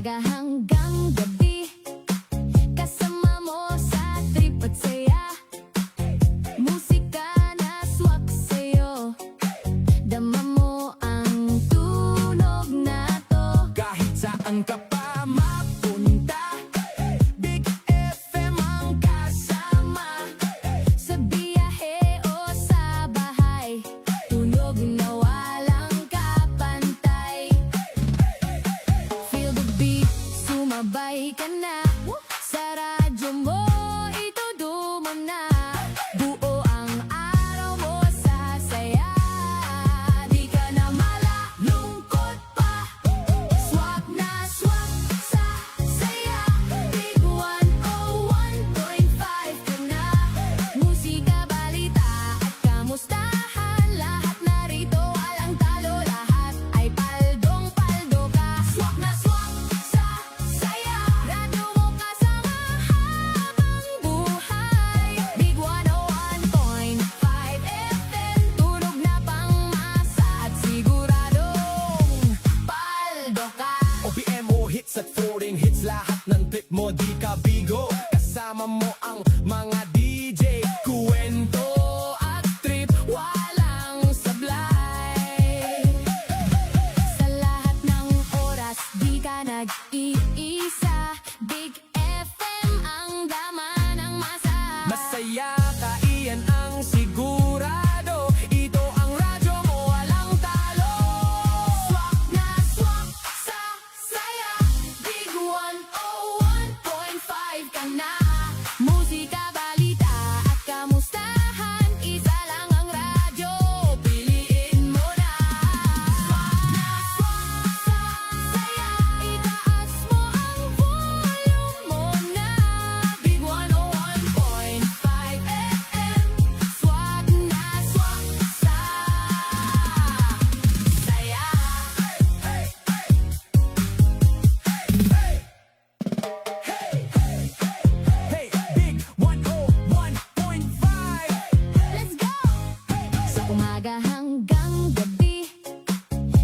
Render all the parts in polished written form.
umaga hanggang gabi, kasama mo sa trip at saya. Musika na swak sa'yo, dama mo ang tunog na to. Kahit saan ka pa mapunta, Big FM ang kasama. Sa biyahe o sa bahay, tunog na walang kapantay. Feel the beat, sumabay ka na. Sa radyo mo, itudo mo na. Buo ang araw mo sa saya. Di ka na malalungkot pa. Swak na swak sa saya. Big 101.5 ka na. Musika, balita at kamustahan. Lahat narito, walang talo. Lahat ay paldong-paldo ka. Swak na swak sa saya. Radyo mo kasama habang buhay. Big 101.5 FM. Tunog na pangmasa at siguradong paldo ka. OPM o hits at foreign hits, lahat ng trip mo di ka bigo. Kasama mo ang mga DJ, kuwento At trip, walang sablay. Sa lahat ng oras, di ka nag-iisa. Big FM ang dama ng masa. masaya ka, iyan ang sigurado. Ito ang radyo mo, walang talo. Swak na swak sa saya. Big 101.5 ka na. Musika, balita at kamustahan. Isa lang ang radyo, piliin mo na. Swak na swak sa saya. Itaas mo ang volume mo na. Big 101.5 FM. Swak na swak sa saya. Hey, Big 101.5. Let's go! Sa umaga hanggang gabi,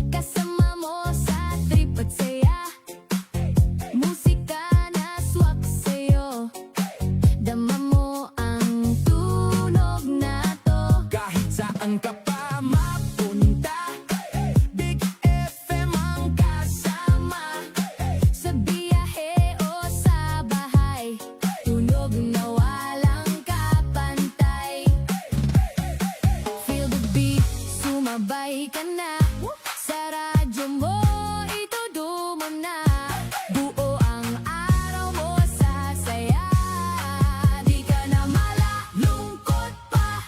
kasama mo sa trip at saya. Musika na swak sa'yo, dama mo ang tunog na to. Kahit saan ka pa mapunta, Big FM ang kasama. Sa biyahe o sa bahay, tunog na walang kapantay. Feel the beat, sumabay ka na. Sa radyo mo, itudo mo na. Buo ang araw mo sa saya. Di ka na malalungkot pa.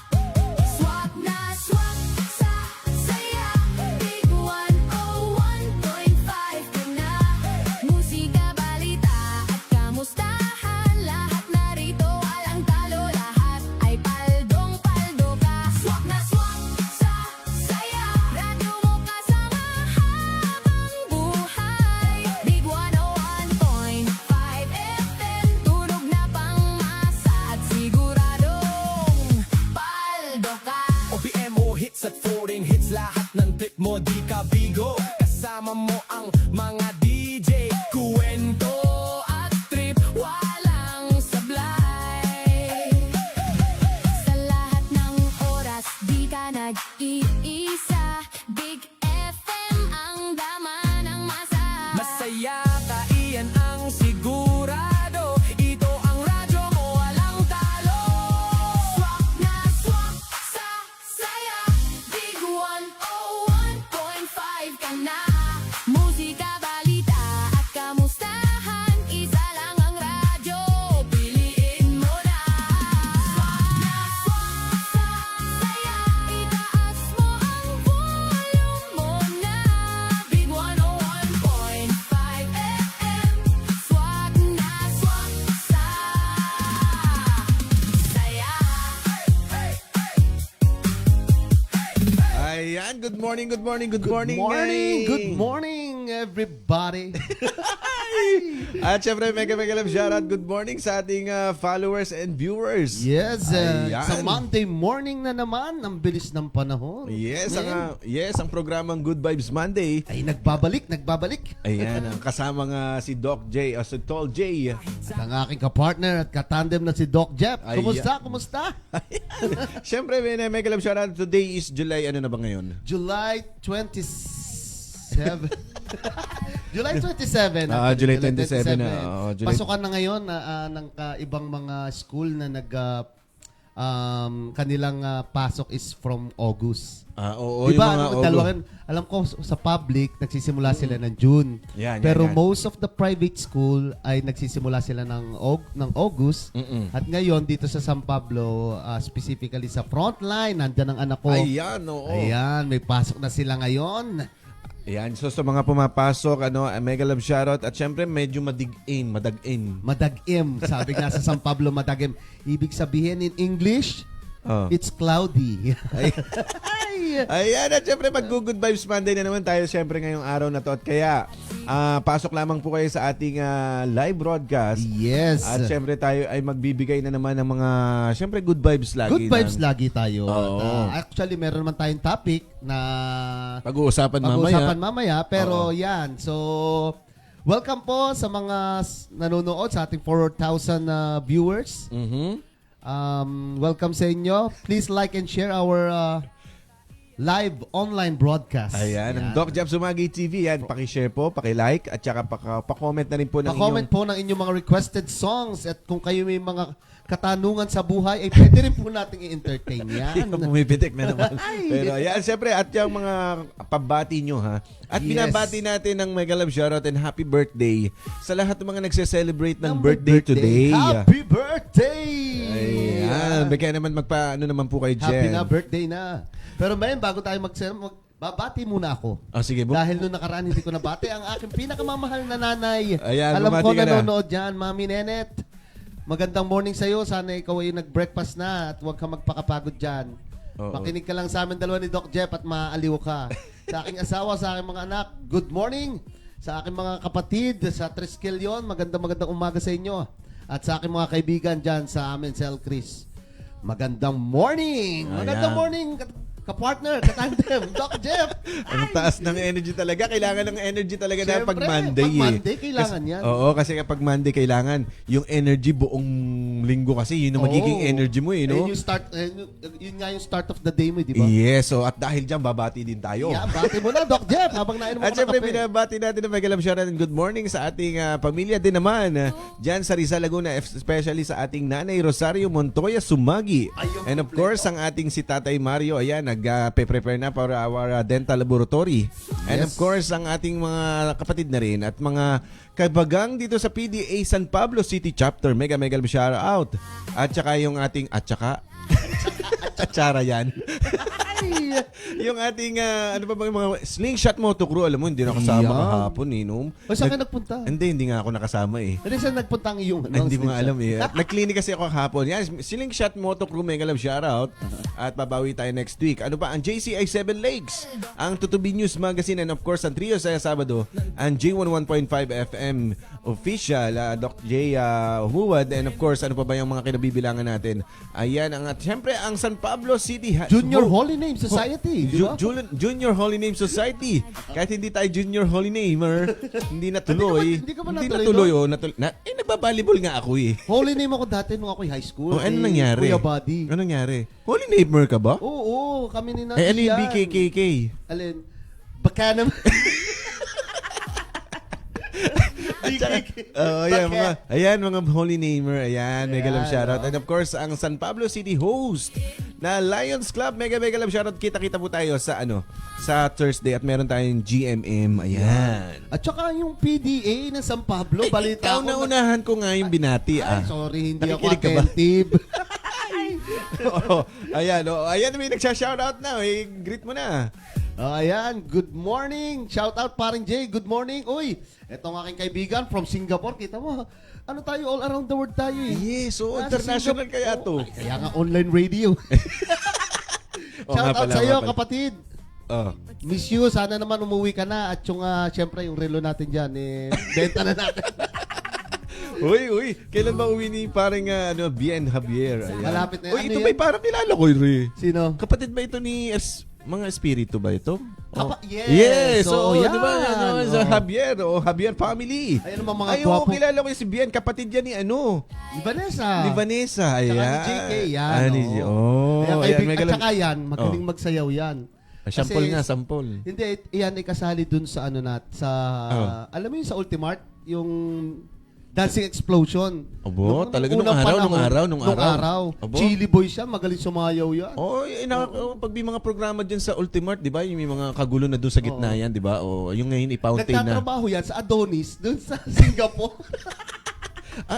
Swak na swak sa saya. Big 101.5 ka na. Musika, balita at kamustahan. Lahat narito, walang talo. Lahat ay paldong-paldo ka. Swak na swak sa saya. Radyo mo kasama habang buhay. Big 101.5 FM. Tunog na pangmasa at siguradong paldo ka. OPM o hits at foreign hits, lahat ng trip mo di ka bigo. Kasama mo ang mga DJ, kuwento At trip, walang sablay. Sa lahat ng oras, di ka nag-iisa. Big FM ang dama ng masa. masaya ka, iyan ang sigurado. Ito ang radyo mo, walang talo. Swak na swak sa saya. Big 101.5 ka na. Musika, balita at kamustahan. Isa lang ang radyo, piliin mo na. Swak na swak sa saya. Itaas mo ang volume mo na. Big 101.5 FM. Swak na swak sa saya. Ayan, good morning, good morning, good morning. Morning! Ay. Good morning! everybody. At syempre, mega love shoutout. Good morning sa ating followers and viewers. Yes, Ayan. sa Monday morning na naman, ang bilis ng panahon. Yes, Man. ang programang Good Vibes Monday. Ay, nagbabalik. Ayan, ang kasama nga si Doc J, o si Tol J. At ang aking kapartner at katandem na si Doc Jeff. Ay, Kumusta? Syempre, mega love shoutout. Today is July, ano na ba ngayon? July 27. July 27. July 27 na. July... Pasukan na ngayon ng ibang mga school na kanilang pasok is from August. Oo, Diba, yung mga dalawang, alam ko sa public, nagsisimula sila ng June. Yan, Pero yan. most of the private school ay nagsisimula sila ng August. At ngayon, dito sa San Pablo, specifically sa frontline, nandyan ang anak ko. Ayan, oo. Ayan, may pasok na sila ngayon. Ayan, so sa mga pumapasok, mega love shoutout. At syempre, medyo madagim. Madagim. Sabi nga sa San Pablo, madagim. Ibig sabihin in English, it's cloudy. Ayan, at syempre mag-Good Vibes Monday na naman tayo syempre ngayong araw na to. At kaya, pasok lamang po kayo sa ating live broadcast. Yes. At syempre tayo ay magbibigay na naman ng mga, syempre good vibes lagi. Good vibes lagi tayo. Oo. Actually, meron naman tayong topic na Pag-uusapan mamaya. Pero yan, so welcome po sa mga nanonood sa ating 4,000 viewers. Welcome sa inyo. Please like and share our live online broadcast. Ayan, ang Doc Jab Sumagi TV. Yan, pakishare po, pakilike, at saka pa-comment na rin po ng Pa-comment po ng inyong mga requested songs at kung kayo may mga katanungan sa buhay, ay pwede rin po nating i-entertain yan. Pumipitik na naman. Pero yan, siyempre, at yung mga pabati nyo, ha? At Yes. binabati natin ng mega love shoutout and happy birthday sa lahat ng mga nagse-celebrate ng birthday today. Happy birthday! Ayan, kaya naman ano naman po kay Jen. Happy na birthday na. Pero man, bago tayo babati muna ako. Sige, Bo. Dahil noong nakaraan hindi ko nabati ang aking pinakamamahal na nanay. Ayan, Alam bumati ko ka na. nanonood dyan, Mami Nenet. Magandang morning sa'yo. Sana ikaw ay nag-breakfast na at huwag ka magpakapagod dyan. Oo. Makinig ka lang sa amin dalawa ni Doc Jeff at maaaliw ka. Sa aking asawa, sa aking mga anak, good morning. Sa aking mga kapatid, sa Triskelion, magandang umaga sa inyo. At sa aking mga kaibigan dyan sa amin, sa El Cris. Magandang morning! Magandang Ayan. morning, ka-partner, ka-tandem, Doc Jeff! Ang taas ng energy talaga. Kailangan ng energy talaga na Siyempre, pag Monday. pag Monday, kailangan yan. Oo, kasi kapag Monday, kailangan yung energy buong linggo kasi. Yun ang magiging energy mo, no? Yun nga yung start of the day mo, di ba? Yes, so at dahil dyan, babati din tayo. Yeah, bati mo na, Doc Jeff, habang nainom At mo syempre, kape. binabati natin ng mega love shoutout and good morning sa ating pamilya din naman. Dyan sa Rizal, Laguna, especially sa ating nanay Rosario Montoya Sumagi. And of course, ang ating si Tatay Mario, ayan, nag-prepare na para our dental laboratory. And of course, ang ating mga kapatid na rin at mga kabagang dito sa PDA San Pablo City Chapter. Mega love shoutout. At saka yung ating, atsara yan. Yung ating, ano pa ba yung mga slingshot moto crew, alam mo, hindi na kasama Yan. kahapon, no? O, saan ka nagpunta? Hindi nga ako nakasama eh. Hindi, saan nagpunta ang iyong? Hindi mo nga alam eh. Nag-clinic kasi ako kahapon. Yan, slingshot moto crew, mega love shoutout. At babawi tayo next week. Ano pa? Ang JCI 7 Lakes, ang Tutubi News Magazine, and of course, ang trio sa Sabado, ang J11.5 FM official, Doc J. Huwad, and of course, ano pa ba yung mga kinabibilangan natin? Ayan, at syempre, ang San Pablo City Junior Holy Name Society, di ba? Junior Holy Name Society. Kahit hindi tayo Junior Holy Namer, hindi natuloy. Hindi ka ba Hindi natuloy natuloy. Nagbabalibol nga ako eh. Holy Name ako dati nung ako'y high school. Ano nangyari? Kuya Buddy. Ano nangyari? Holy Namer ka ba? Oo, kami ni Nanay. Ano yung BKKK? Alin? Baka naman. Ayan mga Holy Namer. Ayan, mega love Ayan, shoutout. And of course, ang San Pablo City host na Lions Club. Mega love shoutout. Kita-kita po tayo sa Thursday at meron tayong GMM. Ayan. At saka yung PDA ng San Pablo, balita Ikaw ko na unahan ko nga yung binati. Ay, sorry, hindi ako Nakikinig ka ba? attentive. Ayan, may nagsha-shoutout na. Greet mo na. Ayan, good morning. Shout out paring Jay, good morning. Uy, etong aking kaibigan from Singapore. Kita mo, ano tayo, all around the world tayo eh. Yes, so Nasa international Singapore. kaya to. Ay, kaya nga online radio. Oo nga Shout out pala, sa iyo, nga pala. kapatid. Oh. Miss you, sana naman umuwi ka na. At yung, syempre, yung relo natin dyan, benta na natin. Uy, kailan ba uwi ni parang Bien Javier? Ayan. Malapit na yan. Uy, Ano ito yan? ba'y parang kilala ko, Ray? Sino? Kapatid ba ito ni mga espiritu ba ito? Yes. Oo, yan. di ba? Sa Javier, Javier family. Ayun naman mga Ay, gwapo. kilala ko yung si Bien, kapatid yan ni Ni Vanessa. Ni Vanessa, Tsaka ayan. ni JK, yan. Ni Ayan, ayan, at may saka yan, magaling Oh. magsayaw yan. Sampol Kasi- nga, sampol. Hindi, yan ay kasali dun sa alam mo yung sa Ultimart, yung Dancing Explosion. Talaga nung unang araw. Nung araw. Abo. Chili Boy siya, magaling sumayaw yan. Pag may mga programa dyan sa Ultimart, di ba? Yung may mga kagulo na doon sa gitna yan, di ba? Yung ngayon i-fountain na. Nagtatrabaho yan sa Adonis, dun sa Singapore.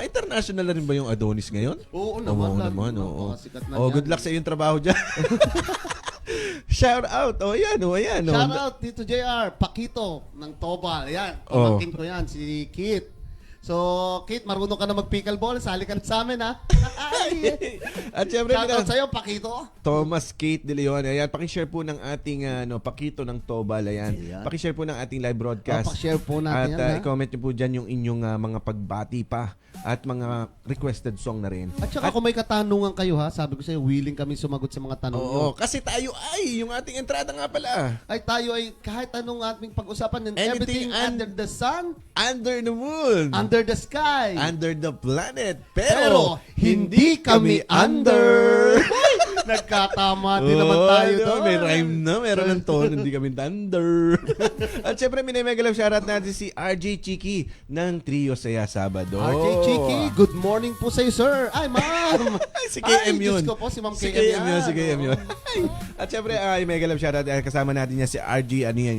International na rin ba yung Adonis ngayon? Oo naman. Oo. Napakasikat na Good luck sa iyong trabaho dyan. Shout out. Ayan. Shout out dito JR, Pakito ng Tobal. Yan, Oh. pamangkin ko yan, si Kit. So, Kit, marunong ka na mag-pickleball. Sali ka na sa amin, ha? Ay! At syempre, Shout out sa'yo, Pakito. Thomas Kate De Leon. Ayan, pakishare po ng ating Pakito ng Tobal. Ayan. Ayan. Pakishare po ng ating live broadcast. Pakishare po natin At yan, ha? i-comment niyo po dyan yung inyong mga pagbati pa at mga requested song na rin. At saka kung may katanungan kayo, ha? Sabi ko sa'yo, willing kami sumagot sa mga tanong nyo. Oo, kasi tayo yung ating entrada nga pala. Ay, tayo ay kahit anong ating pag-usapan and Anything everything under the sun, Under the moon. under the sky. Under the planet. Pero hindi kami under. Nagkatama din naman tayo doon. May rhyme na. Meron ng tono. Hindi kami thunder. At syempre, mega love shoutout natin si RJ Chiki ng Trio Saya Sabado. RJ Chiki, good morning po sa'yo, sir. Ay, ma'am. Si KM Ay, yun. Diyos ko po, si Ma'am Si KM KM yun. yan. Si KM yun. At syempre, mega love shoutout. Kasama natin yan si RJ,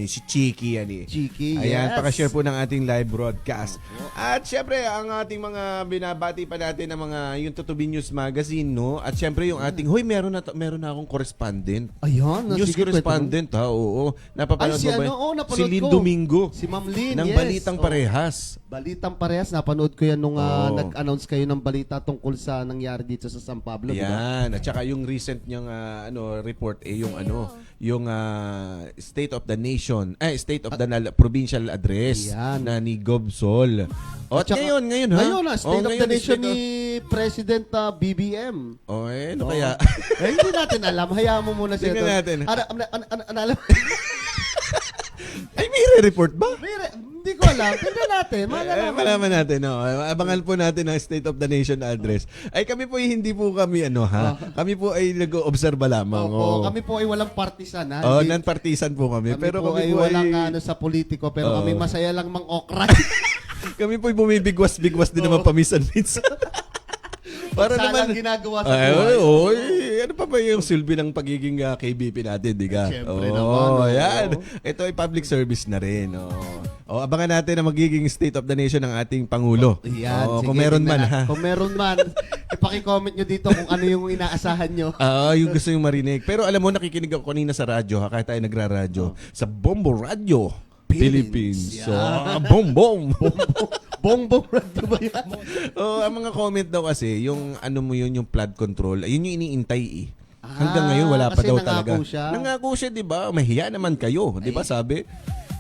si Chiki. Chiki, Ayan, yes. pakashare po ng ating live broadcast. At syempre, ang ating mga binabati pa natin ng mga yung Tutubi News Magazine, no? At syempre, yung ating, meron na akong correspondent. Ayan. News sige, correspondent, ha? Oo. Napapanood Ay, si mo ba? ano? Oo, napanood Si Lynn ko. Domingo. Si Ma'am Lynn, Ng yes. Balitang Oo. Parehas. Balitang Parehas, napanood ko yan nung Oo. nag-announce kayo ng balita tungkol sa nangyari dito sa San Pablo, di ba? Yan. At saka yung recent niyang report, yung State of the Nation, State of the Provincial Address Yan. na ni Gob Sol. At saka- ngayon ha? Ngayon na, State of ngayon, the Nation State of- ni President BBM. ano kaya? Hindi natin alam. Hayaan mo muna siya. Tingnan natin. Alam. Ay, may report ba? Hindi ko alam. Tingnan natin. Malaman natin, no? Abangan po natin ang State of the Nation address. Ay, kami po hindi po kami, kami po ay nag-oobserba lamang. Opo, kami po ay walang partisan, ha? Hindi- Non-partisan po kami. kami Pero po kami ay po walang ay... sa politiko, pero Oo. kami masaya lang mang-okra. Kami po ay bumibigwas-bigwas din naman paminsan-minsan. Para Salang naman... ginagawa sa Ay, buhay. ano pa ba yung silbi ng pagiging KBP natin, di ka? Siyempre naman, Yan. Ito ay public service na rin. Abangan natin ang magiging State of the Nation ng ating Pangulo. Yan, sige, kung meron tingnan man, na- ha? Kung meron man, ipaki-comment nyo dito kung ano yung inaasahan nyo. Yung gusto yung marinig. Pero alam mo, nakikinig ako kanina sa radyo, ha? Kahit tayo nagra-radyo. Sa Bombo Radio. Philippines. Yan. Bombom. Bongbong radio ba yan? Ang mga comment daw kasi, yung ano mo yun, yung flood control, ayun yung iniintay eh. Hanggang ngayon, wala pa kasi daw nangako talaga. siya. Nangako siya, di ba? Mahiya naman kayo, di ba sabi?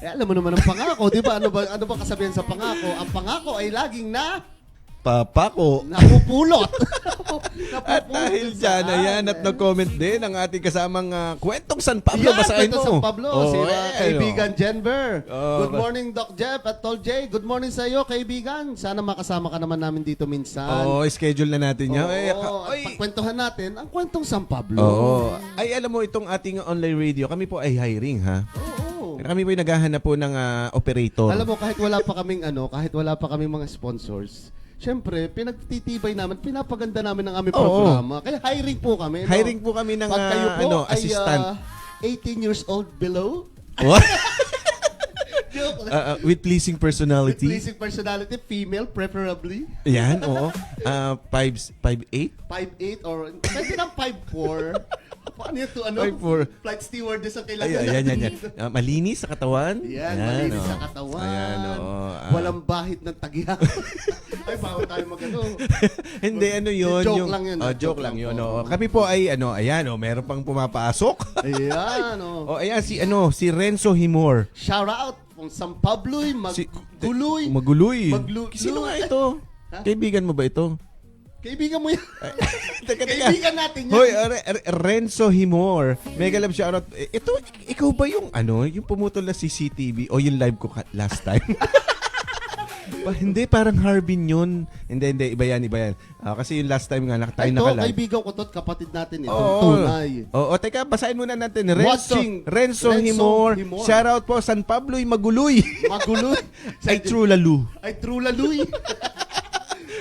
Alam mo naman ang pangako, di ba? Ano ba kasabihan sa pangako? Ang pangako ay laging Papako. napupulot. At dahil dyan, ayan, at nag-comment din ang ating kasamang Kwentong San Pablo. Basahin mo. San Pablo, si kaibigan oh. Jenber. Oh, Good morning, Doc Jeff at Tol J. Good morning sa iyo, kaibigan. Sana makasama ka naman namin dito minsan. Schedule na natin yan. Oo, at pagkwentuhan natin ang kwentong San Pablo. Oo. Ay, alam mo, itong ating online radio, kami po ay hiring, ha? Oo. Kami po ay naghahanap po ng operator. Alam mo, kahit wala pa kaming mga sponsors, syempre, pinagtitibay namin, pinapaganda namin ang aming Oo. programa. Kaya hiring po kami. No? Hiring po kami ng Pag kayo po ay assistant. 18 years old below, What? joke lang. With pleasing With personality. pleasing personality, female preferably. Yan, oo. 5'8". 5'8 or pwede ng 5'4. Paano yun to, ano? Ay, Flight stewardess ang Ay, kailangan ayan, natin. yan. Malinis sa katawan. Yan, malinis oh. sa katawan. Ayan, oo. Walang bahid ng tagya. Ay, bawal tayo mag-ano. Hindi, ano yun? Joke lang yun, Oh, ah. joke Joke lang lang yun. po. Oh. Kami po ay, ayan, meron pang pumapasok. Ayan, Oh, ayan, si Renzo Himor. Shout out from San Pablo'y, Magguloy. Maguloy. Maglu- Sino nga ito? Ha? Kaibigan mo ba ito? Kaibigan mo yan. Teka, Kaibigan natin yan. Hoy, Renzo Himor. Mega love shoutout. Ito, ikaw ba yung yung pumutol na CCTV o yung live ko last time? Hindi, parang Harbin yun. Hindi, iba yan. Kasi yung last time nga, tayo Ito, naka-live. kaibigan ko to, kapatid natin ito. Oo. Tunay. Oo, teka, basahin muna natin. Watching Renzo Renzo Himor. Himor. Shoutout po, San Pablo'y Maguloy. Maguloy. Ay, true lalo. Ay, true laluy.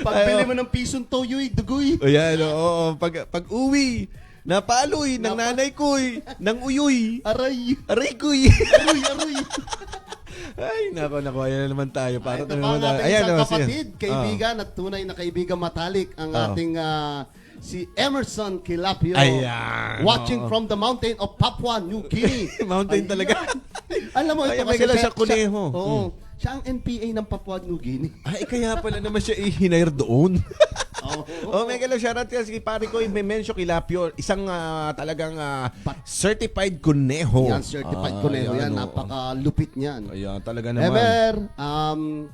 Pagbili mo ng pisong toyo'y, dugoy. Ayan, oo. Pag uwi, napaloy ng nanay ko'y, ng uyoy. Aray. Aray ko'y. Aroy. Ay, nako. Ayan na naman tayo. Para Ito pa ang ating isang oh, kapatid, sige. kaibigan at tunay na kaibigan matalik ang ating si Emerson Kilapio. Ayan. Watching Oo. from the mountain of Papua New Guinea. Mountain talaga. Alam mo, ito Ay, may galaw siya, kuneho. Oo. Siya ang NPA ng Papua New Guinea. Ay, kaya pala naman siya hinire doon. Oo. Oh, may galaw shoutout kasi pare ko, may mention Kilapio, isang talagang certified kuneho. Yan, certified kuneho. Yan, napakalupit niyan. Ayan, talaga naman. Ever,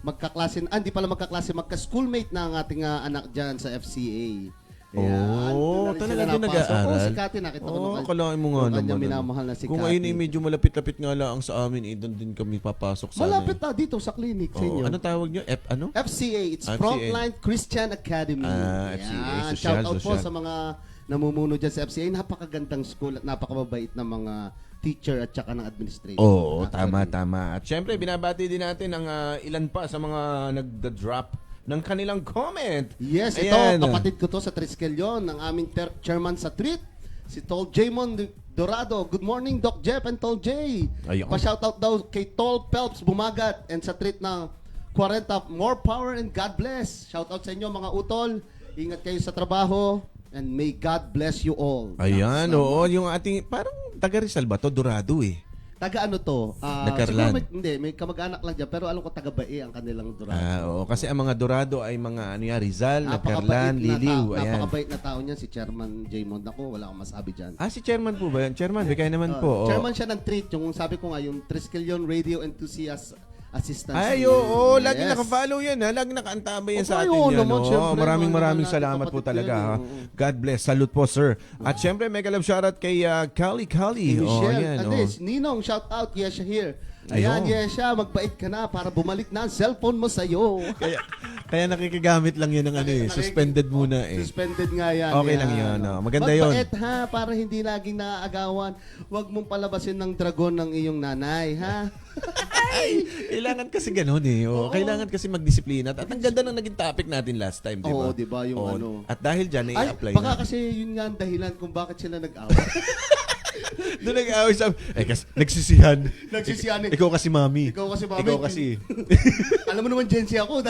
magkaklase, hindi pala magkaklase, magka-schoolmate na ang ating anak dyan sa FCA. Ayan, Oh, doon na rin talaga sila din napasok. nag-aaral? Oo, si Kati, nakita ko nung akalain mo nga nung naman. kanyang minamahal na si Kung Kati. ngayon ay medyo malapit-lapit nga lang sa amin, doon din kami papasok sa Malapit na dito sa clinic sa inyo. Ano tawag nyo? FCA, it's FCA. Frontline Christian Academy. FCA, Ayan, social, shout out po social. sa mga namumuno dyan sa FCA. Napakagandang school at napakababait na mga teacher at saka ng administrator. Oo, Actually. tama. At syempre, binabati din natin ang ilan pa sa mga nagda-drop ng kanilang comment. Yes, Ayan. ito, kapatid ko to sa Triskel yon, ng aming chairman sa Treat, si Tol Jaymon Dorado. Good morning, Doc Jeff and Tol J. Ayun. Pa-shoutout daw kay Tol Pelps Bumagat and sa Treat ng 40, more power and God bless. Shoutout sa inyo mga utol. Ingat kayo sa trabaho and may God bless you all. Ayan, oo. Yung ating, parang taga Rizal ba to? Dorado eh. Taga ano to? Nagkarlan. Hindi, may kamag-anak lang dyan. Pero alam ko taga Bae ang kanilang Dorado. Oo. Kasi ang mga Dorado ay mga Rizal, Napakabait Nagkarlan, Liliw. Ayan. napakabait na tao niyan si Chairman Jaymond. Ako, wala akong masabi dyan. Si chairman po ba yan? Chairman, bigay naman po. Oo. Chairman siya ng Treat, yung sabi ko nga, yung Triskelion Radio Enthusiast Assistance. Ay, oo. Lagi Yes. naka-follow yan. Ha? Lagi nakaantabay yan sa Ay, atin oo yan. naman, Oo, syempre, maraming mga naman salamat natin po kapatid talaga. yan, Ha? oo. God bless. Salute po, sir. At syempre, mega love shoutout kay Kali. Si Michelle, yan, Ades, Ninong, shout out, Yesha here. Ayan, Ayun. Yesha, magbait ka na para bumalik na ang cellphone mo sa'yo. Kaya nakikigamit lang yan ng suspended muna eh. Suspended nga yan. Okay lang yun, no? Maganda yun. Magbait ha, para hindi laging naaagawan. Huwag mong palabasin ng dragon ng iyong nanay, ha? Kailangan kasi ganun eh. Oo. Kailangan kasi magdisiplina. At ang ganda ng naging topic natin last time, di ba? Oo, di ba? Yung Oo. ano. At dahil dyan, Ay, i-apply baka na. kasi yun nga ang dahilan kung bakit sila nag-away. Doon nag-away sa... kasi nagsisihan. Nagsisihan eh. Ikaw kasi, mami. Ikaw kasi, mami. Ikaw kasi. Alam mo naman, Gen Z ako.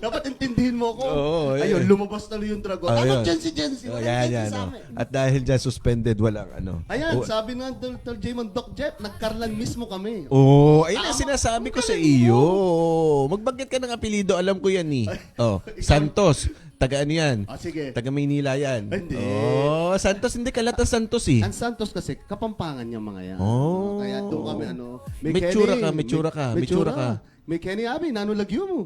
Dapat intindihin mo ako. Oo, Ayun, eh. lumabas na yung dragon. Ano, Gen Z? Oh, Walang yan, Gen Z yan. sa Oh. amin. At dahil dyan, suspended, walang ano. Ayan, Oh, sabi nga Dr. Jaymond, Doc Jeff, nagkarlan mismo kami. Oh, ayun ang sinasabi ko sa iyo. Magbanggit ka ng apelido, alam ko yan eh. Oh, Santos. Taga ano yan? Sige. Taga Maynila yan. Hindi. Oh, Santos, hindi Kalata Santos eh. Ang Santos kasi, kapampangan niya mga yan. Oh. Kaya doon kami, May tsura ka, may tsura ka, may tsura ka. May Kenny Abi, nanulagyo mo.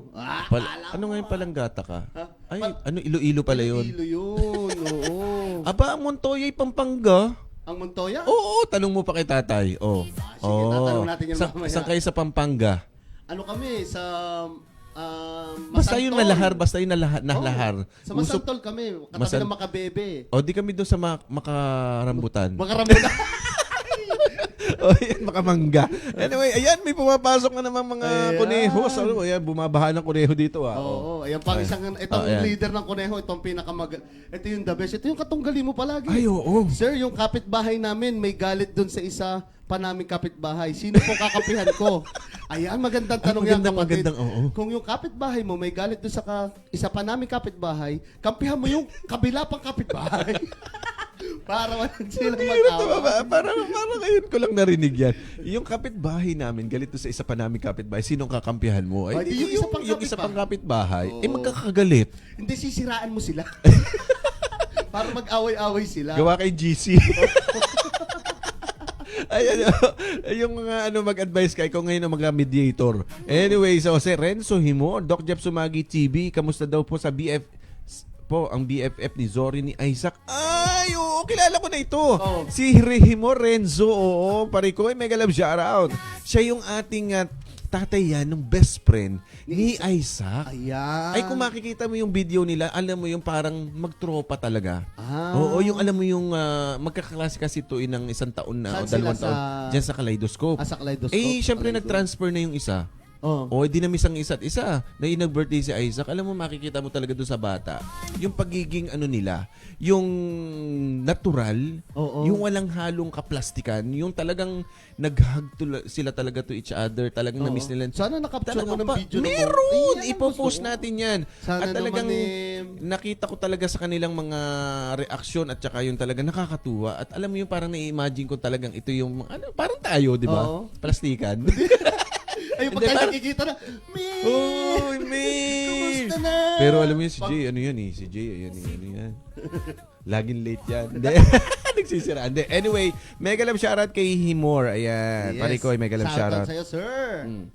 Ano ngayon palanggata ka? Ha? Ay, ano Iloilo pala yun? Ilo yun, oo. Aba, ang Montoya ay Pampanga. Ang Montoya? Oo, tanong mo pa kay tatay. Oh. Sige, tatanong natin yan mamaya. Saan kayo sa Pampanga? Ano kami, sa... Basta yun Masantol. nalahar, basta yun nalahar. Sa Masantol kami, katabi ng Makabebe. O, di kami doon sa Makarambutan. Makarambutan. O, yan, Makamangga. Anyway, ayan, may pumapasok na naman mga Ayan. kuneho. Ano, ayan, bumabaha ng kuneho dito. Oo, ayan pang isang, itong ayan. leader ng Kuneho, itong ito yung the best. Ito yung katunggali mo palagi. Ay, oo. Sir, yung kapitbahay namin, may galit dun sa isa pa naming kapitbahay. Sino po kakapihan ko? Ayan, magandang tanong yan, kapatid. oo. Kung yung kapitbahay mo, may galit dun sa isa pa naming kapitbahay, kampihan mo yung kabila pang kapitbahay. Para walang silang Ito mag-awa. ba? Para ngayon ko lang narinig yan. Yung kapitbahay namin, galit to sa isa pa namin kapitbahay, sinong kakampihan mo? Ay, di, yung isa pang yung isa pang kapitbahay, Oo. magkakagalit. Hindi, sisiraan mo sila. Para mag-away-away sila. Gawa kay GC. Ayan, yung mga mag-advise kay ko ngayon ang mga-mediator. Anyway, so si Renzo Himor, Doc Jeff Sumagi TV, kamusta daw po sa ang BFF ni Zori ni Isaac. Ay, oo, kilala ko na ito. Oh. Si Himor Renzo, oo, pare ko, mega love shoutout. Siya yung ating tatay yan, ng best friend ni Isaac. Ayan. Ay, kung makikita mo yung video nila, alam mo yung parang magtropa talaga. Ah. Oo, yung alam mo yung magkakaklase kasi tuin ng isang taon na o Saan sila dalawang taon. Diyan sa Kaleidoscope. sa Kaleidoscope. Syempre Kaleidoscope. nag-transfer na yung isa. Oh. O, di na-miss ang isa't isa. Na nag-birthday si Isaac. Alam mo, makikita mo talaga doon sa bata. Yung pagiging nila, yung natural, Oo. yung walang halong kaplastikan, yung talagang nag-hug sila talaga to each other. Talagang Oo. na-miss nila. Sana nakapture mo ng Talagang video. na meron! Ayan, Ipopost gusto ko. natin yan. Sana At talagang naman nakita ko talaga sa kanilang mga reaksyon at saka yung talagang nakakatuwa. At alam mo yung parang na-imagine ko talagang ito yung parang tayo, di ba? Oo. Plastikan. Ay, Hindi, pagka parang- nakikita na, May! Uy, May! Kumusta na? Pero alam mo yun, si Jay, ano yan eh? Si Jay, ano yan? Laging late yan. Hindi. Nagsisiraan. Hindi. Anyway, mega love shoutout kay Himor. Ayan. Yes. Pare ko, mega love shoutout. Sa'yo, sir. Mm.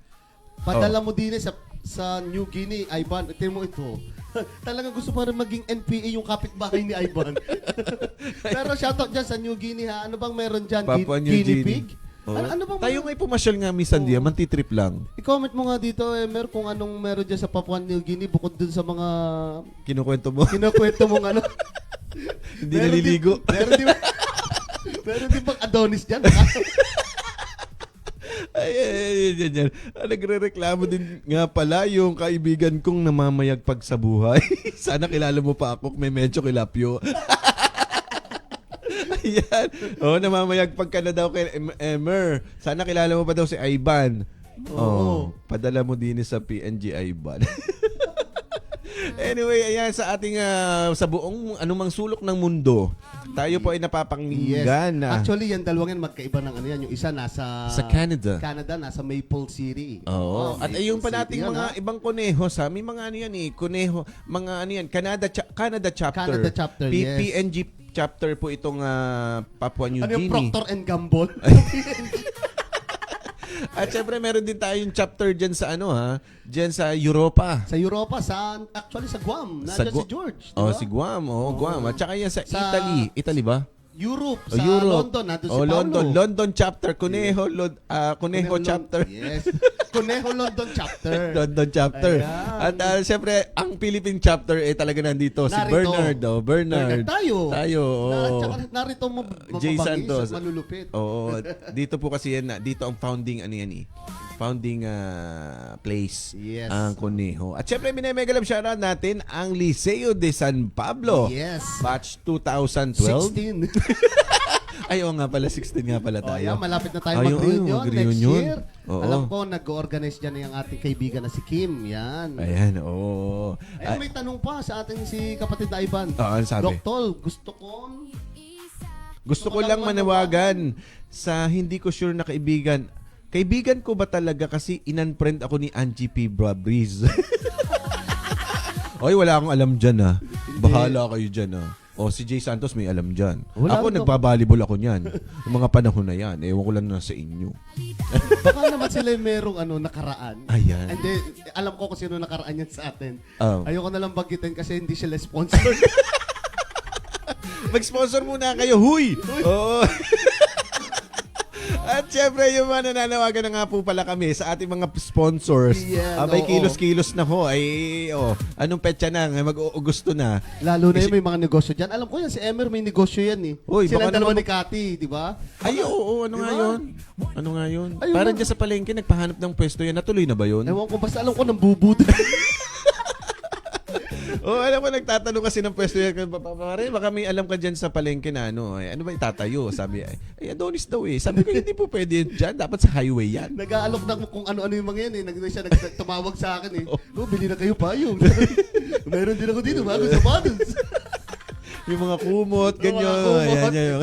Padala mo din sa New Guinea, Ivan. Ito mo ito. Talagang gusto pa rin maging NPA yung kapitbahay ni Ivan. Pero shoutout dyan sa New Guinea, ha? Ano bang meron dyan? Papua New Guinea Guinea. pig? Oh. Ano bang Tayo nga'y pumasyal nga minsan diyan, mantitrip lang. I-comment mo nga dito, Emer, kung anong meron dyan sa Papua New Guinea bukod dun sa mga Kinukwento mo. kinukwento mong ano. Hindi naliligo. Meron din bang Adonis dyan? Ay, yan. Nagre-reklamo din nga pala yung kaibigan kong namamayagpag sa buhay. Sana kilala mo pa ako, may medyo kilapyo. Ayan. Namamayagpag ka na daw kay Emer. Sana kilala mo pa daw si Ivan. Padala mo din sa PNG Ivan. Anyway, ayan sa ating sa buong anumang sulok ng mundo, tayo po ay napapakinggan na Actually, yan dalawang yan magkaiba ng ano yan. Yung isa nasa sa Canada. nasa Maple City. Oo. At Maple ayun pa City nating yan, mga ha? ibang kuneho sa may mga ano yan kuneho, mga ano yan, Canada chapter. Canada chapter, yes. PNG chapter po itong Papua New Ano yung Guinea. Procter and Gamble? At syempre meron din tayong chapter diyan sa diyan sa Europa. Sa Europa, actually sa Guam. Sa Nandiyan si George. Di Oh, ba? si Guam. Guam. At saka yan sa Sa- Italy. Italy ba? Europe, Oh, sa Europe. London. Nandun si Paolo. London chapter. Kuneho chapter. Yes. Kuneho London chapter. London chapter. Ayan. At syempre, ang Philippine chapter talaga nandito. Si Narito. Bernard. Bernard. Tayo. Oo. Tsaka narito mo Jay mababangis Santos. at malulupit. Oo. Dito po kasi yan. Dito ang founding founding place Yes. ang Conejo. At syempre, mega love shoutout natin ang Liceo de San Pablo. Yes. Batch 2012. 16. Ay, oo nga pala. 16 nga pala Oh, tayo. yan, malapit na tayo Ayun, mag-reunion next mag-reunion. year. Oo. Alam ko, nag-organize dyan yung ating kaibigan na si Kim. Yan. Ayan, oo. Ayun, may tanong pa sa ating si kapatid na Ivan. Ano sabi? Doktor, gusto ko lang manawagan sa hindi ko sure na kaibigan. Kaibigan ko ba talaga kasi in-unfriend ako ni Angie P. Brabriz? Oy, wala akong alam dyan Bahala kayo dyan O, si Jay Santos may alam dyan. Wala Ako, rin nagbabalibol ako niyan. Yung mga panahon na yan. Ewan ko lang na sa inyo. Baka naman sila yung merong nakaraan. Ayan. And then, alam ko kung sino nakaraan yan sa atin. Oh. Ayoko na lang bagitin kasi hindi sila sponsor. Mag-sponsor muna kayo, huy! Oo. At syempre, yung mga nananawagan na nga po pala kami sa ating mga sponsors. Yeah, Abay, oo. kilos-kilos na ho. Anong petsa na? Mag-Augusto na. Lalo na yung may mga negosyo dyan. Alam ko yan, si Emer may negosyo yan eh. Uy, Sila baka dalawa naman- ni Cathy, di ba? Ay, oo. Ano Di nga ba? yun? Ano nga yun? Ayun Parang na. dyan sa palengke, nagpahanap ng pwesto yan. Natuloy na ba yun? Ewan ko, basta alam ko nang bubud. Alam ko, nagtatanong kasi ng pwesto yan. Pare, baka may alam ka dyan sa palengke na ano ba itatayo? Sabi, ay Adonis daw Sabi ko, hindi po pwede yan dyan. Dapat sa highway yan. Nag-aalok na kung ano-ano yung mga yan eh. Siya tumawag sa akin eh. Oh, bili na kayo payong. Meron din ako dito bago sa bottles. Yung mga kumot, ganyan. Mga kumot. Ayan, yan.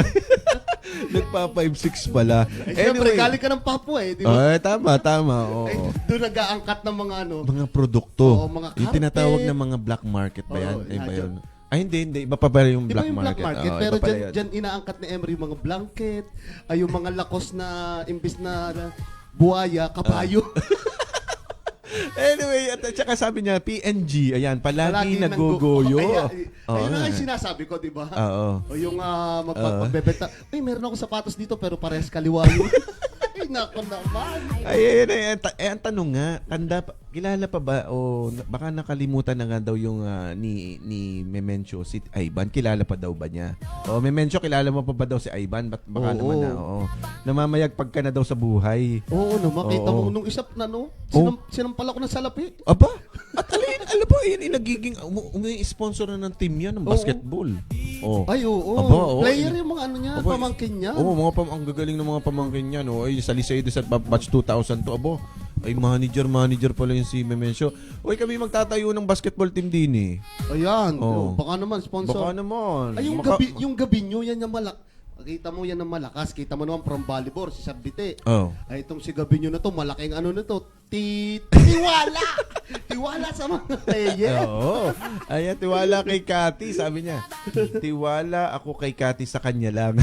Nagpa 5'6 pala. Siyempre, galing ka ng Papua di ba? Ay, tama. Oo. Ay, doon nag-aangkat ng mga ano. Mga produkto. Oo, mga yung carpet. tinatawag na mga black market ba yan? Oo, Ay, ba yan. yun? Ay, hindi. Iba pa ba yung Iba black yung black market, Oo, pero iba pala yun. dyan inaangkat ni Emery yung mga blanket, ay yung mga lakos na imbis na buhaya, kabayo. Anyway, at saka sabi niya, PNG, ayan, palagi nang nagogoyo. Ayun na nga nga. yung sinasabi ko, di ba? Oo. O yung magbebenta. Ay, meron ako sapatos dito pero parehas kaliwa yun. Ay, nako naman. Ay, ang tanong nga, kilala pa ba o baka nakalimutan na nga daw yung ni Memencio si Ivan, kilala pa daw ba niya? O Memencio, kilala mo pa ba daw si Ivan? Baka Oo. naman na, oo. Namamayagpag ka na daw sa buhay. Oo, no, makita Oo. mo nung isa na no, Oo. sinampal ako ng salapi. Aba, at alam ba, yun nagiging sponsor na ng team yan, ng Oo. basketball. Oh. Ay, oo. Aba, oo. Player yung mga ano niya, Aba, pamangkin niya. Oo, ang gagaling ng mga pamangkin niya, no. Ay, sa Liceo de San batch 2000 to, abo. Ay, manager pala yung si Memencio. Uy, kami magtatayo ng basketball team din eh. Ayan, Oo. baka naman sponsor. Baka naman. Ay, yung gabi nyo, yan yung Kita mo yan ng malakas. Kita mo naman from volleyball, si Sabite. Oh. Ay, itong si gabi nyo na to, malaking ano na to. Tiwala! Tiwala sa mga player. Oo. Ayan, tiwala kay Cathy, sabi niya. Tiwala ako kay Cathy sa kanya lang.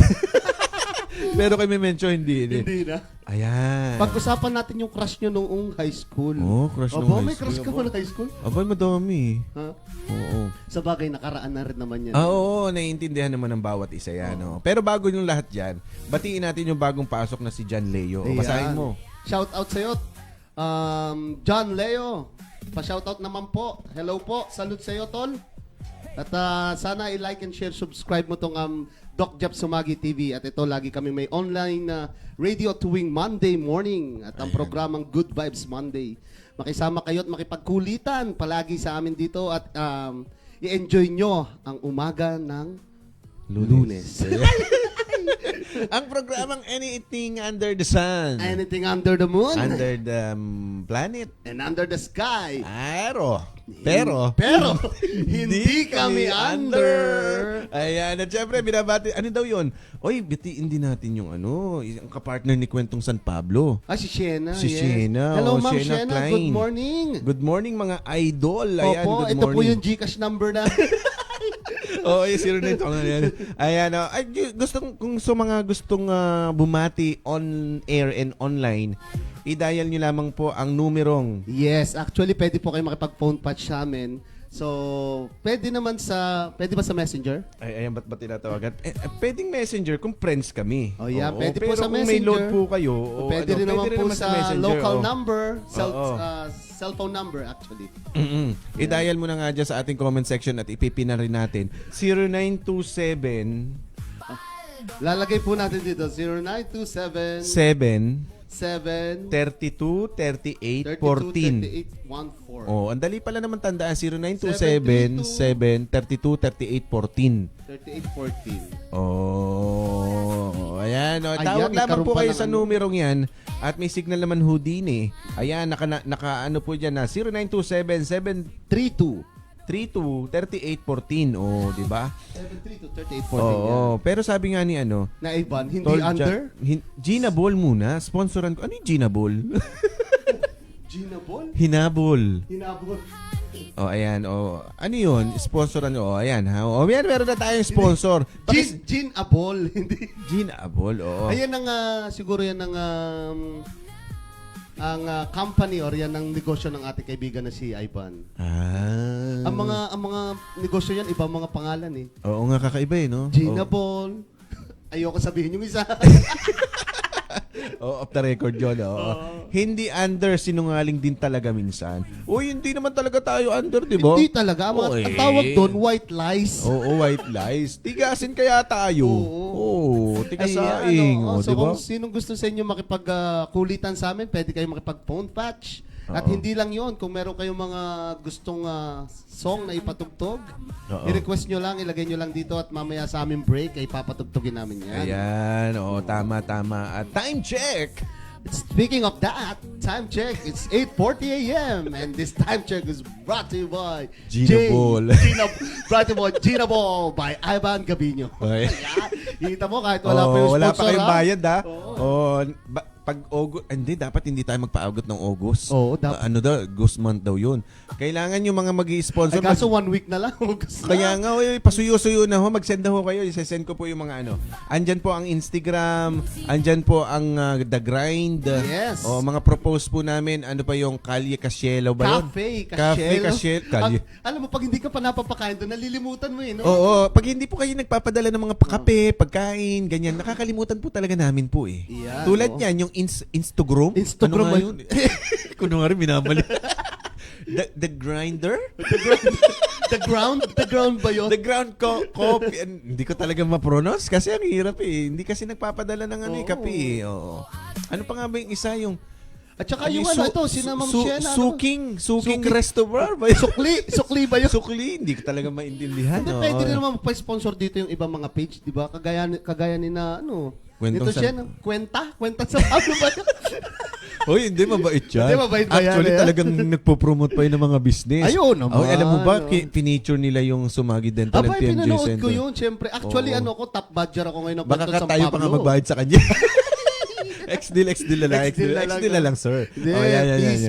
Pero kay Memencio, hindi. Hindi na. Ayan. Pag-usapan natin yung crush nyo noong high school. Oh, crush nung Aba, high may crush school, ka aba. ba ng high school? Abay, madami. Ha? Oo. Sa bagay, nakaraan na rin naman yan. Oo, naiintindihan naman ng bawat isa yan. No? Pero bago yung lahat dyan, batiin natin yung bagong pasok na si John Leo. Ayan. Basahin mo. Shout out sa'yo. John Leo. Pa-shout out naman po. Hello po. Salute sa'yo, tol. At sana i-like and share, subscribe mo tong Doc Jeff Sumagi TV. At ito, lagi kami may online na radio tuwing Monday morning. At ang programang Good Vibes Monday. Makisama kayo at makipagkulitan palagi sa amin dito. At i-enjoy nyo ang umaga ng Lunes. Ang programang Anything Under the Sun. Anything under the moon. Under the planet. And under the sky. Pero hindi kami under. Ayan, at syempre, binabati. Ano daw yun? Oy, bitiin din natin yung yung kapartner ni Kwentong San Pablo. Si Shena. Si yes. Shena. Hello, Oh, Ma'am Shena Shena. Klein. Good morning. Good morning, mga idol. Ayan, Opo, good ito po morning. yung Gcash number na. Oo, yung 09. Ayan, ay, kung sa mga gustong bumati on air and online, i-dial nyo lamang po ang numerong. Yes, actually, pwede po kayo makipag-phone patch sa amin. So, pwede ba sa Messenger? Ay, ayan, ba't ba tinatawagan? Pwedeng messenger kung friends kami. Oh, yeah, Oo, pwede po pero sa kung may Messenger. load po kayo, Pwede rin naman po sa Messenger, local oh. number, Oo. cellphone number actually. I-dial mo na nga dyan sa ating comment section at ipipina rin natin. 0927 Lalagay po natin dito, 0927 7 7 32 38 14. 3814. Oh, ang dali pala naman tandaan 0927 7 32 38 14. 3814. Oh, ayan. Oh, Ayan, tawag lamang po nagkaroon pa kayo ng sa ano. numerong yan at may signal naman ho din eh. Ayan, naka ano po dyan na 0927 732 3814. Oh, di ba? 732 3814. Oo, pero sabi nga ni Na Ivan, hindi Tol under? Gina Ball muna. Sponsoran ko. Ano yung Gina Ball? Gina Ball? Hinabol. Hinabol. Oh, ayan. Oh, ano yun? Sponsoran. Oh, ayan ha. Oh, meron na tayong sponsor. Gin Abol, hindi. Gina Ball. Oo. Ayan ang siguro yan ang company or yan ang negosyo ng ating kaibigan na si Ivan. Ah. Ang mga negosyo yan iba mga pangalan eh. Oo nga, kakaiba eh, no? Gina Oo. Ball. Ayoko sabihin yung isa. Oh, off the record yun. Oh. Hindi under, sinungaling din talaga minsan. Uy, hindi naman talaga tayo under, di ba? Hindi talaga. Ang tawag doon, white lies. Oo, white lies. Tigasin kaya tayo. Oo, tigasaing. Ayan, Oh, so di ba? kung sinong gusto sa inyo makipagkulitan sa amin, pwede kayo makipag-phone patch. At Oo. hindi lang yon, kung meron kayong mga gustong song na ipatugtog, Oo. i-request nyo lang, ilagay nyo lang dito at mamaya sa aming break ay papatugtogin namin yan. Ayan, oo, tama. At time check. Speaking of that, time check, it's 8:40 a.m. and this time check is brought to you by Gina Ball. Brought to you by Gina Ball by Ivan Gabino. Okay. Kita mo kahit wala pa yung sponsor. Wala pa kayong ha? bayad, ha? Oo. Pag August, dapat hindi tayo magpa-August ng August. Oo, dapat. Ano daw, Ghost month daw yun. Kailangan yung mga mag-i-sponsor. Ay, kaso 1 week na lang. August na. Kaya nga, pasuyo-suyo na ho. Mag-send na ho kayo. I-send ko po yung mga ano. Andyan po ang Instagram. Andyan po ang The Grind. Yes. O, mga propose po namin. Ano pa yung Kalye Casielo ba yun? Cafe Casielo. Kalye. Alam mo, pag hindi ka pa napapakain doon, nalilimutan mo no? Oo. Pag hindi po kayo nagpapadala ng mga kape, pagkain, ganyan, nakakalimutan po talaga namin po eh. Yan, Tulad oo. niyan, yung Instagram. Instagram ano nga ba yun? Kuno nga rin, minamali. The Grinder? The ground ba yun? The ground coffee. Hindi ko talaga ma-pronounce kasi ang hirap eh. Hindi kasi nagpapadala ng ano eh, Oo. kape eh. Oo. Ano pa nga ba yung isa? Yung At saka yung ano, ito, sinamam siya na. Suking restaurant ba yun? Sukli ba yun? Sukli, hindi ko talaga maintindihan. Hindi, pwede rin naman pa-sponsor dito yung ibang mga page, di ba? Kagaya ni na, ano, Kwentong nito siya, kwenta sa ano ba yun? Hoy, hindi mabait yan. Hindi, mabait ba yan, Actually, eh? talagang nagpo-promote pa yun ng mga business. Ayun naman. Oh, alam mo ba, Oh. pinicture nila yung Sumagi Dental and Abay, PMJ pinanood Center. ko yun, syempre. Actually, Oo. top badger ako ngayon ng Baka Quezon, ka San tayo pa nga Pablo. magbayad sa kanya. X-deal na lang. X-deal na lang, sir. Hindi,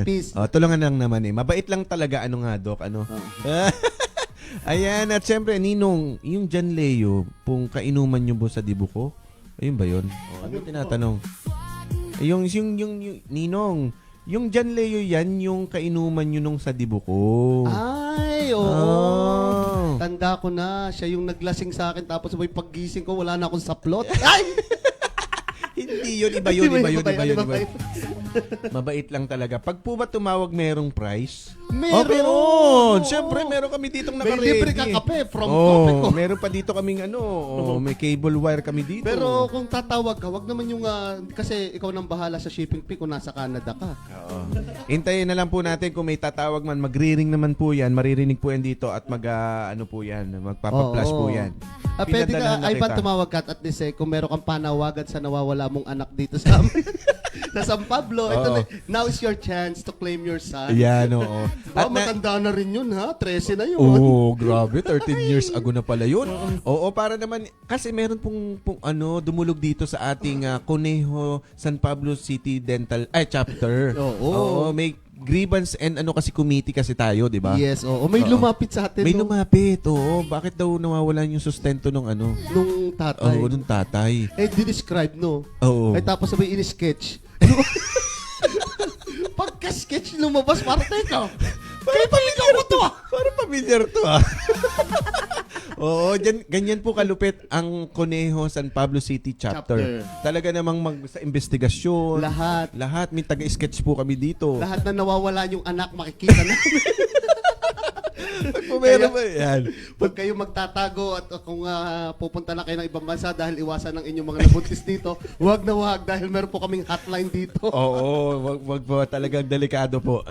peace. Oh, tulungan lang naman eh. Mabait lang talaga, ano nga, Doc, ano. Ayan, at syempre, Ninong, yung John Leo, kung kainuman nyo po sa Dibuko, ayun ba yun? Oh, ano tinatanong? Yung Ninong, yung John Leo yan, yung kainuman nyo nung sa Dibuko. Ay, oo. Oh. Tanda ko na. Siya yung naglasing sa akin tapos may paggising ko, wala na akong saplot. Ay! Hindi yun, iba yun. Iba. Mabait lang talaga. Pag po ba tumawag merong price? Meron! Meron! Siyempre, meron kami ditong May naka-ready. libre ka kape from Coffee ko. Meron pa dito kaming may cable wire kami dito. Pero kung tatawag ka, wag naman yung, kasi ikaw nang bahala sa shipping fee kung nasa Canada ka. Oo. Hintayin na lang po natin kung may tatawag man, magre-ring naman po yan, maririnig po yan dito at magpapa-flash po yan. Pwede Pinadalhan ka, na Ivan, kita. tumawag ka at least kung meron kang panawagan sa nawawala mong anak dito sa amin. sa San Pablo. Ito Oo. na, now is your chance to claim your son. Yan, oo. At matanda na rin yun, ha? 13 na yun. Oo, grabe. 13 years ago na pala yun. Oo, para naman, kasi meron pong dumulog dito sa ating Conejo San Pablo City Dental, chapter. Oo. May grievance and kasi committee kasi tayo, di ba? Yes, oo. May Oo. lumapit sa atin. May no? lumapit, oo. Bakit daw nawawalan yung sustento nung Nung tatay. Oo, nung tatay. Di-describe, no? Oo. Ay, tapos sabay in-sketch. Pagka-sketch lumabas, parang teka. Kaya pamilyar mo to, Parang pamilyar to, Oo, ganyan po kalupit ang Conejo San Pablo City chapter. Talaga namang sa investigasyon. Lahat. May taga-sketch po kami dito. Lahat na nawawala yung anak, makikita na. Meron ba yan? Pag kayo magtatago at kung pupunta na kayo ng ibang bansa dahil iwasan ng inyong mga nabuntis dito, huwag na huwag dahil meron po kaming hotline dito. Oo, wag po. Talagang delikado po.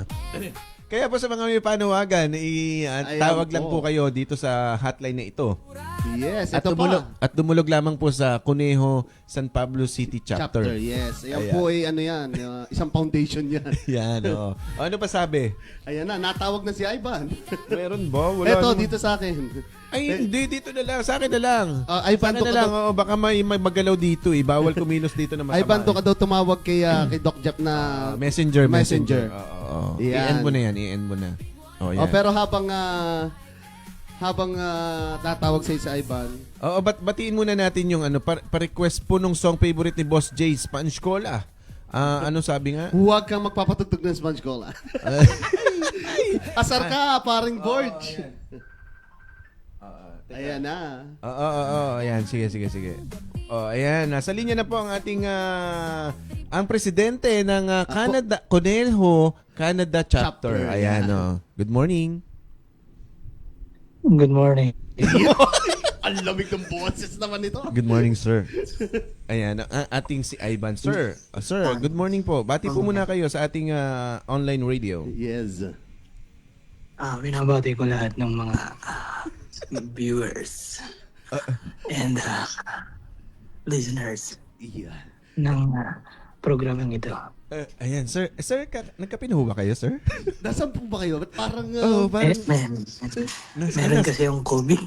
Kaya po sa mga may panawagan, tawag lang po kayo dito sa hotline na ito. Yes, At ito dumulog, pa. at dumulog lamang po sa Conejo San Pablo City chapter. Yes. Ayan Ayan. po ay isang foundation yan. Yan, oo. Ano pa sabi? Ayan na, natawag na si Ivan. Meron ba? Wala Ito, naman. dito sa akin. Ay, hindi. Dito na lang. Sa akin na lang. Ivan, Sa akin na lang. Oo, baka may magalaw dito eh. Bawal kumilos dito na masama. Ivan, doon ka daw tumawag kay Doc Jeff na Messenger. Messenger. Oo. Yan. I-end mo na yan. I-end mo na. Oh, yan. pero habang tatawag sa Ivan, Oo, batiin muna natin yung pa-request po nung song favorite ni Boss Jay, Sponge Cola. Ano sabi nga? huwag kang magpapatugtog ng Sponge Cola. Asar ka, paring Borge. Ayan na. Oo. Ayan, sige. Oh, ayan. Nasa linya na po ang ating ang presidente ng Canada, Conejo Canada Chapter. Chapter, Ayan, yeah. Good morning. Good morning. Ang lamig ng boses naman nito. Good morning, sir. Ayan, ating si Ivan. Sir, good morning po. Bati po muna kayo sa ating online radio. Yes. Binabati ko lahat ng mga viewers and listeners Yeah. ng programang ito. Ayan, sir. Sir, nagkapinuho ba kayo, sir? Nasaan po ba kayo? Ba't parang... Oo, parang... Meron kasi yung COVID.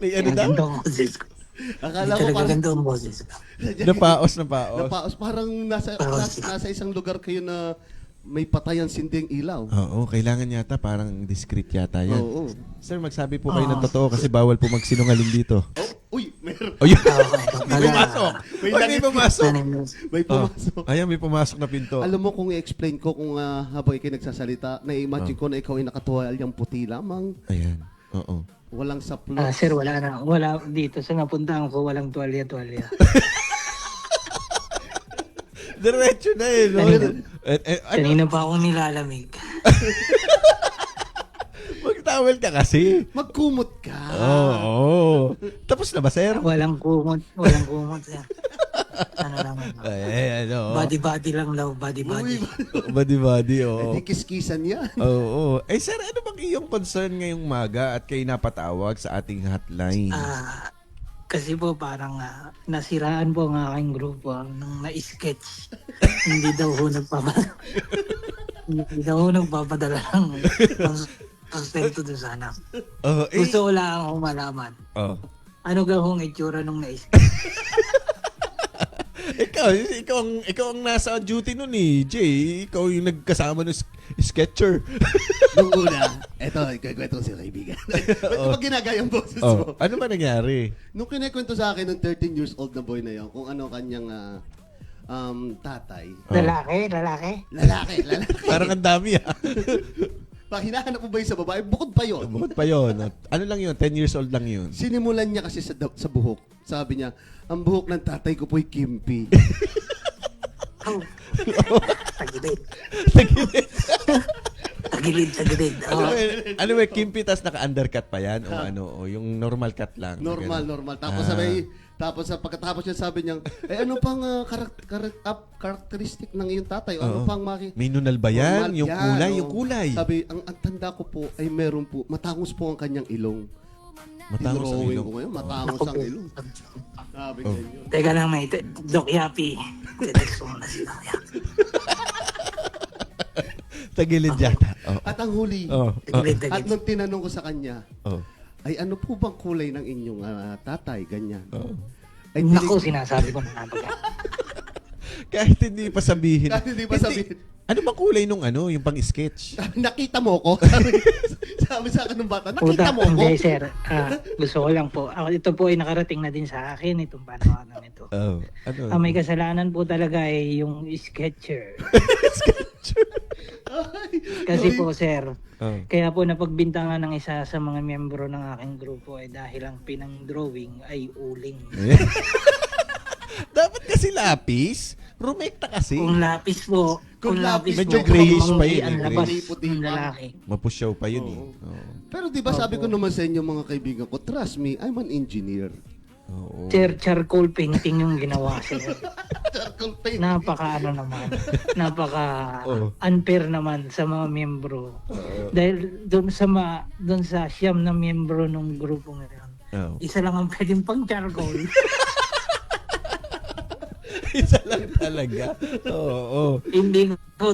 May ano Ang daw? ganda ang boses ko. akala Hindi ko talaga parang... ganda ang boses ko. Napaos. Napaos. Parang nasa isang lugar kayo na may patayan sinding ilaw. Oo, kailangan yata parang discreet yata yan. Oo. Sir, magsabi po kayo ng totoo kasi bawal po magsinungaling dito. Oh, uy, meron. O yun! Okay. May pumasok! May Oy, may pumasok! May pumasok. Ayan, may pumasok na pinto. Alam mo kung i-explain ko kung habang ikay nagsasalita, na-imagine ko na ikaw ay nakatuwalyang puti lamang. Ayan, oo. Walang saplo. Sir, wala na. Wala dito sa napuntahan ko, walang tuwalya-tuwalya. Diretso na eh, no? Kanina pa akong nilalamig. Mag-towel ka kasi. Magkumot ka. Oo. Tapos na ba, sir? Walang kumot. Walang kumot, sir. Ano lang. Ay, ano. Body-body lang daw. Body-body. Body, oo. Hindi kiskisan yan. Oo. Eh, sir, ano bang iyong concern ngayong maga at kayo napatawag sa ating hotline? Kasi po parang nasiraan po ang aking grupo nung na-sketch. Hindi daw ho nagpapadala ng sustento doon sa anak. Gusto ko lang akong malaman. Ano gahong itsura nung na-sketch? ikaw ang nasa duty nun eh, Jay. Ikaw yung nagkasama ng sketcher. Nung una, eto, kwento ko sa kaibigan. Ba't ginagaya ang boses mo? Ano ba nangyari? Nung kinikwento sa akin ng 13 years old na boy na yun, kung ano kanyang tatay. Lalaki? Lalaki. Parang ang dami ah. Pag hinahanap mo ba yun sa babae, bukod pa yun. Bukod pa yun. Ano lang yun? 10 years old lang yun. Sinimulan niya kasi sa buhok. Sabi niya, ang buhok ng tatay ko po'y kimpi. Tagilid. Tagilid. Ano ba, kimpi tas naka-undercut pa yan? O ano, o yung normal cut lang? Normal. Tapos pagkatapos niya sabi niya, ano pang karakteristik ng iyong tatay? O ano pang May nunal ba yan? Normal Yung yan, kulay? oh. Yung kulay? Sabi, ang tanda ko po ay meron po, matangos po ang kanyang ilong. Matangos ang Dinrawing ilong. ko ngayon, matangos ang ilong. Sabi ganyan. Teka lang, may Doc Yapi. Text mo na si Doc Yapi. Tagilid yata. At ang huli, Tagilid. at nung tinanong ko sa kanya, Oh. ay ano po bang kulay ng inyong tatay? Ganyan. Ay, Naku, sinasabi ko na nabaga. Kahit hindi pa sabihin. Kahit hindi pa sabihin. Ano bang kulay nung yung pang-sketch? Nakita mo ko? Sabi sa akin ng bata, nakita mo ko? Hindi, sir. Gusto ko lang po. Ito po ay nakarating na din sa akin itong panawagan ito. Oh. Ano? Ang may kasalanan po talaga ay yung sketcher. Kasi po, sir, kaya po napagbintangan ng isa sa mga miyembro ng aking grupo ay dahil ang pinang drawing ay uling. Dapat kasi lapis. Rumekta kasi. Kung lapis po, medyo grayish pa yun, ang eh, labas grayish. ng lalaki. Mapusyaw pa yun eh. Pero di ba sabi ko naman sa inyo mga kaibigan ko, trust me, I'm an engineer. Oo. Sir, charcoal painting yung ginawa sir. Charcoal paint. Napaka unfair naman sa mga miyembro. Dahil doon sa siyam na miyembro ng grupo ngayon, isa lang ang pwedeng pang charcoal. Isa lang talaga. Oo. Hindi ko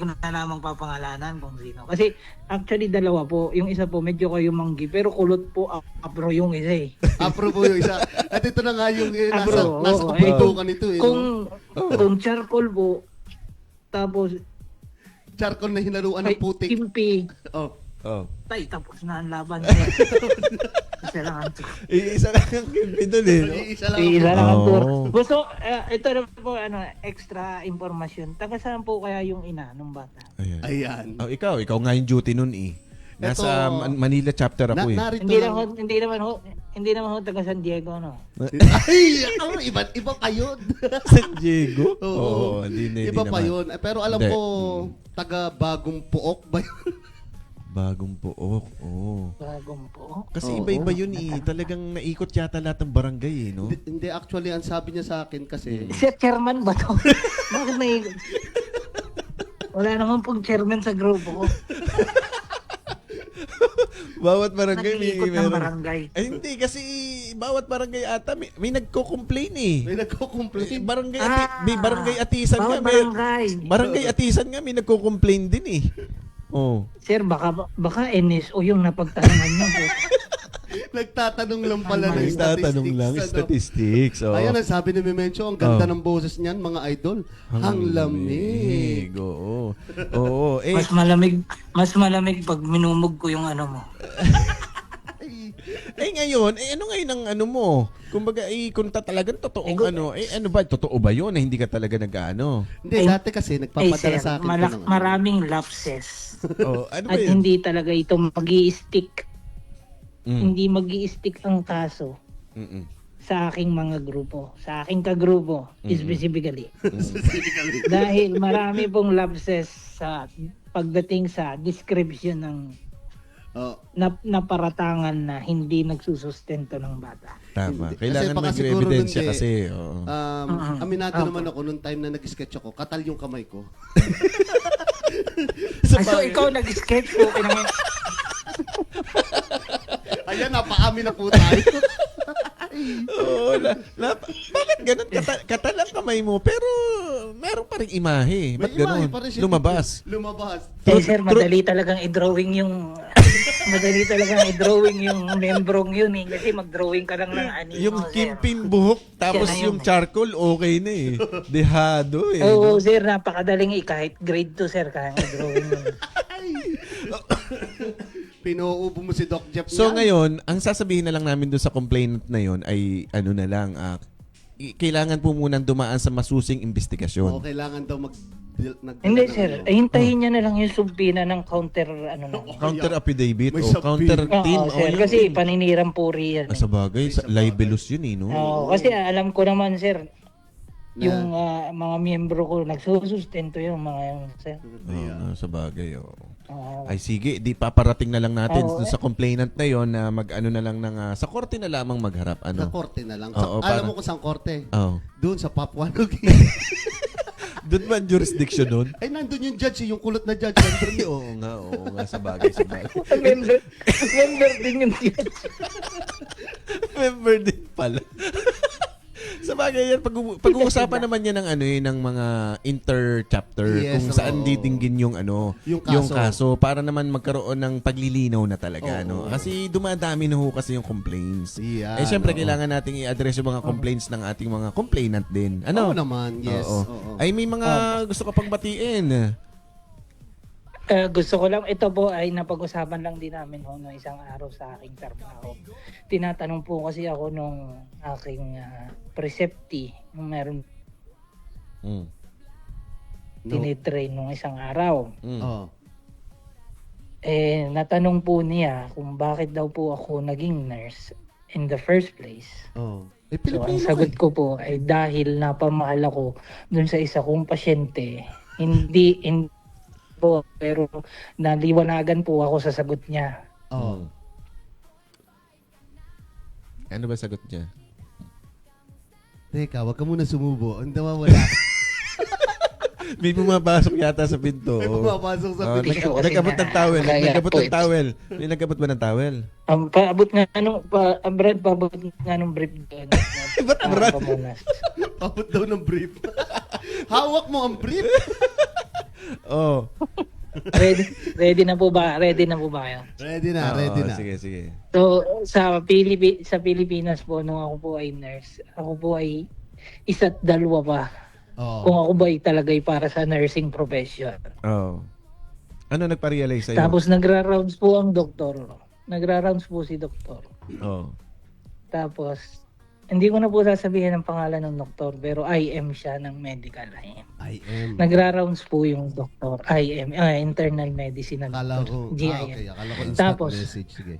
na namang papangalanan kung sino. Kasi actually dalawa po. Yung isa po medyo kayo manggi pero kulot po apro yung isa eh. Apro po yung isa. At ito na nga yung Apro, nasa oo, kapitukan nito eh. Kung charcoal po tapos Charcoal na hinaluan ng putik. kimpi tapos na ang laban. Isa lang ang tour. Isa lang ang kimpi doon eh. No? Isa lang. Isa lang ang tour. Oh. Gusto, ito na po, extra informasyon. Taga saan po kaya yung ina ng bata? Ayan. Ayan. Oh, ikaw nga yung duty nun eh. Nasa Manila chapter ako eh. Narito Hindi naman ho taga San Diego, no? Ay, iba pa yun. San Diego? Oo. Hindi Iba pa naman. yun. Pero alam Hindi. ko, taga Bagong Puok ba yun? Bagong Puok. Oo. Bagong po. Kasi Oo. iba-iba yun eh. Talagang naikot yata lahat ng barangay eh, no? Hindi, actually, ang sabi niya sa akin kasi, Sir, chairman ba to? Bakit may... Wala naman pong chairman sa grupo ko. Bawat barangay Nag-iikot ng meron. barangay. Ay, hindi kasi bawat barangay ata may nagko-complain eh. May nagko-complain. May barangay atisan nga. Bawat barangay. Barangay atisan nga may nagko-complain din eh. Oh. Sir, baka NSO yung napagtanungan niyo po. Nagtatanong lang pala ng Nagtatanong lang, statistics. Oh. Ayan, ang sabi ni Memencio, ang ganda ng boses niyan, mga idol. Ang lamig. Oo. Oo. Eh, Mas malamig pag minumog ko yung ano mo. ngayon, ano ngayon ang ano mo? Kumbaga, kung talagang totoong ano ba, totoo ba yun na hindi ka talaga nag-ano? Hindi, dati kasi nagpapadala Sir, sa akin. ko ng- maraming lapses. Oh, ano ba At yun? hindi talaga ito mag-i-stick. Mm. Hindi mag-i-stick ang kaso Mm-mm. sa aking mga grupo. Sa aking kagrupo, specifically. Specifically. Dahil marami pong lapses sa pagdating sa description ng Oh. naparatangan na hindi nagsusustento ng bata. Tama. Kasi Kailangan baka may siguro ebidensya nun, kasi. Oo. Aminado naman ako nung time na nag-sketch ako, katal yung kamay ko. So ikaw nag-sketch po. Ayan, napaamin na po tayo. Oo, bakit ganun? Katal ang kamay mo, pero meron pa rin imahe. Ba't May imahe ganun? pa rin siya. Lumabas. Lumabas. Sir, madali talagang i-drawing yung membrong yun eh. Kasi mag-drawing ka lang ng anime. Yung sir. kimpin buhok, tapos Yan na yun. yung charcoal, okay na eh. Dehado eh. Oo, sir, napakadaling kahit grade 2, sir, kaya drawing yun. Pinuubo mo si Doc Jeff So niyan. ngayon, ang sasabihin na lang namin doon sa complainant na yon ay ano na lang, kailangan po munang dumaan sa masusing investigasyon. Oo, kailangan daw Hindi, sir. Hintayin niya na lang yung subpina ng counter, ano na. Counter affidavit May o sabi. counter team. Oo, sir. yun. Kasi paninirang puri yan. Sa bagay, libelous yun eh, no? Oo, kasi alam ko naman, sir, yung mga miyembro ko, nagsusustento yung mga yung, sir. Oo, sa bagay, oo. Oo. Ay sige, di paparating na lang natin Oo. dun sa complainant na yon na mag-ano na lang ng sa korte na lamang magharap Sa ano. korte na lang. Oo, Alam para- mo kung saan korte? Oh. Doon sa Papua Doon ba ang jurisdiction nun? Ay, nandun yung judge, yung kulot na judge. Nandun yun. Oo nga, sa bagay, sa bagay. member din yung judge. Member din pala. Sa bagay yan, pag-uusapan naman yan ng ano ng mga inter-chapter Yes, kung saan oo. didinggin yung ano, Yung kaso. para naman magkaroon ng paglilinaw na talaga, Oo. no? Kasi dumadami na ho kasi yung complaints. Yan, Syempre oo. kailangan nating i-address yung mga complaints ng ating mga complainant din. Ano? Oo naman, yes. Oo. Oo. Ay may mga gusto ka pang batiin. Gusto ko lang, ito po ay napag-usapan lang din namin ho, no, isang araw sa aking trabaho. Tinatanong po kasi ako nung aking precepti, nung meron Mm. tinitrain nung isang araw. Mm. Oo. Natanong po niya kung bakit daw po ako naging nurse in the first place. Oo. Eh, So, ang Pilipino sagot ka ko po ay dahil napamahal ako dun sa isa kong pasyente. Hindi po, pero naliwanagan po ako sa sagot niya. Oo. Ano ba sagot niya? Teka, wag ka muna sumubo. Ang wala. May pumapasok yata sa pinto. May pumapasok sa pinto. Kasi Nagkabot ng towel. kaya Nagkabot po ng towel. May nagkabot ba ng towel? Paabot nga Brad, paabot nga nung brief doon. Ba't Brad? Pamunas. Abot daw ng brief. Hawak mo ang brief. Oh. Ready na po ba? Ready na po ba kayo? Ready na, ready na. Sige, sige. So, sa Pilipinas po, nung ako po ay nurse, ako po ay isa't dalawa pa. Oo. Kung ako ba ay talagay para sa nursing profession. Oh. Ano nagpa-realize sa'yo? Tapos nagra-rounds po ang doktor. Nagra-rounds po si doktor. Oh. Tapos, hindi ko na po sasabihin ang pangalan ng doktor, pero IM siya ng medical IM. I am. Nagra-rounds po yung doktor, IM, internal medicine na Akala doktor, ko, GIM. okay. Akala ko instant Tapos, message. Sige.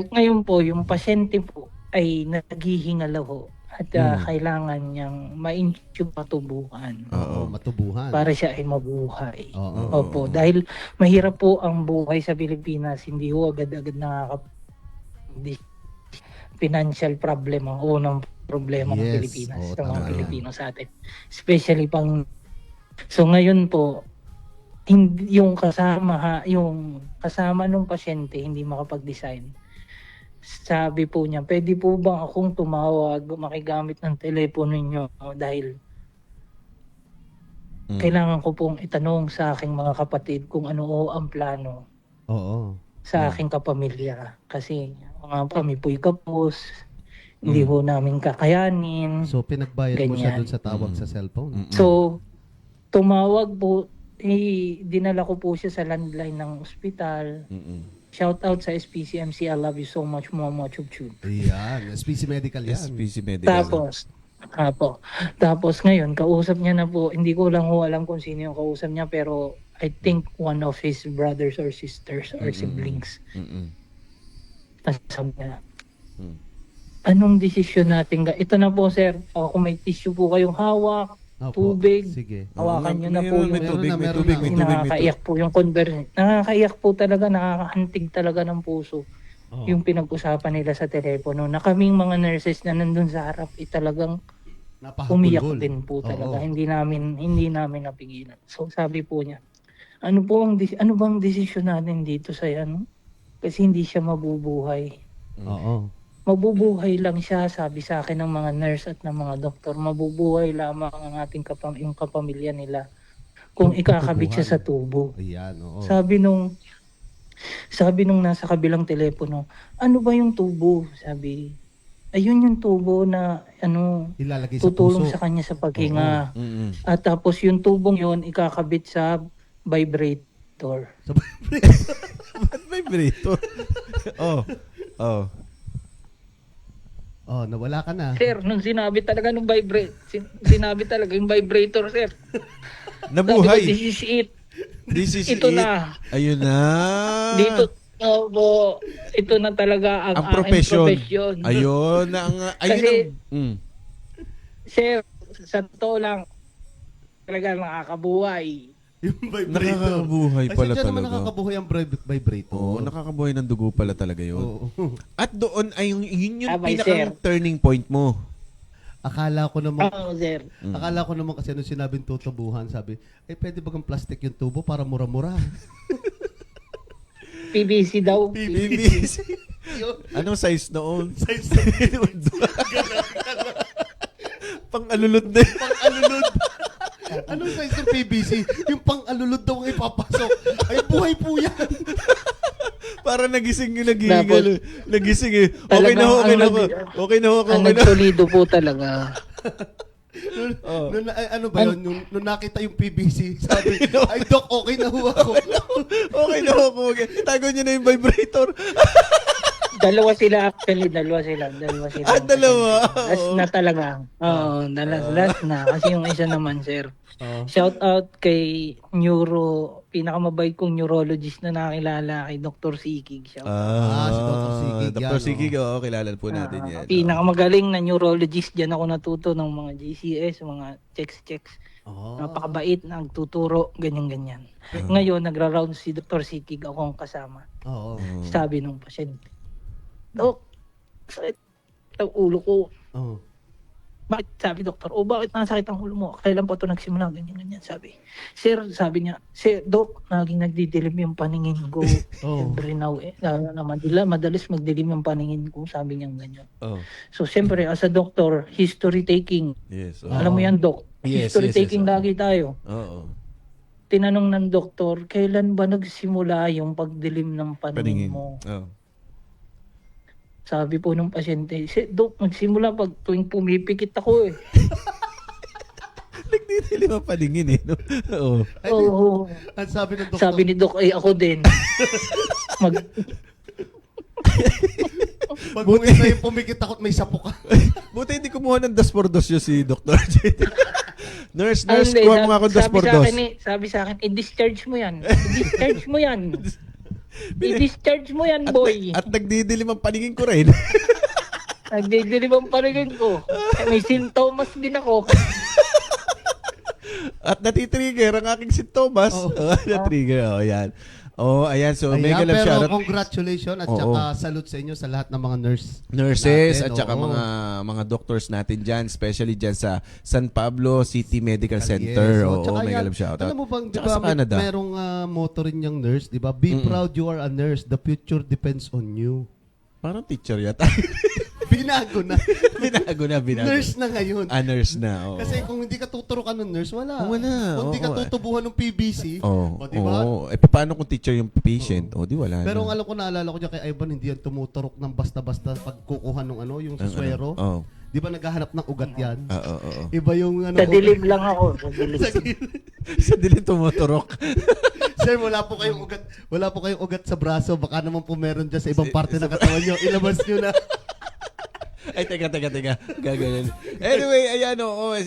Ngayon po, yung pasyente po ay naghihingala ho at kailangan niyang ma-intube matubuhan Oo, matubuhan. para siya ay mabuhay. Oo. Opo, dahil mahirap po ang buhay sa Pilipinas, hindi ho agad-agad financial problem ang unang problema ng Yes. Pilipinas, Oo, sa mga tama. Pilipino sa atin. Especially so ngayon po, hindi yung kasama nung pasyente hindi makapag-design. sabi po niya, pwede po ba akong tumawag, makigamit ng telepono niyo dahil kailangan ko pong itanong sa aking mga kapatid kung ano o ang plano Oo. sa aking kapamilya. Kasi mga kami po'y kapos, hindi ho namin kakayanin. So, pinagbayad mo siya Ganyan. dun sa tawag sa cellphone? So, tumawag po, dinala ko po siya sa landline ng ospital. Shout out sa SPCMC, I love you so much, Mama Chup Chup. Ayan. SPC Medical yan. SPC Medical. Tapos ngayon, kausap niya na po, hindi ko lang ho alam kung sino yung kausap niya, pero I think one of his brothers or sisters or siblings. Tapos sabi niya, anong desisyon natin? Ito na po sir, kung may tissue po kayong hawak, Opo. tubig, Sige. hawakan niyo na po May yung tubig, may Meron tubig, na. may tubig, may tubig. nakakaiyak po yung conversation. Nakakaiyak po talaga, nakakahantig talaga ng puso. Oo. Yung pinag-usapan nila sa telepono na kaming mga nurses na nandun sa harap talagang umiyak Napahapulhol. din po talaga. Oo. Hindi namin napigilan. So sabi po niya, ano bang desisyon natin dito sa ano? Kasi hindi siya mabubuhay. Oo. Mabubuhay lang siya, sabi sa akin ng mga nurse at ng mga doktor. Mabubuhay lamang ang ating yung kapamilya nila kung ikakabit siya sa tubo. Ayan, oo. Sabi nung nasa kabilang telepono, ano ba yung tubo? Sabi, ayun yung tubo na Ilalagay sa tutulong puso. sa kanya sa paghinga. Mm-mm. At tapos yung tubong yun, ikakabit sa vibrator. Ba't vibrator? Oh. Oh, nawala ka na. Sir, nung sinabi talaga sinabi talaga yung vibrator, sir. Sabi ko, Nabuhay. this is it. This is Ito it. na. Ayun na. Dito, ito na talaga ang Ang aking profession. profesyon. Ayun na ang Kasi- ang Sir, sa totoo lang, talaga nakakabuhay. Yung vibrator. nakakabuhay Ay, pala sadya naman talaga. nakakabuhay ang vibrator. Oo, nakakabuhay ng dugo pala talaga yun. Oo. At doon ay yun yung Abay, pinakang turning point mo. Akala ko naman, Oo, sir. akala ko naman kasi nung sinabing tutubuhan, sabi, pwede bagang plastic yung tubo para mura-mura. PVC daw. PVC. Anong size noon? Size Pang-alulod na yun. pang-alulod. Anong size ng PVC? Yung pang-alulod daw ang ipapasok. Ay, buhay po yan. Para nagising yung Tapos- nagising eh. Okay na ho, okay na ho. Okay na ho, Ang okay na. nagsolido po talaga. Ano ba yun? Nung nakita yung PVC, sabi, ay, Doc, okay na ho ako. Okay na ho, okay. Itago niyo na yung vibrator. Dalawa sila actually, dalawa sila. Ah, dalawa. Last na talaga. Oo, last na. Kasi yung isa naman, sir. Oo. Shout out kay pinakamabait kong neurologist na nakilala kay Dr. Sikig. Shout out. Si Dr. Sikig yan, Dr. Sikig, oo. oo, kilala po natin yan. Pinakamagaling na neurologist. Diyan ako natuto ng mga GCS, mga checks. Oh. Napakabait, nagtuturo, ganyan-ganyan. Ngayon, nagra-round si Dr. Sikig, akong kasama. Oo. Sabi nung pasyente, Dok, sakit ang ulo ko. Oo. Bakit? Sabi doktor, bakit nasakit ang ulo mo? Kailan pa ito nagsimula? Ganyan. Sabi. Sir, sabi niya, Dok, naging nagdidilim yung paningin ko. Oh. Every now madalas magdilim yung paningin ko. Sabi niya ganyan. Oh. So, siyempre, as a doctor, history taking. Yes. Alam mo yan, Dok? Yes, History yes, taking yes. lagi tayo. Oo. Tinanong ng doktor, kailan ba nagsimula yung pagdilim ng paningin Paningin. mo? Oh. Sabi po ng pasyente, Dok, nagsimula pag tuwing pumipikit ako eh. Nagdidilim ang paningin eh. No? Oo. Oo. Ang sabi ng doktor, Sabi ni Doc, ay ako din. pag buti na yung pumikit ako at may sapo ka. Buti hindi kumuha ng dos por dos yun si Dr. JT. Nurse, Hindi, kuha mo nga ako dos por dos. Sabi sa akin, i-discharge mo yan. I-discharge mo yan. I-discharge mo yan, boy. At nagdidilim ang paningin ko rin. Nagdidilim ang paningin ko. May sintomas din ako. At natitrigger ang aking sintomas. Oh. Natrigger. Oh, yan. Oh, ayan. So, Ayan, mega love pero shoutout. congratulations at Oo. saka salute sa inyo sa lahat ng mga Nurses natin, at saka oo. mga doctors natin dyan, especially dyan sa San Pablo City Medical Yes. Center. Oh, Oo, tsaka mega yan, love shoutout. alam mo bang, di Tsaka ba, sa Canada. merong motto rin yung nurse, di ba? Be proud you are a nurse. The future depends on you. Parang teacher yata. Binago na. binago. Nurse na ngayon. Nurse na. Oo. Kasi kung hindi ka tuturukan ng nurse, wala. Wala, Kung hindi ka oo. tutubuhan ng PBC, Oh, o di ba? paano kung teacher yung patient? O, di wala Pero ang na. alam ko, naalala ko dyan kay Ivan, hindi yan tumuturok ng basta-basta pagkukuha ng yung suswero. Oo. Di ba naghahanap ng ugat yan? Oo. Iba yung Sa dilim lang ako. Sa dilim. Sa dilim tumuturok. Sir, wala po kayong ugat sa braso. Baka naman po meron dyan sa ibang parte ng katawan nyo. Ilabas nyo na. Ay, teka. Gaganon. Anyway, ayan,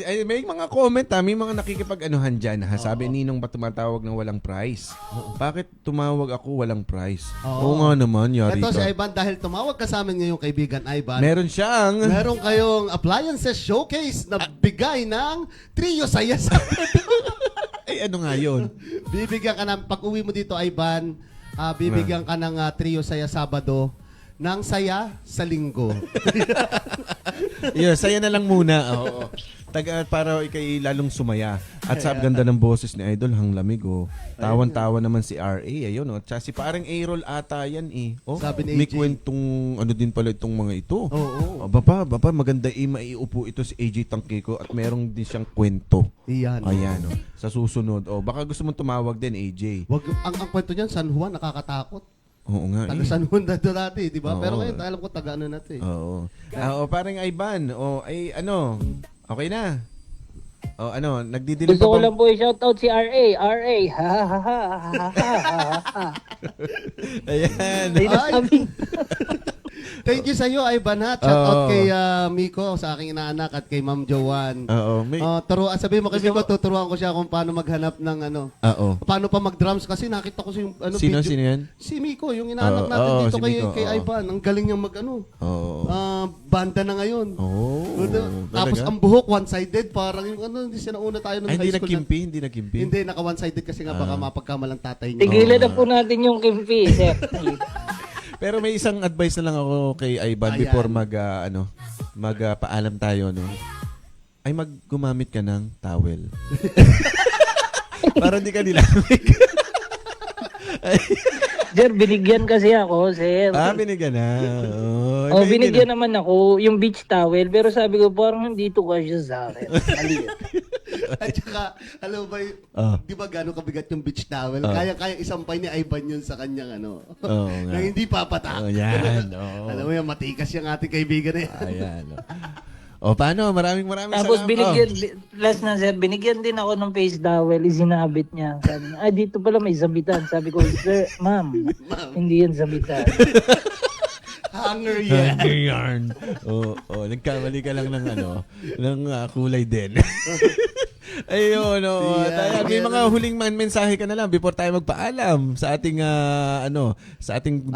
ay, may mga comment may mga nakikipag-anuhan dyan. Sabi, Ninong ba tumatawag ng walang price? Bakit tumawag ako walang price? Oo nga naman, yari Ito si ka. Ivan, dahil tumawag ka sa amin ngayong kaibigan, Ivan. Meron siyang... Meron kayong appliances showcase na bigay ng Trio Saya sa Ay, ano nga yun? Bibigyan ka ng, pag uwi mo dito, Ivan, bibigyan ka ng Trio Saya Sabado ng saya sa linggo. Yun, saya na lang muna. Oo. Para ikay lalong sumaya. At sa ganda ng boses ni Idol, hang lamig, Tawan-tawa naman si RA, ayun, Tsaka si parang A-roll ata yan, Oh, Sabi ni may AJ. kwentong, ano din pala itong mga ito. Oo. Baba, maganda maiupo ito si AJ Tangkiko at merong din siyang kwento. Iyan. Ayan, sa susunod. Baka gusto mong tumawag din, AJ. Wag, ang kwento niyan, San Juan, nakakatakot. Oo nga, Taga San Juan na dati, di ba? Oo. Pero ngayon, alam ko, taga ano natin. Oo. Parang Ivan, okay na. Nagdidilim Gusto ko ba? lang po i-shoutout si RA. RA. Ha ha ha ha ha ha. Ayan. Ay, nasabi. Thank you sa iyo, Ivan, ha? Shout out Oo. kay Miko, sa aking inaanak, at kay Ma'am Joanne. Oo, may... Sabihin mo kay Miko, tuturuan ko siya kung paano maghanap ng Oo. paano pa mag-drums kasi nakita ko yung Sino video. yan? Si Miko, yung inaanak Oo, natin oo, dito si kay, Miko, kay oo. Ivan. Ang galing niyang Oo. banda na ngayon. Tapos talaga? ang buhok, one-sided. Parang yung hindi sinauna tayo nung Ay, high school. hindi nagkimpi. Hindi, naka one-sided kasi nga baka mapagkamalang tatay niya. Tigilan na po natin yung kimpi, sir. Pero may isang advice na lang ako kay Ivan Ayan. before magpaalam tayo, no? Ay, gumamit ka ng towel. Para hindi ka nilamig. Sir, binigyan kasi ako, sir. Binigyan na. Binigyan naman ako yung beach towel, pero sabi ko parang hindi to kasya sa akin. Maliit. At saka, alam mo ba, di ba gano'ng kabigat yung beach towel? Kaya isampay ni Ivan yun sa kanyang Oo nga. na hindi papatak. Yan. Oo. Alam mo yan, matikas yung ating kaibigan na yan. Ayan. Paano? Maraming Tapos salamat. binigyan, last na sir, binigyan din ako ng face towel, isinabit niya. Sabi niya, dito pala may sabitan. Sabi ko, sir, ma'am, hindi yan sabitan. Hanger yan. Yarn. Nagkamali ka lang ng kulay din. Ayun, Yeah, may mga huling mensahe ka na lang before tayo magpaalam sa ating sa ating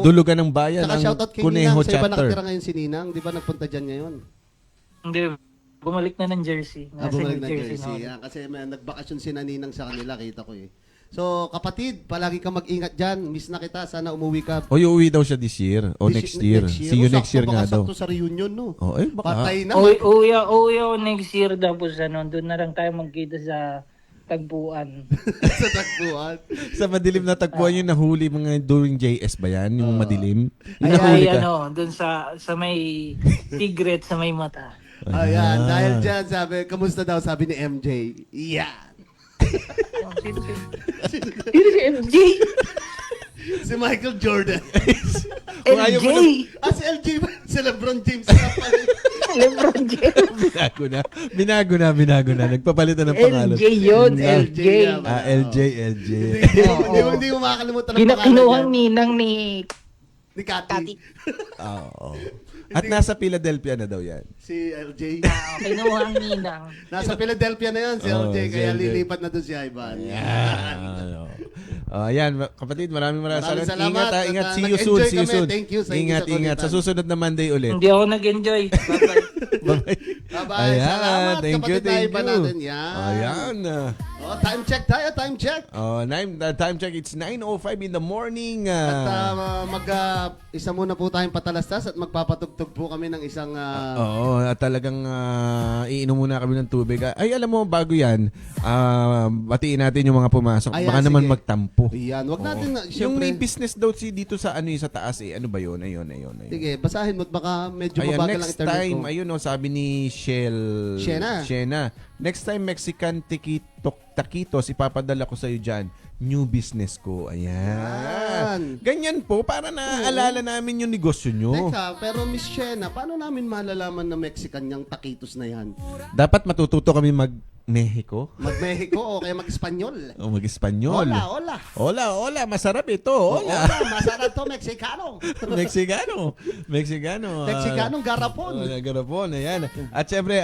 dulugan ng bayan Saka ng shoutout kay Kuneho Ninang. Sa iba chapter. nakatira ngayon si Ninang. Di ba nagpunta dyan ngayon? Hindi, bumalik na ng jersey. Nasa Bumalik New na Jersey Jersey. na ako. Kasi may nagbakasyon si Ninang sa kanila. Kita ko eh. So, kapatid, palagi ka mag-ingat dyan. Miss na kita. Sana umuwi ka. Uuwi daw siya this year o next year. See you next year nga daw. Sakto sa reunion, no? Baka. Patay na. Uwi ako next year tapos doon na lang tayo magkita sa tagpuan. Sa tagpuan. Sa madilim na tagpuan yung nahuli mga during JS ba yan? Yung madilim? Yung nahuli Ay, ka? doon sa may tigret sa may mata. Ayan. Dahil dyan, sabi, kamusta daw? Sabi ni MJ. Yan. Sino si MJ? Si Michael Jordan. Kung ayaw mo LJ? Si LJ ba? Si LeBron James. na pala. Lebron James. Binago na. Nagpapalitan ng pangalan. LJ yun, LJ. nga. LJ. Hindi mo makakalimutan ng pangalan Kinuhang niya. ninang ni Ni Cathy. Oo. At nasa Philadelphia na daw yan. Si LJ. kinuhang ninang. Nasa Philadelphia na yun si Oo, LJ. si Kaya LJ. lilipat na doon si Ivan. Ayan, kapatid, maraming Maraming salamat. salamat. Ingat. At, See you nag-enjoy soon. kami. Thank you sa Ingat. inyong Sa sagutan. susunod na Monday ulit. Hindi ako nag-enjoy. Bye-bye. Bye-bye. Bye-bye. Salamat, thank you, kapatid na thank iba you. natin. Yan. Ayan. Oh, time check tayo, time check. Time check, it's 9:05 in the morning. At isa muna po tayong patalastas at magpapatugtog po kami ng isang Oo, at talagang iinom muna kami ng tubig. Ay, alam mo, bago yan, batiin natin yung mga pumasok. Ayan, Baka naman sige. magtampo. Yan, wag natin na, Yung syempre. may business daw dito sa sa taas eh. Ano ba yun? Ayun. Sige, basahin mo at baka medyo Ayan, mabagal ang next internet time, ko. ayun sabi ni Shena. Next time, Mexican taquitos, ipapadala ko sa'yo dyan. New business ko. Ayan. Ganyan po, para naaalala namin yung negosyo nyo. Teka, pero Miss Shena, paano namin malalaman na Mexican yung taquitos na yan? Dapat matututo kami mag-Mexico. Mag-Mexico o kaya mag-Espanyol? O mag-Espanyol. Hola, masarap ito. Hola. Masarap to, Mexicano. Mexicanong garapon. Garapon, ayan. At syempre,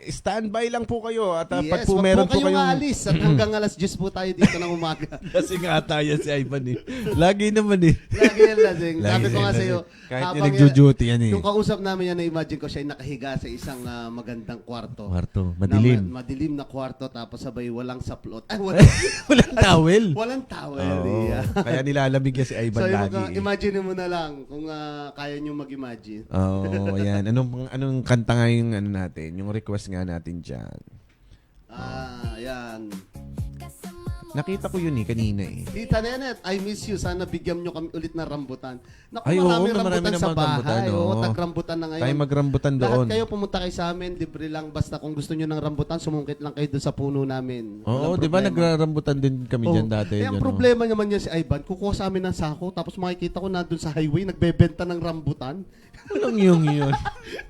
standby lang po kayo. At pag Yes, po wag meron po po kayong kayong... aalis at hanggang alas 10 po tayo dito ng umaga. Kasi nga tayo si Ivan eh. Lagi naman eh. Lagi yan lasing. Lagi Sabi ko yan nga lasing. sa'yo, Kahit habang yung nagjo-duty yan eh. Yung kausap namin yan, na-imagine ko siya nakahiga sa isang magandang kwarto. Madilim. Madilim na kwarto, tapos sabay walang saplot. Ay, Walang towel. walang towel. Oo. Yeah. Kaya nilalamig yan si Ivan So, lagi. imagine mo na lang kung kaya nyo mag-imagine. Oo, ayan. Anong kanta nga yung natin? Yung request nga natin dyan. Yan. Nakita ko yun kanina eh. Tita Nenet, I miss you. Sana bigyan nyo kami ulit ng rambutan. Naku, Ay, oo, marami marami rambutan sa namang rambutan, bahay. oo. Oo, tag-rambutan na ngayon. Tayo magrambutan Lahat doon. kayo pumunta kayo sa amin, libre lang. Basta kung gusto nyo ng rambutan, sumungkit lang kayo doon sa puno namin. Oo, Walang di ba problema. nagrarambutan din kami Oo. dyan dati? Eh, ang Yan, problema naman niya si Ivan, kukuha sa amin ng sako, tapos makikita ko nandun sa highway, nagbebenta ng rambutan. Walang yung yun.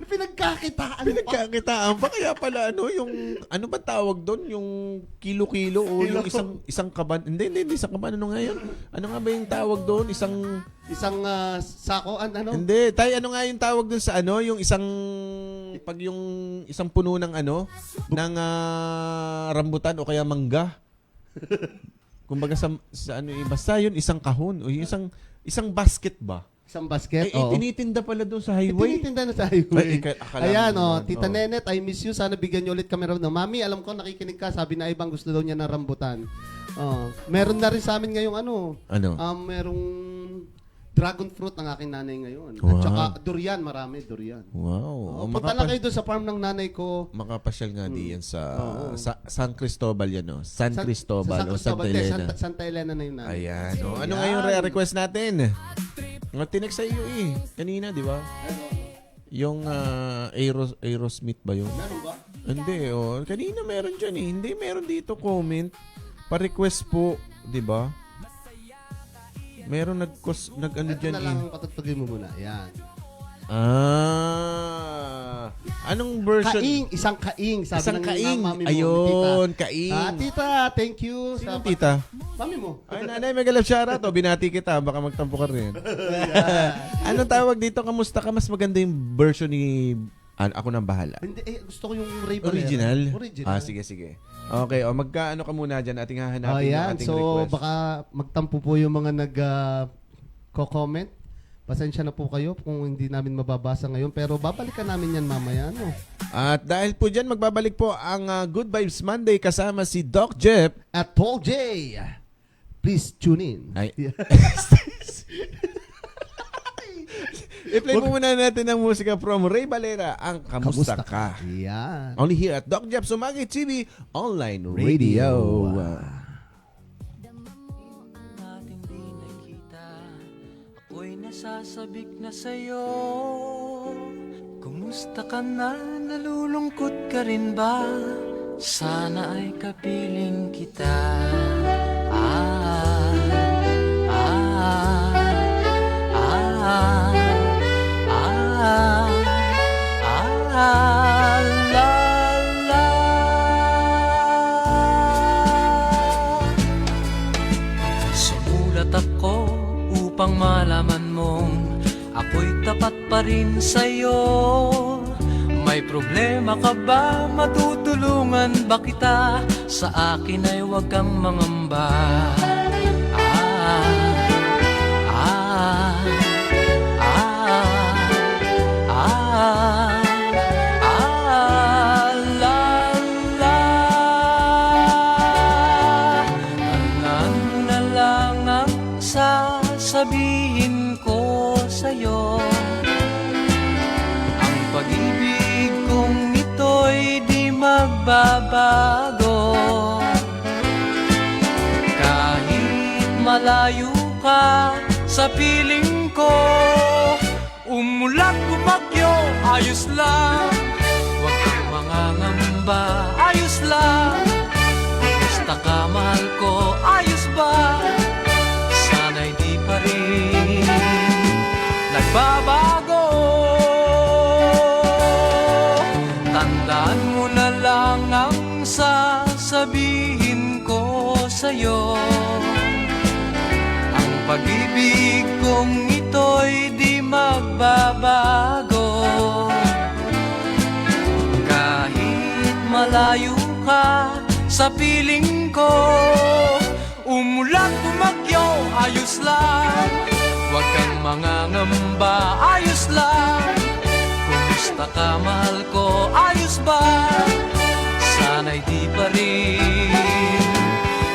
Pinagkakitaan pa. Pinagkakitaan pa kaya pala yung ano ba tawag doon? Yung kilo-kilo o Kilo. yung isang kaban? Hindi, isang kaban. Ano nga yun? Ano nga ba yung tawag doon? Isang sako, ano? Hindi, ano nga yung tawag doon sa yung yung isang puno ng ng rambutan o kaya mangga. Kumbaga sa basta yun, isang kahon o yung isang basket ba? Isang basket, Eh, tinitinda pala doon sa highway. Tinitinda na sa highway. Akala Ayan, mo naman, Tita Nenet, I miss you. Sana bigyan niyo ulit kami ng Mami, alam ko nakikinig ka. Sabi na ibang gusto daw niya ng rambutan. Meron na rin sa amin ngayong Ano? merong dragon fruit ang aking nanay ngayon. Wow. At saka durian, marami durian. Wow. Punta lang kayo doon sa farm ng nanay ko. Makapasyal nga diyan sa San Cristobal yan, no? San Cristobal o Santa Hindi, Elena. Santa Elena na yun nanay. Ayan. Ano nga yung request natin? Tinext sa iyo kanina, di ba? Yung Aerosmith ba yun? Meron ba? Hindi, kanina meron dyan eh. Hindi, meron dito comment. Pa-request po, di ba? Meron nag-ano Ito dyan na lang patutugin mo muna. Yan. Anong version? Isang kaing. Sabi Isang ng kaing. mami mo, Ayun, tita. kaing. Tita, thank you. Sino tita? Mami mo. Ay, nanay, mega love shoutout. Binati kita. Baka magtampo ka rin. Anong tawag dito? Kamusta ka? Mas maganda yung version ni... ako nang bahala. Hindi, gusto ko yung Ray Barrera. Original? Original. Sige. Okay, magkaano ka muna dyan. Ating hahanapin yung Yan. ating So, request. baka magtampo po yung mga nag-comment. Pasensya na po kayo kung hindi namin mababasa ngayon. Pero babalikan namin yan mamaya. No? At dahil po dyan, magbabalik po ang Good Vibes Monday kasama si Doc Jeff. At Paul J. Please tune in. Ay. I-play po muna natin ang musika from Ray Valera, ang Kamusta Ka. Yan. Only here at Doc Jeff Sumagi TV Online Radio. Natin di nakita, ako'y nasasabik na sa'yo. Kumusta ka na? Nalulungkot ka rin ba? Sana ay kapiling kita. Sumulat ako upang malaman mong ako'y tapat pa rin sa'yo. May problema ka ba? Matutulungan ba kita? Sa akin ay huwag kang mangamba. sasabihin ko sa'yo. Ang pag-ibig kong ito'y di magbabago. Kahit malayo ka sa piling ko, umulan bumagyo, ayos lang. Huwag kang mangangamba, ayos lang. Kumusta ka, mahal ko, ayos ba? Sana'y di pa rin nagbabago. Tandaan mo na lang ang sasabihin ko sa'yo. Ang pag-ibig kong ito'y di magbabago. Kahit malayo ka sa piling ko, umulan bumagyo, ayos lang. Huwag kang mangangamba, ayos lang. Kumusta ka, mahal ko, ayos ba? Sana'y di pa rin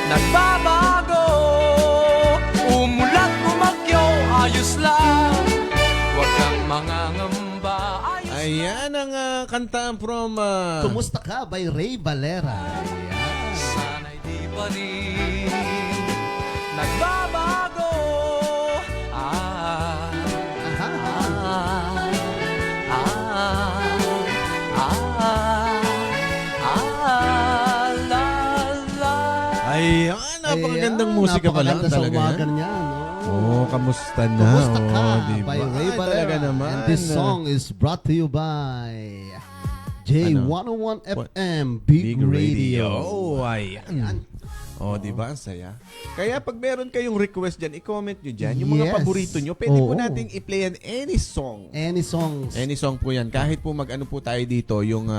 nagbabago. Umulan bumagyo, ayos lang. Huwag kang mangangamba, ayos lang. Ayan ang kanta from... Kumusta ka by Ray Valera. Ayan. Sana'y di pa rin nagbabago. Ah, Aha. la, la. Ayan, napakagandang musika pala Napakaganda sa talaga. umaga Yan. niya, no? Oh, kamusta na? Kumusta ka Oh, diba? by Ray Ay, Valera. talaga naman. And this song is brought to you by J101 FM Big Radio. Oh, ayan. Oh, di ba? Ang saya. Kaya pag meron kayong request dyan, i-comment nyo dyan. Yung mga Yes. paborito nyo, pwede po Oo. nating i-play yan any song. Any songs. Any song po yan. Kahit po mag-ano po tayo dito, yung...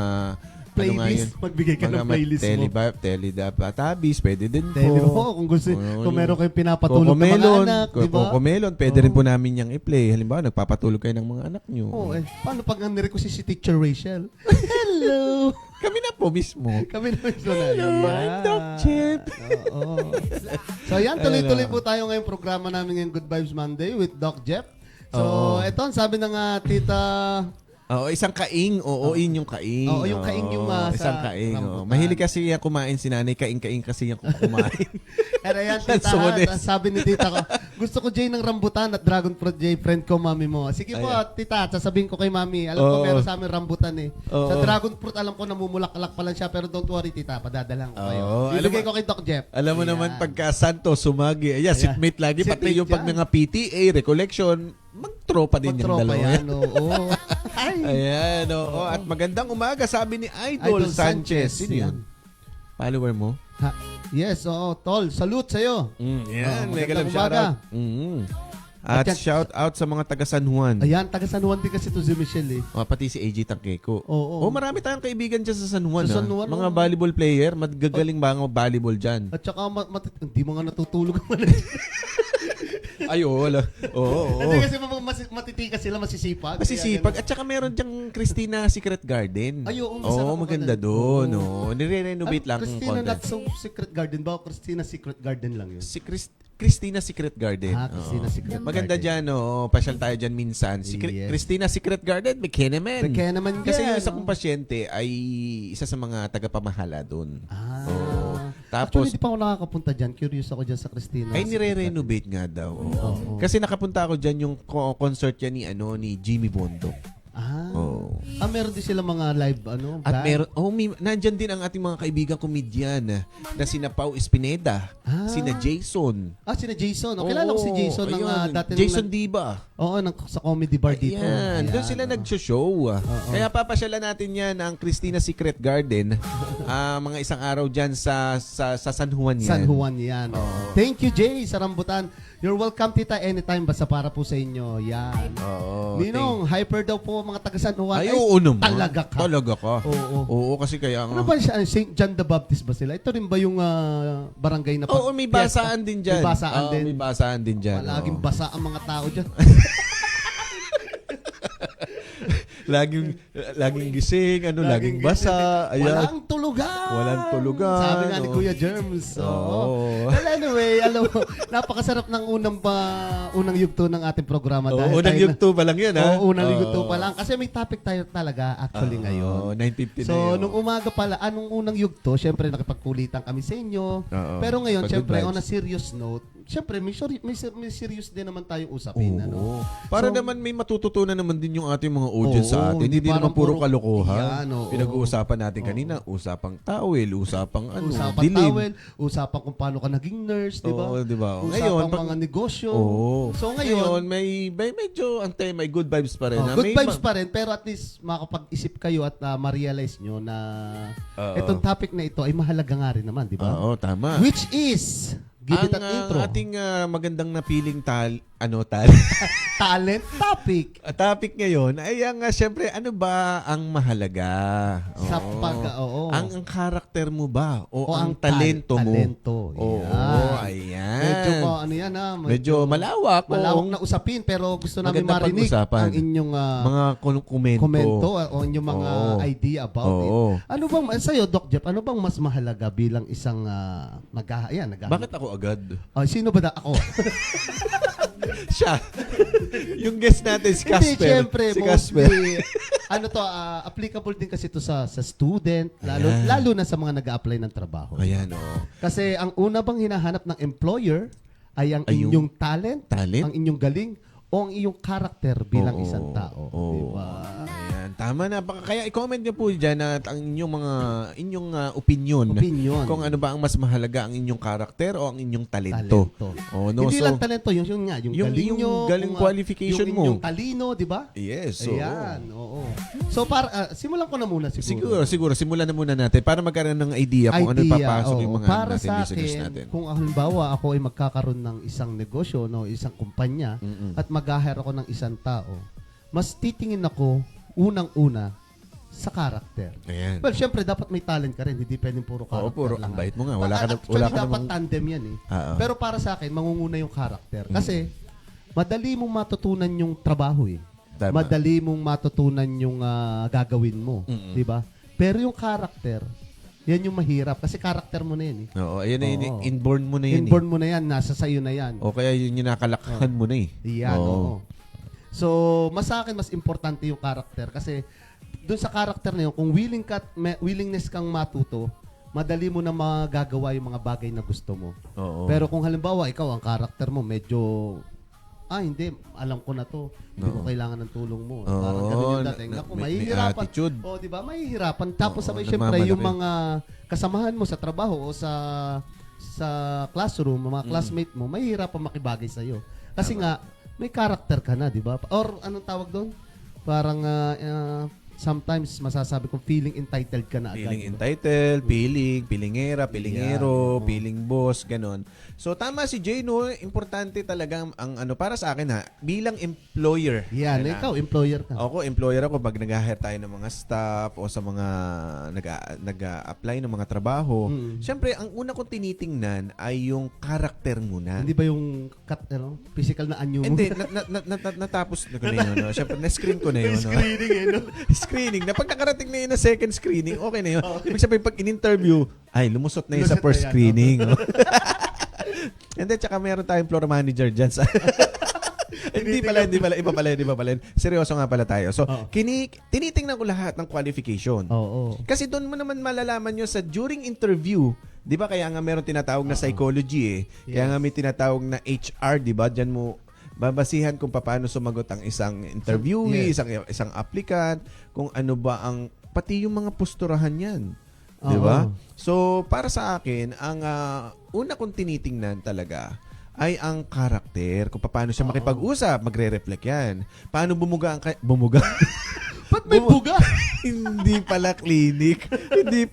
Playlist. Magbigay ka ng playlist mo. Teledabis, pwede din po. Kung gusto, Oo, kung yun. meron kayong pinapatulog ng mga Cocomelon. anak, di ba? Cocomelon, pwede rin po namin yung i-play. Halimbawa, nagpapatulog kayo ng mga anak nyo. Oo, paano pag ang nire ko si Teacher Rachel? Hello! Kami na po mismo. Kami na mismo na. Hello, I'm Doc Chip. Oo. So yan, tuloy-tuloy po tayo ngayong programa namin ngayong Good Vibes Monday with Doc Jeff. So, Oo. eto, ang sabi ng tita... Oo, isang kaing. Oo, yung kaing. Oo, yung kaing yung, sa isang kaing. rambutan. Mahilig kasi yan kumain si nanay. Kaing-kaing kasi yan kumain. Pero yan, tita, Lansones. sabi ni tita ko, gusto ko Jay ng rambutan at dragon fruit Jay, friend ko, mami mo. Sige po, tita, sasabihin ko kay mami. Alam ko Oo. meron sa amin rambutan eh. Oo. Sa dragon fruit, alam ko namumulak-alak pa lang siya, pero don't worry, tita, padadalang ko kayo. Oo. Ibigay Alam ko kay Doc Jeff. Alam mo Ayan. naman, pagka Santo, Sumagi, ayan, seatmate lagi. Pati Seatmate yung pag yan. mga PTA, recollection, magtropa din yung Magtropa dalawa. yan, oo. Ay. Ayan, oo. At magandang umaga, sabi ni Idol, Idol Sanchez. Sanchez, Sino yun? yan. Follower mo? Ha, yes, oo, tol. Salute sa'yo. Yan, Oo, mega love magandang umaga. shoutout. At At yan- shout out sa mga taga San Juan. Ayan, taga San Juan din kasi to si Michelle eh. Pati si AJ Tangkeko. Oo. Marami tayong kaibigan dyan sa San Juan. Sa San ah. Juan, Mga oo. volleyball player, magagaling ba ang volleyball dyan? At saka, hindi mo nga natutulog. Ay, oo, wala. Oo, Hindi kasi matitikas sila, masisipag. Masisipag. At saka meron dyang Christina Secret Garden. Ay, oo, masarap ako maganda na. doon. Oo. Oo. Nire-renovate lang ang Christina content. Not So Secret Garden ba? O Christina Secret Garden lang yun? Si Christina Secret Garden. Christina Oo. Secret Maganda Garden. dyan, oo. Pasyal tayo dyan minsan. Yes. Christina Secret Garden, Bekenemen. Bekenemen Kasi yan, yung isa no? kong pasyente ay isa sa mga tagapamahala doon. Oo. Actually, Tapos, hindi pa ako nakakapunta dyan. Curious ako dyan sa Christina. ay nire-renovate nga daw. Oo. Kasi nakapunta ako dyan yung concert yan ni Jimmy Bondo. Oo. Meron din sila mga live, At band? nandyan din ang ating mga kaibigang komedyan na sina Pau Espineda, sina Jason. Sina Jason. Kilala ko si Jason ng Ayun. dati Jason Diba. Oo, sa comedy bar dito. Ayan, doon sila nag-show. Kaya papasyalan natin yan ang Christina Secret Garden. Mga isang araw dyan sa San Juan yan. San Juan yan. Thank you, Jay, sa rambutan. You're welcome, tita, anytime. Basta para po sa inyo. Yan. Oo. Ninong, hyper daw po mga taga San Juan. Ay, oo naman. Talaga ka. Talaga ka. Oo. Oo, kasi kaya Ano ba siya? St. John the Baptist ba sila? Ito rin ba yung barangay na Oo, may basaan din dyan. May basaan Oo, din. may basaan din dyan. Palaging Oo. basa ang mga tao dyan. laging gising, laging basa. Ayan. Walang tulog tulugan. Walang tulugan, Sabi nga ni oh. Kuya Germs. Oo. Oo. Well, anyway, alam mo, napakasarap ng unang yugto ng ating programa. Oo, dahil unang tayo na- yugto pa lang yun, ha? Oo, unang Oo. yugto pa lang. Kasi may topic tayo talaga actually ngayon. 9:50 na So, yun. nung umaga pala, anong unang yugto, syempre nakipagkulitan kami sa inyo. Oo. Pero ngayon, Pag syempre, good on a vibes. serious note, syempre, may serious din naman tayong usapin. Oo. Ano? Para So, naman may matututunan naman din yung ating mga audience Oo, sa atin. Hindi parang naman puro puro- kalokohan. Yan, oo. Pinag-uusapan natin kanina, usapang towel, usapang Usapan dilim. towel, usapan kung paano ka naging nurse, di ba? Oo, di ba? Usapan Ngayon, pag- mga negosyo. Oo. So ngayon, may medyo may good vibes pa rin. good May vibes pa rin, pero at least makakapag-isip kayo at ma-realize nyo na Oo. itong topic na ito ay mahalaga nga rin naman, di ba? Oo, tama. Which is, give it an intro. ating magandang napiling Talent topic. topic ngayon ay ang syempre ano ba ang mahalaga? Sa Oo. oo. Ang karakter mo ba o, O ang ang talento mo? talento. Oo, Yan. ayan. Medyo ano yan ha? Medyo malawak. Malawak oo. na usapin pero gusto namin Maganda marinig pag-usapan. ang inyong Mga komento. komento o inyong mga Oo. idea about it. Oo. Ano bang sa'yo, Doc Jeff, ano bang mas mahalaga bilang isang nag-ahayan? Bakit ako agad? Sino ba ako? Siya. Yung guest natin si Casper. Hindi, syempre, Si Casper. mostly, applicable din kasi ito sa student, Ayan. lalo na sa mga nag-a-apply ng trabaho. Ayan, oh. Kasi ang una bang hinahanap ng employer ay ang Ay, yung inyong talent, talent? ang inyong galing, o ang iyong karakter bilang Oo, isang tao. oo. Diba? Ayan, tama na. Kaya i-comment niyo po dyan at ang inyong opinion. Opinion. Kung ano ba ang mas mahalaga, ang inyong karakter o ang inyong talento. Oh, no? Hindi So, lang talento, yung galing yung nyo, galing kung, qualification yung mo. inyong talino, di ba? yes. So, Ayan, oo. So, simulan ko na muna Siguro. Simulan na muna natin para magkaroon ng idea kung ano papasok oo. yung mga para natin, sa listeners akin, natin. kung halimbawa ako ay magkakaroon ng isang negosyo, no, isang kumpanya, at mag-hire ako ng isang tao, mas titingin ako unang-una sa karakter. Ayan. Well, syempre dapat may talent ka rin, hindi pwedeng puro Oo, karakter puro lang. ang bait mo nga. Actually, Wala ka dapat namang... tandem yan eh. Oo. Pero para sa akin, mangunguna yung karakter. Kasi, madali mong matutunan yung trabaho eh. Tama. Madali mong matutunan yung gagawin mo. Di ba? Pero yung karakter, yan yung mahirap. Kasi karakter mo na yan eh. Oo, ayan na yun. Oo. Inborn mo na yun. Inborn mo na yan, nasa sayo na yan. O kaya yun yung nakalakhan mo na eh. Yan, Oo. oo. So, sa akin, mas importante yung karakter. Kasi, dun sa karakter na yun, kung willingness kang matuto, madali mo na magagawa yung mga bagay na gusto mo. Oo. Pero kung halimbawa, ikaw, ang karakter mo, medyo, hindi, alam ko na to. Hindi ko kailangan ng tulong mo. Oo, Parang ganun yung dating. Naku, may mahihirapan. attitude. O, di ba? Mahihirapan. Tapos Oo, sabay, syempre, yung nagmamalaki. mga kasamahan mo sa trabaho o sa classroom, mga classmate mo, mahihirapan makibagay sa'yo. Kasi nga, may karakter ka na, di ba? Or anong tawag doon? Parang sometimes masasabi kong feeling entitled ka na agad. Feeling entitled, pilingera, pilingero, Yeah, oo. piling boss, ganon. So tama si Jay, no? Importante talaga ang para sa akin bilang employer. Yan, Yan, ikaw, employer ka. Ako, employer ako pag nag-hire tayo ng mga staff o sa mga nag-apply ng mga trabaho. Siyempre, ang una kong tinitingnan ay yung karakter muna. Hindi ba yung physical na anyo mo? Hindi, natapos na ko na yun. No? Siyempre, na-screen ko na yun. No? Screening eh, no? Screening. Na pag nakarating na yun na second screening, okay na yun. Ibig sabihin, pag in-interview, ay, lumusot na yun sa Lumusot first na yan, screening. Oh. And then, tsaka meron tayong floor manager dyan sa... hindi pala. Iba pala. Seryoso nga pala tayo. So, tinitingnan ko lahat ng qualification. Oo. Kasi doon mo naman malalaman nyo sa during interview, di ba kaya nga meron tinatawag na psychology eh. Kaya nga may tinatawag na HR, di ba? Diyan mo babasihan kung paano sumagot ang isang interviewee, Yes. isang applicant, kung ano ba ang, pati yung mga posturahan yan. Di ba? Oo. So, para sa akin, ang una kong tinitingnan talaga ay ang karakter, kung paano siya makipag-usap, magre-reflect yan. Paano bumuga ang... Bumuga? Ba't may buga? Hindi pala clinic. Hindi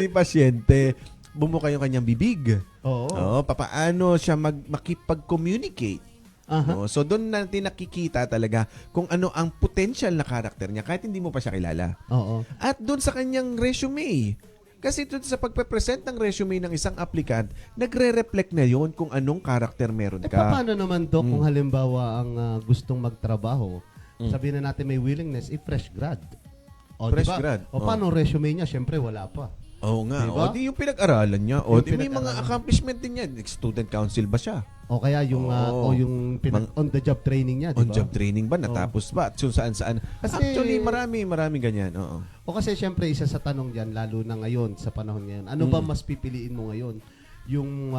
pasyente. Bumuka yung kanyang bibig. Oo. Paano siya makipag-communicate. Aha. No? So, doon natin nakikita talaga kung ano ang potential na karakter niya kahit hindi mo pa siya kilala. Oo. At doon sa kanyang resume. Kasi doon sa pagpe-present ng resume ng isang applicant, nagre-reflect na yon kung anong karakter meron ka. Paano naman, Doc, kung halimbawa ang gustong magtrabaho, sabihin na natin may willingness, fresh grad. O, Fresh diba? grad. O, paano resume niya? Siyempre, wala pa. Oo nga. Diba? O di yung pinag-aralan niya. O Yung di may mga pinag-aralan. accomplishment din yan. Student council ba siya? O kaya yung Oo. yung on-the-job training niya, di ba? On-job training ba? Natapos ba? At kung saan-saan. Kasi- Actually, marami ganyan. Oo. O kasi syempre, isa sa tanong dyan, lalo na ngayon, sa panahon ngayon, ano ba mas pipiliin mo ngayon? Yung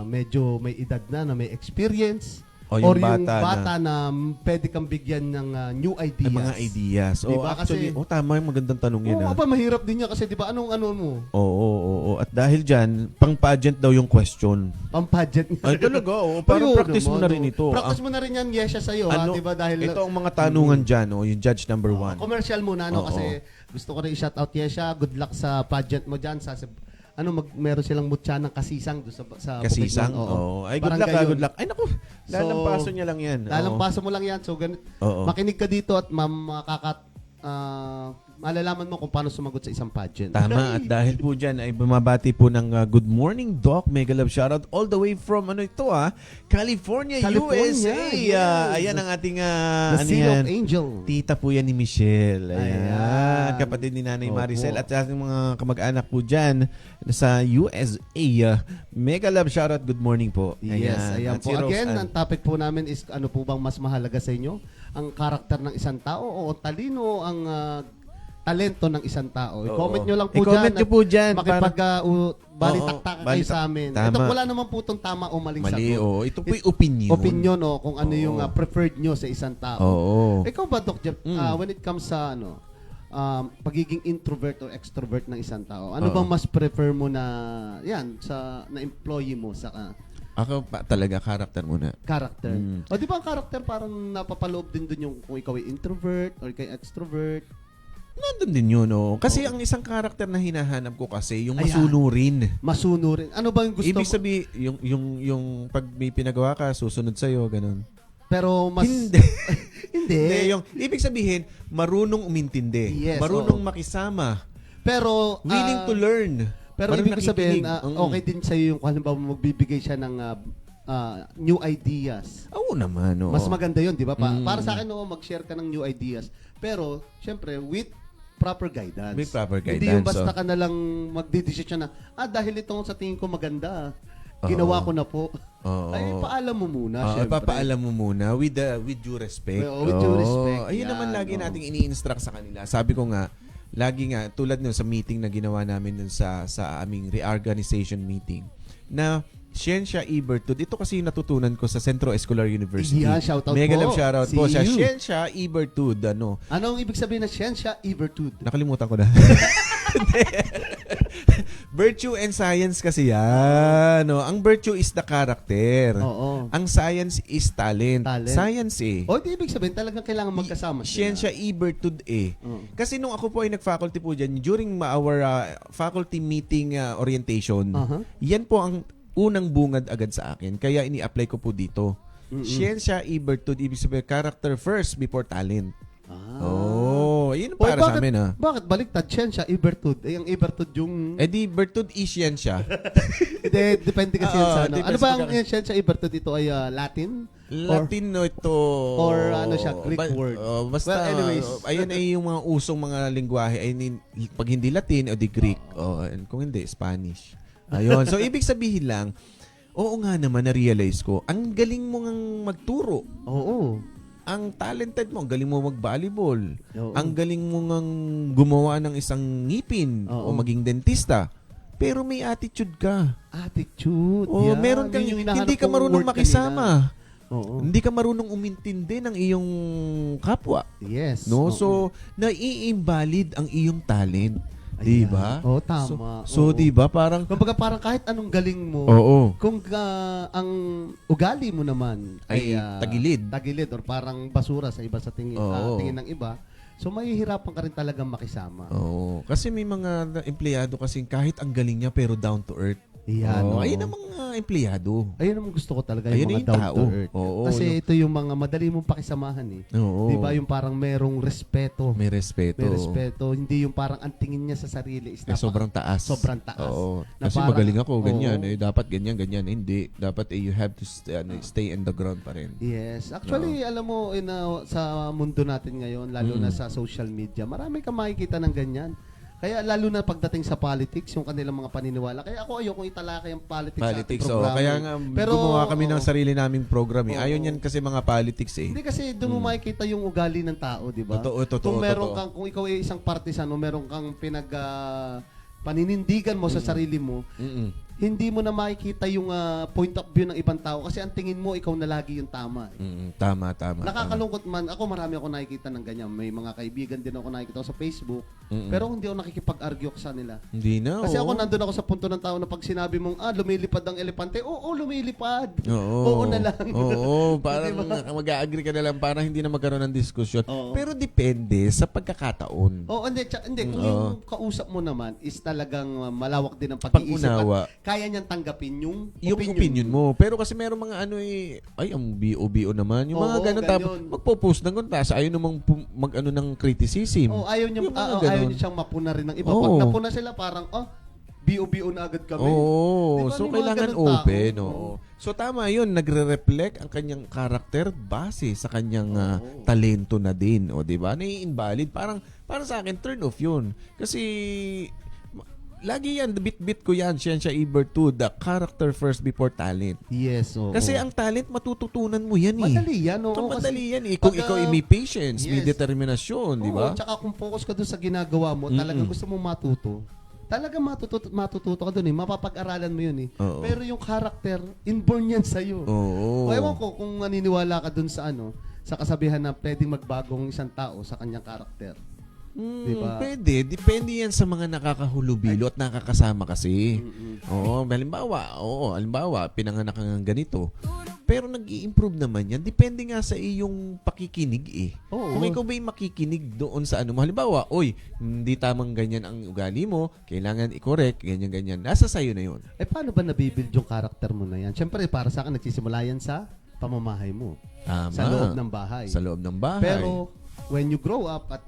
medyo may edad na may experience, O yung or yung bata bata na, pwede kang bigyan ng new ideas? Ay, mga ideas. Diba? Actually, Kasi- tama yung magandang tanong yan. Oo, ah. aba, mahirap din yan kasi di ba, anong ano mo? Oo. At dahil dyan, pang-pageant daw yung question. Pang-budget niya. Ay, talaga. Oo. Parang Ayun, practice mo na rin no. ito. Practice mo na rin yan, yes, siya sa'yo, Ano, di ba? Dahil, ito ang mga tanungan dyan, yung judge number 1. commercial muna, Oo. kasi gusto ko rin i-shout out Yesha. Good luck sa pageant mo dyan. Meron silang mutya ng kasisang doon sa Kasisang? Bukidnon. Oo. Ay, good Barangay luck, yun. good luck. Ay, naku. Lalampaso niya lang yan. Oo. Lalampaso mo lang yan. So, Oo. makinig ka dito at malalaman mo kung paano sumagot sa isang pageant. Tama. At dahil po dyan ay bumabati po ng good morning, Doc. Mega love shoutout all the way from California, California, USA. yes. Ayan ang ating The Seal of Angel. tita po yan ni Michelle. Ayan. Ayan. Kapatid ni Nanay Opo. Maricel at ating mga kamag-anak po dyan sa USA. Mega love shoutout. Good morning po. Yes, ayan At po. si Rose Again, Ann. ang topic po namin is ano po bang mas mahalaga sa inyo? Ang karakter ng isang tao o talino ang talento ng isang tao? I-comment nyo lang po I-comment nyo po dyan. balitaktakan kayo sa amin. Tama. Ito wala naman po itong tama o maling Mali, sagot. oo. Ito po yung opinion. Opinion o kung ano Oo. yung preferred nyo sa isang tao. Oo. Ikaw ba, Doc Jeff, when it comes sa pagiging introvert or extrovert ng isang tao, ano Oo. bang mas prefer mo na na employee mo sa Ako pa, talaga, karakter muna. character? Mm. O di ba ang character parang napapaloob din dun yung kung ikaw ay introvert or kay extrovert? Nandun din yun, no? Kasi ang isang karakter na hinahanap ko kasi, yung Ayan. masunurin. Masunurin. Ano ba yung gusto Ibig mo? sabihin, yung pag may pinagawa ka, susunod sa'yo, ganun. Pero mas... Hindi. Hindi. Hindi, yung, ibig sabihin, marunong umintindi. Yes, marunong oo. makisama. Pero... Willing to learn. Pero Marunong ibig ko sabihin, nakikinig. okay din sa'yo yung kung halimbawa magbibigay siya ng new ideas. Oo naman, no? Mas maganda yun, di ba? Mm. Para sa akin, mag-share ka ng new ideas. Pero, syempre, with proper guidance. With proper Hindi yung guidance, basta oh. ka na lang magdidesisyon na, dahil itong sa tingin ko maganda, ginawa ko na po. Oo. Ay, paalam mo muna, Oo, syempre. papaalam mo muna with due respect. Oo, with due respect, Ayun yan, naman lagi oo. nating ini-instruct sa kanila. Sabi ko nga, lagi nga, tulad nun sa meeting na ginawa namin dun sa aming reorganization meeting, na Scientia Ibertud, ito kasi yung natutunan ko sa Centro Escolar University. Yeah, shoutout Mega po. love shoutout po sa See you. Scientia Ibertud. Anong ibig sabihin ng Scientia Ibertud? Nakalimutan ko na. Virtue and science kasi yan. No? Ang virtue is the character. Oo. Ang science is talent. Talent. Science O, di ibig sabihin, talagang kailangan magkasama sila. Scientia Ibertud Oo. Kasi nung ako po ay nag-faculty po dyan, during our faculty meeting orientation, Aha. yan po ang unang bungad agad sa akin. Kaya ini-apply ko po dito. Scientia Ibertud, ibig sabihin, character first before talent. Yun Oy, para sa amin ha. Bakit baliktad? Scientia Ibertud. Ang Ibertud yung... Eh di, Bertud is scientia. Hindi, depende kasi yan sa ano. depende Ano ba sa ang pagkaka- Scientia Ibertud? Ito ay Latin? Latino ito. or ano siya, Greek word? Basta, Well, anyways. ayun ay yung mga usong mga lingwahe. Pag hindi Latin, o di Greek. And kung hindi, Spanish. Ayun. So, ibig sabihin lang, oo nga naman, na-realize ko, ang galing mo ngang magturo. Oo. Ang talented mo, ang galing mo mag-volleyball. Oo. Ang galing mo ngang gumawa ng isang ngipin Oo. o maging dentista. Pero may attitude ka. Attitude. O yan. meron kang, Yun yung hinahanap hindi ka kong marunong word makisama. kanina. Oo. Hindi ka marunong umintindi ng iyong kapwa. Yes. No? Oo. So, nai-invalid ang iyong talent. Di ba? Oo, tama. So, Oo. di ba? Parang, Kumbaga parang kahit anong galing mo, oo. kung ang ugali mo naman Ay, tagilid. tagilid or parang basura sa iba sa tingin, Oo. tingin ng iba, so mahihirapan ka rin talagang makisama. Oo. Kasi may mga empleyado kasi kahit ang galing niya pero down to earth. Yan. Oo. oo. Ayun ang mga empleyado. Ayun naman gusto ko talaga Ayun yung mga yung down tao. to earth. Oo, Kasi yung- ito yung mga madali mong pakisamahan eh. Oo. Di ba yung parang merong respeto. May respeto. May respeto. Hindi yung parang ang tingin niya sa sarili is Eh, sobrang taas. sobrang taas. Oo. Na Kasi parang- magaling ako, ganyan. Oo. Dapat ganyan, ganyan. Hindi. Dapat you have to stay in the ground pa rin. Yes. Actually, alam mo, sa mundo natin ngayon, lalo na sa social media, marami kang makikita ng ganyan. Kaya lalo na pagdating sa politics, yung kanilang mga paniniwala. Kaya ako ayokong italakay ang politics, Politics, sa ating programa. Kaya nga, gumawa kami ng sarili naming program. Ayaw niyan kasi mga politics eh. Hindi kasi doon mo makikita yung ugali ng tao, di ba? Totoo, Kung meron totoo. kang, kung ikaw ay isang partisan o meron kang paninindigan mo sa sarili mo, Mm-mm. hindi mo na makikita yung point of view ng ibang tao kasi ang tingin mo ikaw na lagi yung tama. Tama. Nakakalungkot man. Ako marami ako nakikita ng ganyan. May mga kaibigan din ako nakikita sa Facebook. Mm-mm. Pero hindi ako nakikipag-argue sa nila. Hindi na, Kasi oo. ako nandun ako sa punto ng tao na pag sinabi mong, lumilipad ang elepante, oo, lumilipad. Oo. Oo na lang. Oo, parang Diba? mag-a-agree ka na lang para hindi na magkaroon ng diskusyon. Oo. Pero depende sa pagkakataon. Oo, hindi. Kung Oo. yung kausap mo naman is talagang malawak din ang pag-iisip Pag-unawa. at kaya niyang tanggapin yung Opinion mo. Pero kasi meron mga ang BO naman. Yung mga Oo, ganun. Tapos ganun. magpo-post ng ganun. Tapos ayaw namang mag-ano ng criticism. Oh, ayaw niya Yung mga ayaw ganun. niya siyang mapuna rin ng iba. Oo. Pag napuna sila parang BO na agad kami. Oo. Diba, So, may mga kailangan ganun tao. open. Oo. So, tama yun. Nagre-reflect ang kanyang karakter base sa kanyang talento na din. O, diba? Nai-invalid. Parang sa akin, turn off yun. Kasi, lagi yan, bit-bit ko yan, siya Ibertu, the character first before talent. Yes, oo. Kasi ang talent, matututunan mo yan eh. madali yan, oo. Ito, kasi madali yan eh. Kung pag, ikaw ay may patience, may yes. determinasyon, di Oo, ba? tsaka kung focus ka doon sa ginagawa mo, talagang gusto mong matuto. Talagang matututo ka doon eh. Mapapag-aralan mo yun eh. Oo. Pero yung character, inborn yan sa'yo. Oo. O ewan ko kung naniniwala ka doon sa sa kasabihan na pwedeng magbagong isang tao sa kanyang karakter. Diba? Pwede. Depende yan sa mga nakakahulubilo at nakakasama kasi. Oo, halimbawa, pinanganak ka ng ganito. Pero nag-i-improve naman yan. Depende nga sa iyong pakikinig eh. Oo. Kung ikaw ba'y makikinig doon sa ano mo. Halimbawa, hindi tamang ganyan ang ugali mo, kailangan i-correct, ganyan-ganyan. Nasa sayo na yun. Paano ba nabibuild yung karakter mo na yan? Siyempre, para sa akin, nagsisimula yan sa pamamahay mo. Tama. Sa loob ng bahay. Sa loob ng bahay. Pero, when you grow up at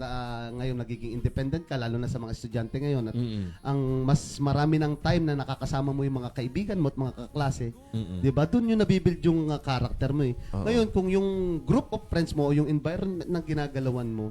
ngayon nagiging independent ka, lalo na sa mga estudyante ngayon, at ang mas marami ng time na nakakasama mo yung mga kaibigan mo at mga kaklase, di ba? Doon yung nabibuild yung character mo eh. Ngayon, kung yung group of friends mo o yung environment na ginagalawan mo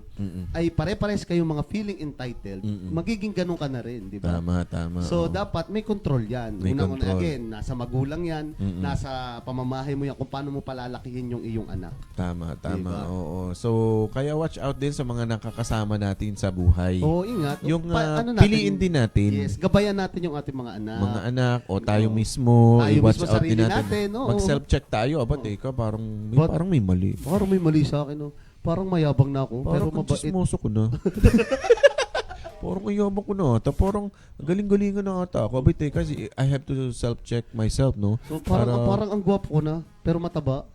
ay pare-pares kayong mga feeling entitled, magiging ganun ka na rin, di ba? Tama. So, oo. dapat may control yan. May Unang-una, control. again, nasa magulang yan, nasa pamamahay mo yan, kung paano mo palalakihin yung iyong anak. Tama. Diba? Oo. So, kaya watch out din sa mga nakakasama natin sa buhay. Oo, ingat. Yung natin- piliin din natin. Yes, gabayan natin yung ating mga anak. Mga anak o tayo mismo, Tayo i-watch mismo, out din sarili natin. natin, oo. Mag-self-check tayo. Aba, teka, parang may mali. Parang may mali sa akin, no? Parang mayabang na ako, pero Parang mabait. chismoso ko na. Parang ayabang ko na ata. Parang galing-galingan na ata ako. Abay, teka, I have to self-check myself, no? So, parang ang gwapo ko na, pero mataba.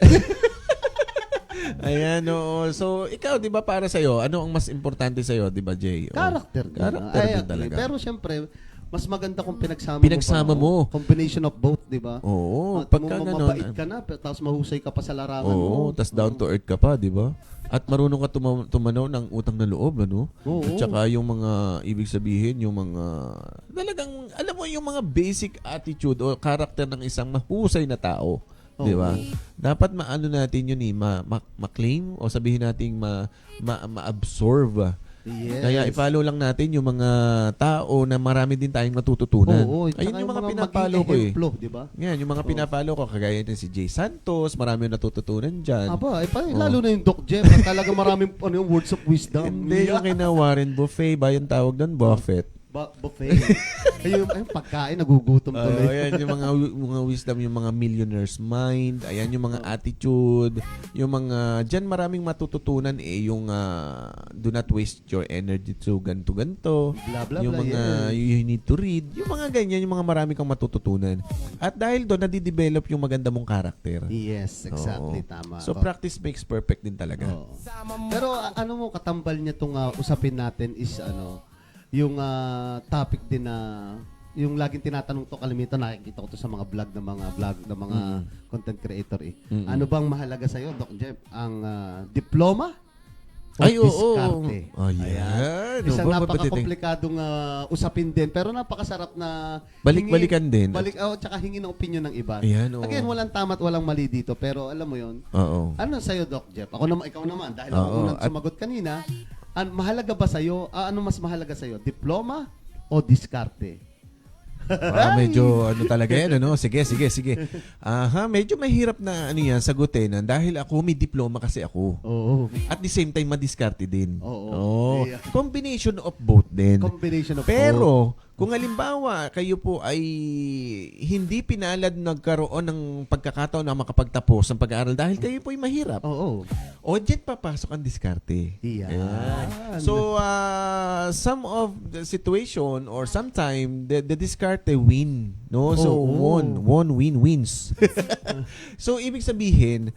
Ayan, oo. So, ikaw, di ba, para sa'yo, ano ang mas importante sa'yo, di ba, Jay? Character. Character Ay, din talaga. Pero syempre, mas maganda kung pinagsama Pinagsama mo. mo. Combination of both, di ba? Oo. At Pagka mabait ganon. ka na, tapos mahusay ka pa sa larangan mo. Oo, tas down to earth ka pa, di ba? At marunong ka tumanaw ng utang na loob, ano? Oo. At saka yung mga, ibig sabihin, yung mga, talagang, alam mo, yung mga basic attitude o karakter ng isang mahusay na tao. Di ba? Dapat maano natin yun ma-claim o sabihin natin ma-absorb. Yes. Kaya i-follow lang natin yung mga tao na marami din tayong natututunan. Oo, Ayun yung mga maging pinapalo ko eh. ehemplo, di ba? Yan, yung mga pinapalo ko, kagaya din si Jay Santos, marami yung natututunan dyan. Aba, lalo na yung Doc Jeff, talaga maraming yung words of wisdom. Hindi, yung kina Warren Buffet ba yung tawag doon? Buffett. Buffet. Ayun, pagkain, nagugutom tuloy. Ayan, yung mga wisdom, yung mga millionaire's mind, ayan, yung mga attitude, yung mga, dyan maraming matututunan yung do not waste your energy to ganto-ganto. Blah, blah, Yung blah, mga, you need to read. Yung mga ganyan, yung mga marami kang matututunan. At dahil doon, nadidevelop yung maganda mong karakter. Yes, exactly. Oo. Tama. So, practice makes perfect din talaga. Oo. Pero ano mo, katambal niya itong usapin natin is yung topic din na yung laging tinatanong to kalimitan, nakikita ko to sa mga vlog ng mga content creator eh. Ano bang mahalaga sa iyo, Doc Jeff? Ang diploma o Ay, oo. diskarte? Ayan. Isang Ba, napaka-komplikadong usapin din, pero napakasarap na Balik-balikan din. Tsaka hingi ng opinion ng iba. Ayan, oo. Again, walang tama at walang mali dito, pero alam mo yon. Oo. Ano sa'yo, Doc Jeff? Ikaw naman, dahil Oo, ako unang sumagot kanina, mahalaga ba sa'yo? Ano mas mahalaga sa'yo? Diploma o diskarte? Medyo ano talaga yan, ano? Sige. Medyo mahirap na ano yan, sagutin. Dahil ako may diploma kasi ako. Oo. At the same time, madiskarte din. Oo. Yeah. Combination of both din. Combination of both. Pero, kung halimbawa, kayo po ay hindi pinalad nagkaroon ng pagkakataon na makapagtapos ng pag-aaral dahil kayo po ay mahirap. Oo. O dyan papasok ang diskarte. Yan. Ayan. So, some of the situation or sometime, the diskarte win. No? So, Oo. wins. So, ibig sabihin,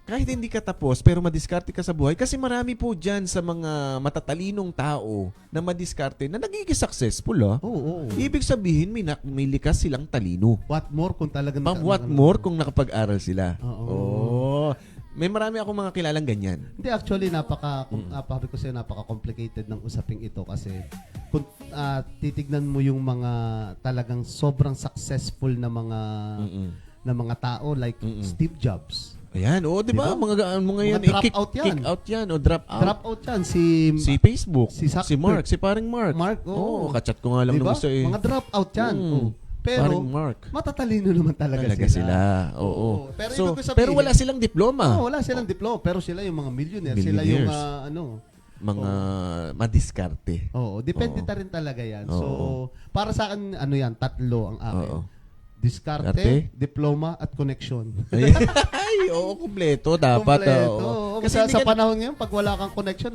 kahit hindi ka tapos, pero madiskarte ka sa buhay. Kasi marami po dyan sa mga matatalinong tao na madiskarte na nagiging successful. Oo. Ibig sabihin, may likas silang talino. What more kung talagang... What more kung nakapag-aral sila. Oo. May marami akong mga kilalang ganyan. Hindi, actually, sabi ko sa'yo, napaka-complicated ng usaping ito kasi kung titignan mo yung mga talagang sobrang successful na mga tao like Steve Jobs. Ayan, di ba? Diba? Mga yan, Mga drop out yan. kick out yan, o drop out. Drop out yan. Si Facebook, si si Mark, si paring Mark. Oo. Kachat ko nga lang Diba? nung isa eh. Mga drop out yan. Oo. Pero, Paring Mark. matatalino naman talaga sila. Oo. Pero So, ibig ko sabihin, pero wala silang diploma. wala silang diploma. Pero sila yung mga millionaire. Sila yung Mga madiskarte. Oo. Depende Oo. ta rin talaga yan. Oo. So, para sa akin, yan, tatlo ang akin. Oo. Diskarte, Diskarte? diploma, at connection. Ay, kumpleto dapat. Kompleto. Kasi hindi sa ka- panahon ngayon, pag wala kang connection,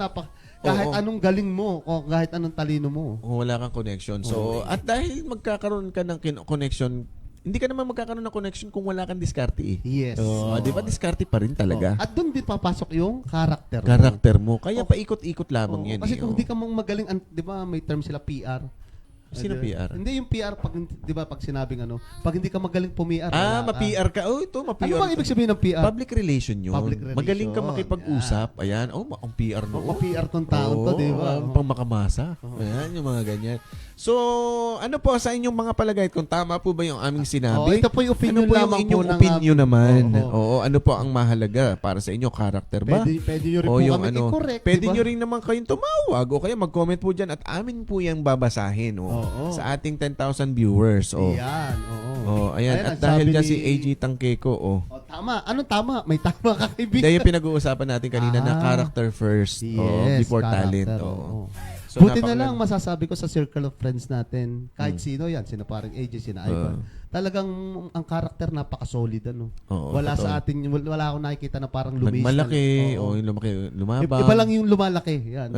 kahit Oo. anong galing mo, o kahit anong talino mo. Kung wala kang connection. So, at dahil magkakaroon ka ng connection, hindi ka naman magkakaroon ng connection kung wala kang diskarte eh. Yes. Oo, di ba diskarte pa rin talaga? At doon din papasok yung character mo. Karakter mo. Kaya paikot-ikot lamang yan. Kasi kung eh. di ka mong magaling, di ba may term sila PR? Sino PR? Hindi yung PR, di ba pag sinabing pag hindi ka magaling pumi-PR. wala ka. ma-PR ka. Oh, ito, ma-PR. Ano bang ibig sabihin ng PR? Public relation yun. Public relation. Magaling ka makipag-usap. Ayan. ang PR noon. PR tong tao to, di ba? Pang makamasa. Ayan, yung mga ganyan. So, ano po sa inyong mga palagay? Kung tama po ba yung aming sinabi? ito po yung opinion ano po yung lamang inyong po ng opinion naman? Oo. Oo, ano po ang mahalaga para sa inyo? Character ba? Pwede nyo rin O po yung kami i-correct, pwede di ba? nyo rin naman kayong tumawag o kaya mag-comment po dyan at amin po yung babasahin Oo. sa ating 10,000 viewers. Yan, oo. Ayan. At ang dahil sabi dyan si ni- AG Tangkeko, Tama. Anong tama? May tama ka, kaibigan. Dahil yung pinag-uusapan natin kanina na Ah. character first Yes, before talent. character, Oo. oo. So, Buti na napakaganda. lang masasabi ko sa circle of friends natin, kahit sino yan, sino parang AJ, sino Ivan, talagang ang karakter napaka-solid. Oo, Wala totoo. sa atin, wala akong nakikita na parang lumis. Nagmalaki, Oo. o yung lumabang. Iba lang yung lumalaki. Yan.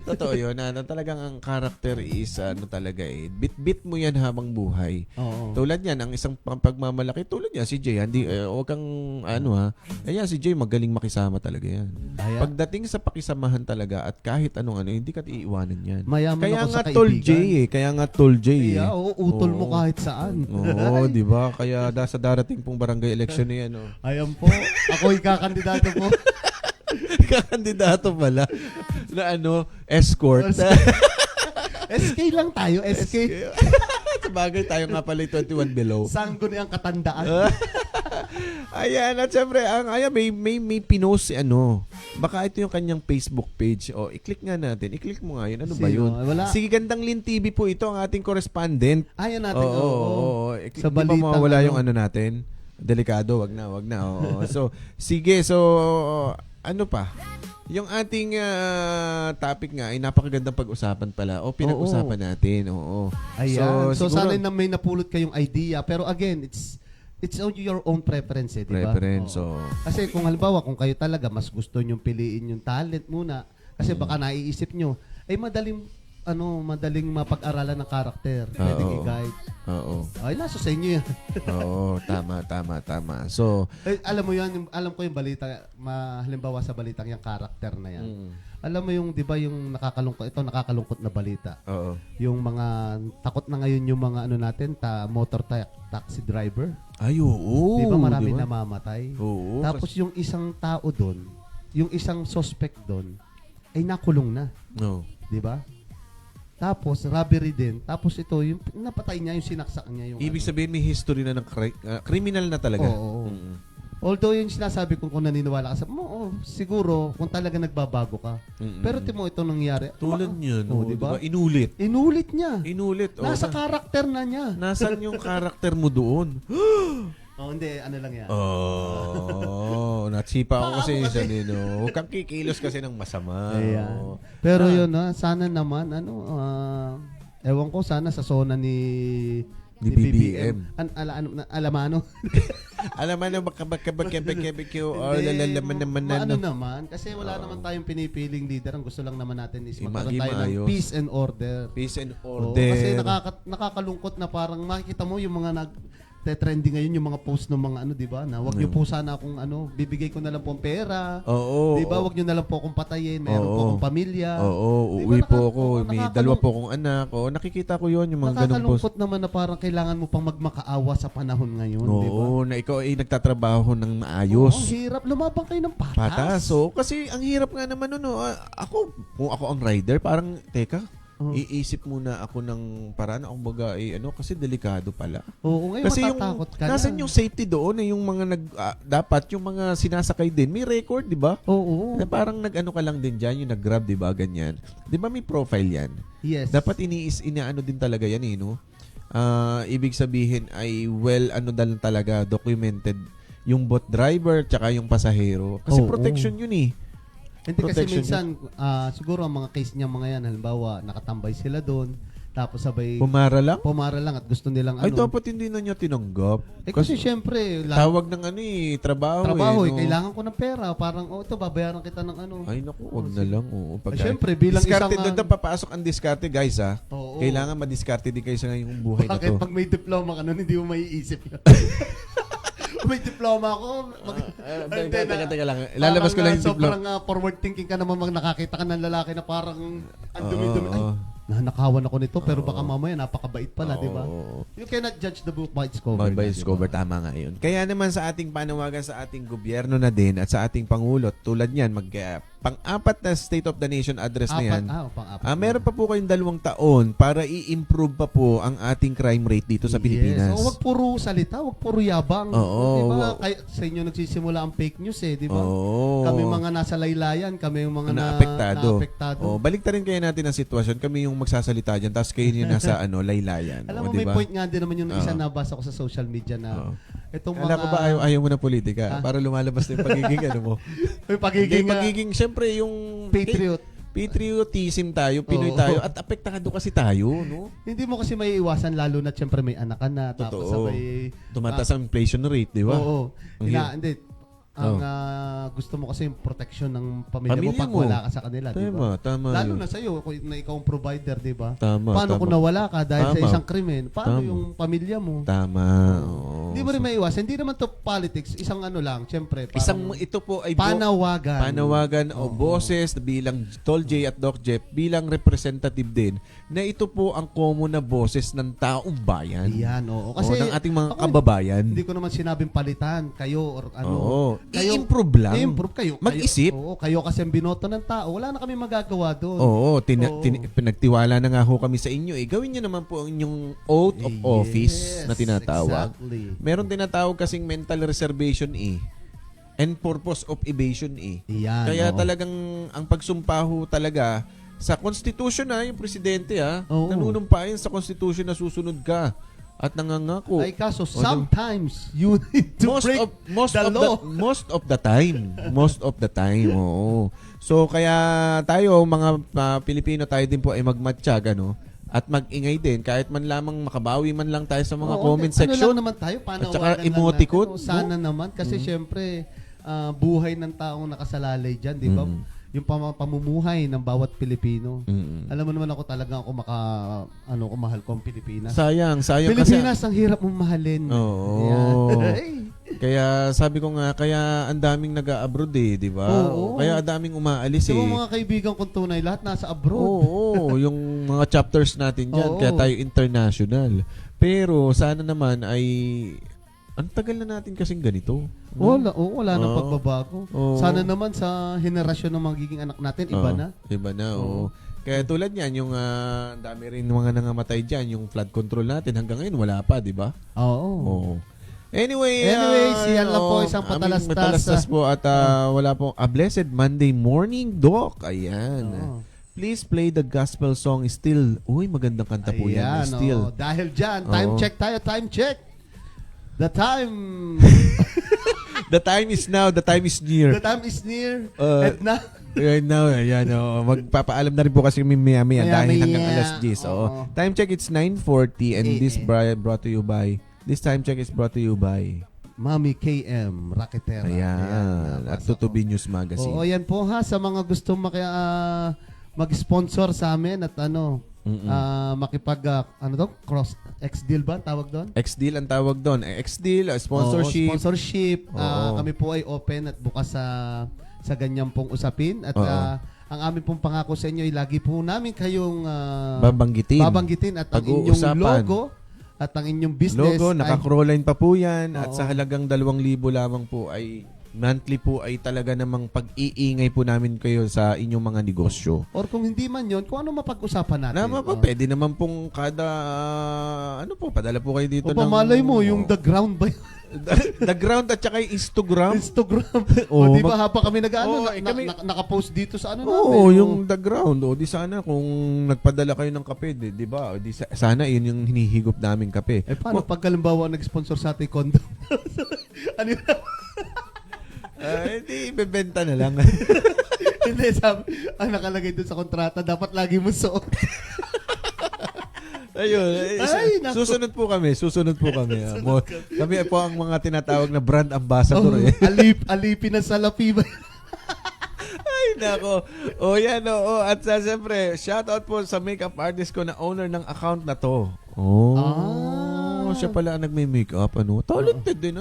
Totoo yun. Talagang ang character is talaga bit-bit mo yan habang buhay. Oo. Tulad yan, ang isang pagmamalaki, tulad yan, si Jay, huwag kang, ayan, si Jay, magaling makisama talaga yan. Ayan. Pagdating sa pakisamahan talaga, at kahit anong hindi ka iiwanan yan. Mayaman Kaya ako nga sa tol kaibigan. Jay Kaya nga tol Jay Kaya, utol mo Oo. kahit saan. Oo, di ba? Kaya sa darating pong barangay election na yan, Ayan po. Ako ikakandidato po. kandidato pala na escort. SK lang tayo, SK. Sabagay tayo nga pala 21 below. Sangguni ang katandaan. Ayan, at syempre, may pinost si baka ito yung kanyang Facebook page. I-click nga natin. I-click mo nga yun. Ano ba Sino? yun? Wala. Sige, Gandang Lin TV po ito, ang ating correspondent. Ayan natin. Oo. Sa Di ba balitang mawala yung natin? Delikado, wag na. Oo. So, sige. So, ano pa? Yung ating topic nga ay napakagandang pag-usapan pala. Pinag-usapan natin. Oo. Ayan. So siguro- sana na may napulot kayong idea. Pero again, it's on your own preference, di ba? Preference, Oo. oo. Kasi kung halimbawa, kung kayo talaga mas gusto nyo piliin yung talent muna, kasi baka naiisip nyo, ay madaling mapag-aralan ng karakter. Pwede Oo. i-guide. Oo. Ay, nasa sa inyo yan. Oo, tama. So, Alam mo yan, alam ko yung balita, halimbawa sa balitang yung karakter na yan. Alam mo yung, di ba, yung nakakalungkot na balita. oo. Yung mga, takot na ngayon yung mga natin, motor taxi driver. Ay, oo. Di ba maraming Di ba? namamatay? Oo. Tapos yung isang tao doon, yung isang suspect doon, ay nakulong na. No. Di ba? Tapos, robbery din. Tapos ito, yung napatay niya, yung sinaksak niya. Yung Ibig sabihin may history na ng criminal na talaga. Oo. Although yung sinasabi ko kung naniniwala ka sa siguro kung talaga nagbabago ka. Pero timo ito nangyari. Tulad yun, Oo, di ba? diba? Inulit. Inulit niya. Inulit. Nasa karakter na niya. Nasaan yung karakter mo doon? Hindi, ano lang yan. Natsipa ako kasi Paano isa kasi? din. Huwag kang kikilos kasi ng masama. Ayan. Pero yun sana naman, ewan ko sana sa zona ni BBM. Alamano. Alam mo na bakabakabakabakabakyo or lalalaman naman na. Ano naman, kasi wala naman tayong pinipiling leader. Ang gusto lang naman natin is magkaroon Maging tayo ng maayos. peace and order. Peace and Oo, order. kasi nakakalungkot na parang makikita mo yung mga trending ngayon yung mga post ng mga di ba? Na wag niyo po sana akong bibigay ko na lang po ang pera. Oo. Di ba? oo. Wag niyo na lang po akong patayin. Meron po Oo. akong pamilya. Oo, Di ba, uuwi po ako. May nakakalungkot dalawa po akong anak. Nakikita ko yun, yung mga ganong post. Nakakalungkot naman na parang kailangan mo pang magmakaawa sa panahon ngayon, di ba? Oo, na ikaw ay nagtatrabaho ng maayos. Oo, ang hirap. Lumabang kayo ng patas. Patas. So, kasi ang hirap nga naman kung ako ang rider, parang, teka, iisip muna ako ng paraan akong baga, kasi delikado pala. Oo, ngayon Kasi matatakot ka na. nasan yung safety doon, yung mga dapat yung mga sinasakay din, may record, di ba? Oo. Na parang nag-ano ka lang din dyan, yung nag-grab, di ba, ganyan. Di ba may profile yan? Yes. Dapat inaano din talaga yan, no? Ibig sabihin ay dal talaga, documented yung bot driver tsaka yung pasahero. Kasi Oo. protection yun eh. Hindi kasi protection minsan, siguro ang mga case niya mga yan, halimbawa, nakatambay sila doon, tapos sabay Pumara lang? pumara lang at gusto nilang Ay, dapat hindi na niya tinanggap. kasi syempre, Tawag ng trabaho trabaho, no? kailangan ko ng pera. Parang, ito, babayaran kita ng Ay, naku, wag na lang. Oo, syempre, bilang diskarte, isang, doon papasok ang diskarte, guys, ha? Oo. Kailangan madiskarte din kayo sa ngayong buhay na bakit to. pag may diploma ka nun, hindi mo maiisip yun. May diploma ako. Teka lang. Lalabas ko lang yung diploma. Sobrang forward thinking ka naman nakakita ka ng lalaki na parang ang dumi-dumi. Ay, Oo. nanakawan ako nito pero baka mamaya napakabait pala, di ba? Oo. You cannot judge the book by its cover. By na, its di ba? cover, tama nga yun. Kaya naman sa ating panawagan sa ating gobyerno na din at sa ating Pangulo, tulad niyan, pang-apat na State of the Nation address na yan, Pang-apat. meron pa po kayong 2 taon para i-improve pa po ang ating crime rate dito sa Pilipinas. Yes. So, wag puro salita, wag puro yabang. Oo. Di ba? Sa inyo nagsisimula ang fake news di ba? Oo. Kami mga nasa laylayan, kami yung mga naapektado. naapektado. Balik rin kaya natin ang sitwasyon. Kami yung magsasalita dyan, tapos kayo yung nasa laylayan. Alam mo, may diba? point nga din naman yung isa nabasa ko sa social media na itong Kala ko ba ayaw mo na politika? Para lumalabas na yung pagiging mo? may pagiging, Pagiging, syempre, yung patriot. patriotism tayo, Pinoy Oo. tayo, at apektado kasi tayo, no? Hindi mo kasi may iwasan lalo na siyempre may anak ka na. Tapos Totoo. sabay... Tumataas ang inflation rate, di ba? Oo. Ang Hindi. Ang gusto mo kasi yung protection ng pamilya, mo Pamilya pag mo. wala ka sa kanila, di ba? Tama Lalo yun. na sa'yo, kung na ikaw ang provider, di ba? Tama, Paano tama. kung nawala ka dahil sa Tama. isang krimen? Paano Tama. yung pamilya mo? Tama. Oo. Hindi mo rin maiwasan. Hindi naman to politics. Isang lang, siyempre. Ito po ay panawagan. o boses bilang Tol J at Doc Jeff bilang representative din na ito po ang common na boses ng taong bayan. Yan, oo. Kasi Kasi ng ating mga ako, kababayan. Hindi ko naman sinabing palitan kayo or ano. Oo. Kayo, I-improve lang. I-improve kayo. Mag-isip. Kayo kasi ang binoto ng tao. Wala na kami magagawa doon. Oo, Oo. pinagtiwala na nga ho kami sa inyo. Gawin nyo naman po ang inyong oath of office na tinatawag. Exactly. Meron tinatawag kasing mental reservation and purpose of evasion Yan, Kaya oo. talagang ang pagsumpa ho talaga sa Constitution yung presidente Oo. nanunumpayan sa Constitution na susunod ka at nangangako. Ay kaso, O, sometimes you need to break the law. most of the time. Oo. So kaya tayo mga Pilipino, tayo din po ay magmatsyag at mag-ingay din kahit man lamang makabawi man lang tayo sa mga Oo, comment Ano section. lang naman tayo, At saka panawagan lang emoticon, natin. Sana naman kasi syempre buhay ng taong nakasalalay dyan, di ba? Yung pamumuhay ng bawat Pilipino. Alam mo naman ako talaga mahal ko ang Pilipinas. Sayang Pilipinas, kasi ang hirap mong mahalin. Oo. Yan. kaya sabi ko nga, kaya ang daming nag-a-abroad di ba? Oo. Kaya ang daming umaalis Yung mga kaibigan kong tunay, lahat nasa abroad. Oo, yung mga chapters natin dyan, Oo. kaya tayo international. Pero sana naman ay ang tagal na natin kasing ganito. Wala nang Oo. pagbabago. Oo. Sana naman sa henerasyon ng magiging anak natin, iba na. Iba na, oo. Kaya tulad niyan, yung dami rin mga nangamatay dyan, yung flood control natin, hanggang ngayon wala pa, di ba? Oo. Oo. Anyways, yan lang po, isang aming patalastas. patalastas po at wala po. A blessed Monday morning, Doc. Ayan. Oo. Please play the gospel song Still. Uy, magandang kanta po yan. Ayan, Still. dahil dyan, time Oo. check tayo, time check. The time The time is now. The time is near. the time is near. Uh, At na, Right now, ayan, magpapaalam na rin po kasi maya-maya dahil hanggang Maya-maya. alas 10. Oo. Oo. Time check, it's 9:40 and this brought to you by, this time check is brought to you by, Mami KM, Raketera. ayan, at Tutubi News Magazine. Oo, yan po ha, sa mga gustong mag-sponsor sa amin at makipag, cross, X-deal ba tawag doon? X-Deal ang tawag doon. X-Deal, Oo, sponsorship. sponsorship. Oo. Kami po ay open at bukas sa ganyan pong usapin. At Oo. ang amin pong pangako sa inyo ay lagi po namin kayong Babanggitin. at ang inyong Pag-uusapan. logo at ang inyong business Logo, naka-crawline pa po yan. At Oo. sa halagang 2,000 lamang po ay monthly po ay talaga namang pag-iingay po namin kayo sa inyong mga negosyo. or kung hindi man yon, kung ano mapag-usapan natin. Naman po, pwede naman pong kada, padala po kayo dito O pamalay mo, yung the ground ba yun? the ground at saka yung Instagram. Instagram. Oo, O di ba habang kami Oo, nakapost dito sa ano Oo, namin. yung the ground. O di sana kung nagpadala kayo ng kape, di ba? O di sana yun yung hinihigop namin kape. Eh paano pag halimbawa nag-sponsor sa ating condo? Ano yun? Hindi, ibebenta na lang. Hindi, sabi, ang nakalagay doon sa kontrata, dapat lagi mo suot. Ayun. Ay, naku. Susunod po kami. Kami po ang mga tinatawag na brand ambassador. Alipin na salapi ba? Ay, nako. Yan. At siyempre, shoutout po sa makeup artist ko na owner ng account na to. Siya pala ang nagme-makeup. Talented din,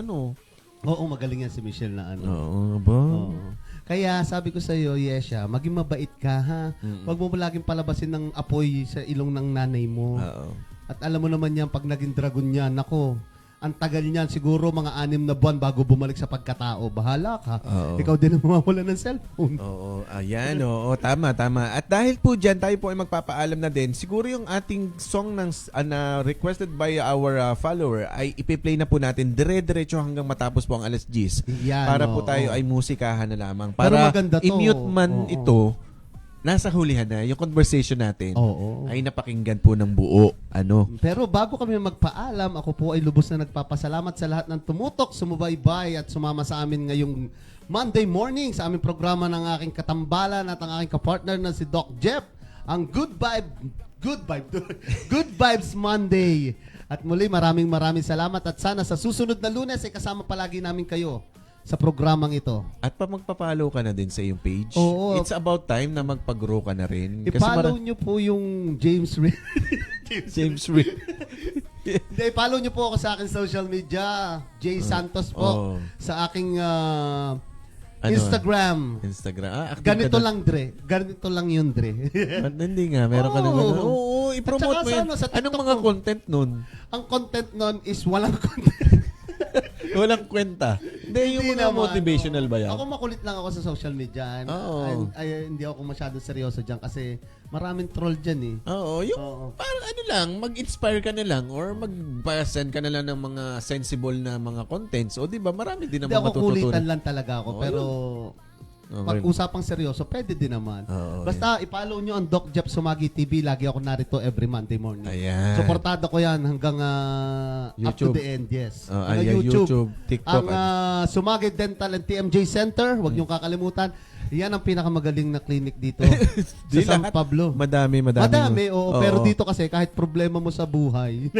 Oo, magaling yan si Michelle na ano. Oo, ba? Oo. Kaya sabi ko sa iyo, Yesha, maging mabait ka ha. Huwag mo laging palabasin ng apoy sa ilong ng nanay mo. Oo. At alam mo naman yan, pag naging dragon yan, nako, ang tagal niyan, siguro mga 6 na buwan bago bumalik sa pagkatao. Bahala ka. Oo. Ikaw din ang mawawala ng cellphone. Oo, ayan, tama. At dahil po dyan, tayo po ay magpapaalam na din. Siguro yung ating song na requested by our follower ay ipi-play na po natin dire-diretso hanggang matapos po ang alas 10. Yan, Para po oo. tayo ay musikahan na lamang. Pero Para maganda to. i-mute man Oo. ito, nasa hulihan na. Yung conversation natin Oo. ay napakinggan po ng buo. Pero bago kami magpaalam, ako po ay lubos na nagpapasalamat sa lahat ng tumutok, sumubaybay at sumama sa amin ngayong Monday morning sa aming programa ng aking katambalan at ang aking kapartner na si Doc Jeff, ang Good Vibes Monday. At muli maraming salamat at sana sa susunod na Lunes ay kasama palagi namin kayo sa programang ito. At magpa-follow ka na din sa iyong page. Oo. It's about time na mag-grow ka na rin. I-follow nyo po yung James Reed. James Reed. Hindi, follow nyo po ako sa aking social media. Jay Santos po. Oo. Sa aking Ano? Instagram. Active Ganito ka na. lang, Dre. Ganito lang yun, Dre. Hindi nga, meron ka na Oo. gano'n. Oo, i-promote At mo saka yan. sa TikTok Anong mga ko? content nun? Ang content nun is walang content. Walang kwenta. Hindi, yung mga naman, motivational ba yan? Ako makulit lang ako sa social media. Oo. Hindi ako masyado seryoso dyan kasi maraming troll dyan eh. Oo, yung Oo. parang mag-inspire ka na lang or mag-send ka na lang ng mga sensible na mga contents. O di ba, marami din Hindi naman ako kulitan matututunan. lang talaga ako. Oo, Pero Okay. pag usapang seryoso, pwede din naman. Oo, Basta i-follow nyo ang Doc Jeff Sumagi TV. Lagi ako narito every Monday morning. Ayan. Suportado ko yan hanggang up to YouTube. the end. Yes. Oh, Mga ayan, YouTube, TikTok. Ang Sumagi Dental and TMJ Center. Huwag niyong kakalimutan. Yan ang pinakamagaling na clinic dito Di sa San lahat. Pablo. Madami. Oo. Pero dito kasi kahit problema mo sa buhay,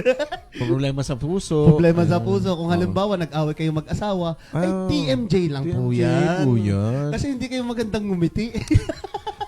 Problema sa puso. problema sa puso, kung halimbawa nag-away kayo mag-asawa, ay TMJ lang po TMJ yan. po yan. Kasi hindi kayo magandang ngumiti.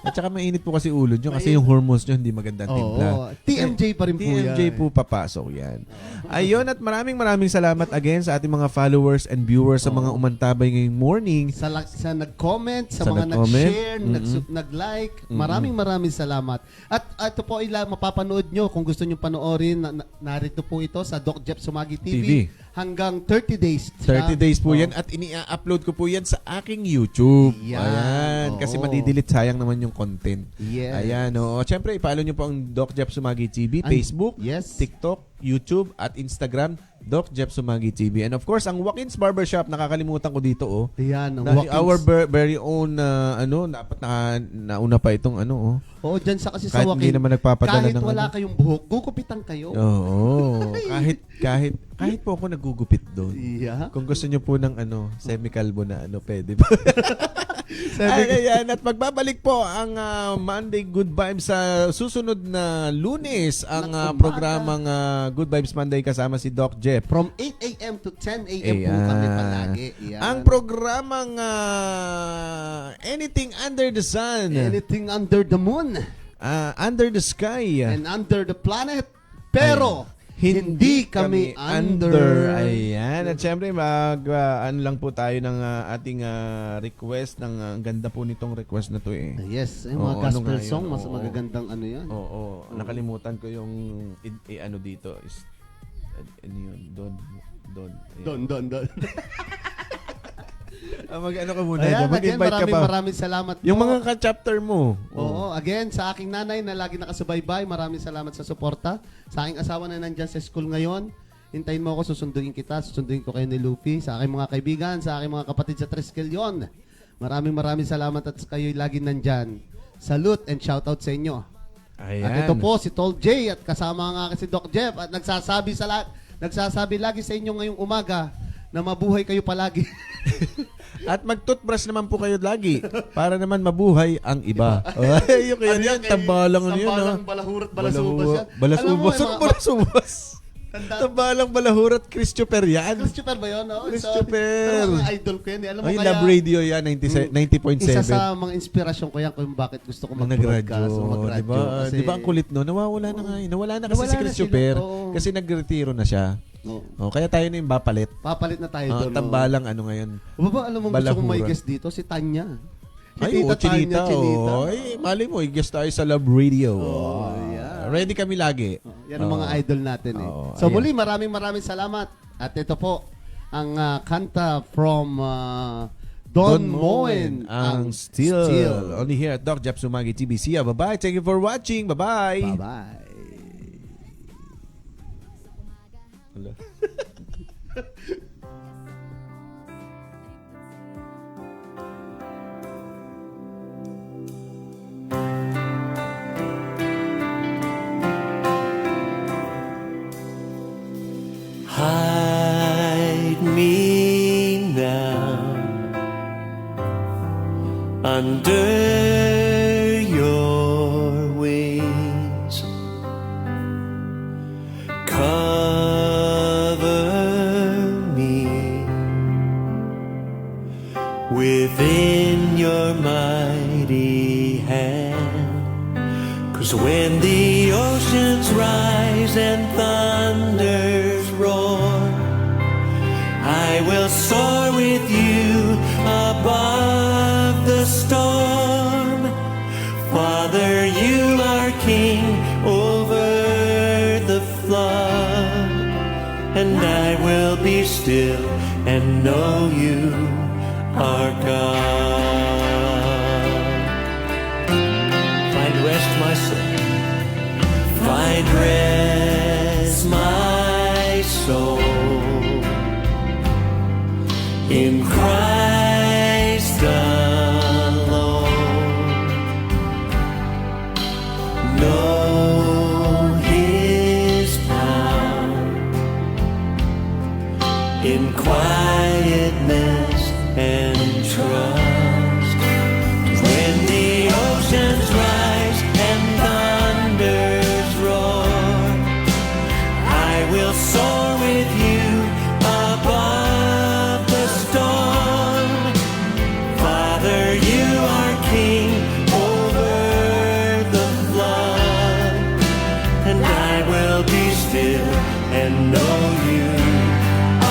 At saka mainit po kasi ulo nyo kasi yung hormones nyo hindi magandang timpla. Oo. TMJ pa rin po yan. TMJ po papasok yan. Ayun, at maraming salamat again sa ating mga followers and viewers sa mga umantabay ngayong morning. Sa nag-comment, sa Sa mga nag-comment. nag-share, nag-like, maraming salamat. At ito po ay mapapanood nyo kung gusto nyo panoorin. Narito po ito sa Doc Jeff Sumagi TV. Hanggang 30 days. 30 days po Oo. yan at ini-upload ko po yan sa aking YouTube. Yan. Ayan. Kasi Oo. madidelete, sayang naman yung content. Yes. Ayan. Oo. Siyempre, i-follow nyo po ang Doc Jeff Sumagi TV, An- Facebook, Yes. TikTok, YouTube, at Instagram. Doc Jeff Sumagi TV. And of course, ang Walk-ins Barbershop, nakakalimutan ko dito, oh. Ayan, ang Na, walk-ins. our very own, dapat nauna pa itong Oo, dyan sa kasi Kahit sa hindi walk-in. naman nagpapadala kahit ng wala ano. kayong buhok, gugupitan kayo. Oo. kahit po ako nagugupit doon. Yeah. Kung gusto niyo po ng semi-calvo na pwede ba? Ayan, at magbabalik po ang Monday Good Vibes sa susunod na Lunes, ang Ng umaga. programang Good Vibes Monday kasama si Doc Jeff. From 8 a.m. to 10 a.m. po kami palagi. Yan. Ang programang Anything Under the Sun, Anything under the moon Under the Sky, and under the planet. Pero, hindi kami under. Ayan. At syempre, ano lang po tayo ng ating request. Ang ganda po nitong request na to eh. Yes, yung Oo, mga gospel ano nga yun? song, mas Oo. magagandang ano yan. Oo. Nakalimutan ko yung ano dito is ano yun? Don. Ayan. Don. Mag-ano ka muna. Ayan, again, Mag-invite ka pa. maraming salamat po. Yung mga ka-chapter mo. Oo, again, sa aking nanay na lagi nakasubaybay, maraming salamat sa suporta. Sa aking asawa na nandyan sa school ngayon, hintayin mo ako, susunduin kita, susunduin ko kayo ni Luffy. Sa aking mga kaibigan, sa aking mga kapatid sa Triskelion, maraming salamat at kayo lagi nandyan. Salute and shoutout sa inyo. Ayan. At ito po si Tol J at kasama nga si Doc Jeff at nagsasabi lagi sa inyo ngayong umaga na mabuhay kayo palagi. At mag-toothbrush naman po kayo lagi para naman mabuhay ang iba. Ay, yung kaya yan, tambalang ano yun. Tambalang balahurat, balasubas yan. Balasubas. Ano balasubas? Tambalang balahurat, Christopher yan. Christopher ba yun? No? Christopher. Pero mga idol ko yan. Alam mo Ay, kaya, Love Radio yan, 90.7. isa sa mga inspirasyon ko yan kung bakit gusto ko Nung mag-broadcast o nagradyo. mag-radyo. Kasi- Di ba ang kulit no? Nawawala na nga. Nawala na kasi Nawala si na Christopher. sila, oo. Kasi nagretiro na siya. Oo. Kaya tayo na yung bapalit. Papalit na tayo doon. Tambalang ano ngayon. Baba, alam mo, gusto kong may Balahuran. guest dito, si Tanya. Si Ay, Tita Tanya Chinita. Ay, mali mo, i-guest tayo sa Love Radio. yeah. Ready kami lagi. Yan ang mga idol natin eh. Oo, So ayan. muli, maraming salamat. At ito po, ang kanta from Don Moen, ang Still. Only here at Doc Jeff Sumagi TBC. Bye-bye. Thank you for watching. Bye-bye. Bye-bye. Hide me now under your wings. Cover me within your mighty hand. 'Cause when the oceans rise and thunders roar, I will soar with you above the storm. Father, you are king over the flood, and I will be still and know you are God. Find rest, my soul. Find rest, my soul, in Christ alone. Know His power in quietness and trust. When the oceans rise and thunders roar, I will soar with you above the storm. Father, you are king over the flood, and I will be still and know you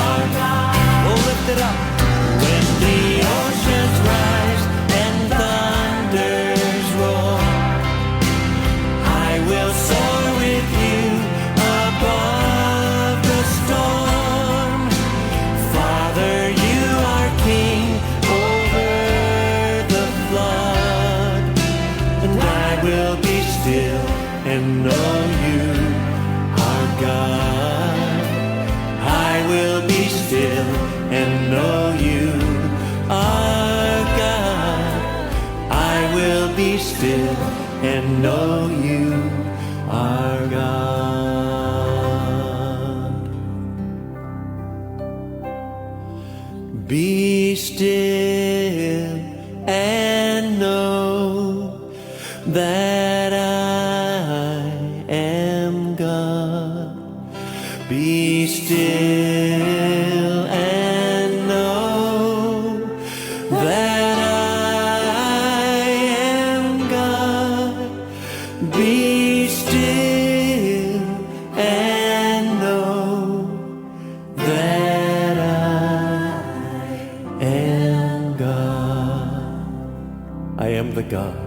are God. Oh, lift it up. When the oceans rise and thunders roar, I will soar with you above the storm. Father, you are king over the flood, and I will be still and know you are God. I will be still and know you are God. Be still and know that I am God. Be still and know that I am God. Be still and know that I am God. I am the God.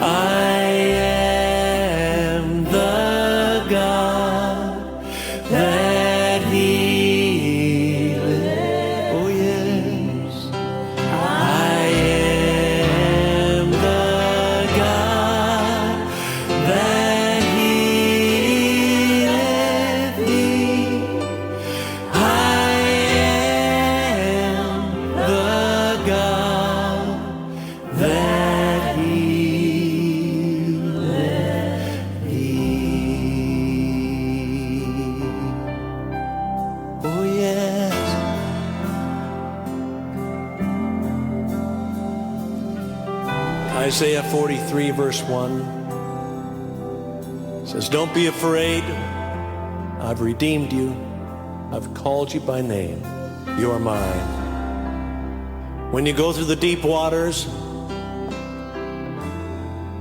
I am the God that healeth. Oh yes, I am the God that healeth thee. I am the God that healeth thee. Oh yes. Isaiah 43 verse 1 says, "Don't be afraid. I've redeemed you. I've called you by name. You are mine. When you go through the deep waters,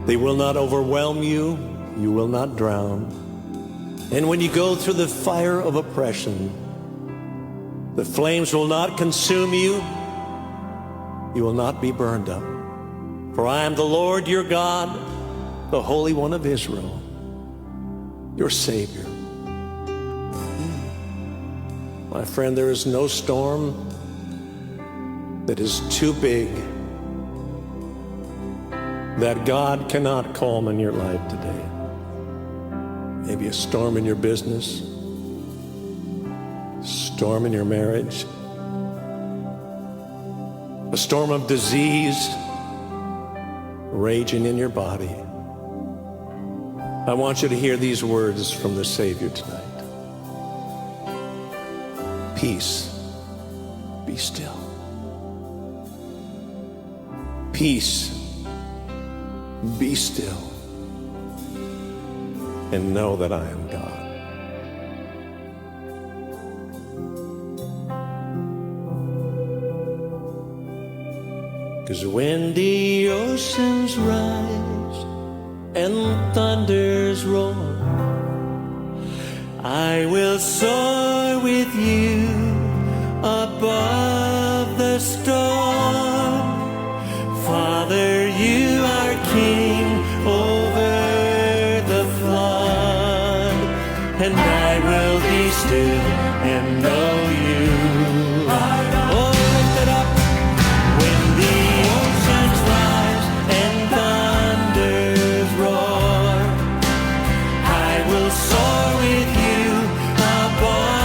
they will not overwhelm you. You will not drown. And when you go through the fire of oppression, the flames will not consume you. You will not be burned up. For I am the Lord your God, the Holy One of Israel, your Savior." My friend, there is no storm that is too big that God cannot calm in your life today. Maybe a storm in your business, storm in your marriage, a storm of disease raging in your body. I want you to hear these words from the Savior tonight. Peace, be still. Peace, be still, and know that I am God. Because when the oceans rise and thunders roar, I will soar with you above the storm. Father, you are King over the flood, and I will be still and know you are God. Oh, lift it up. When the oceans rise and thunders roar, I will soar with you above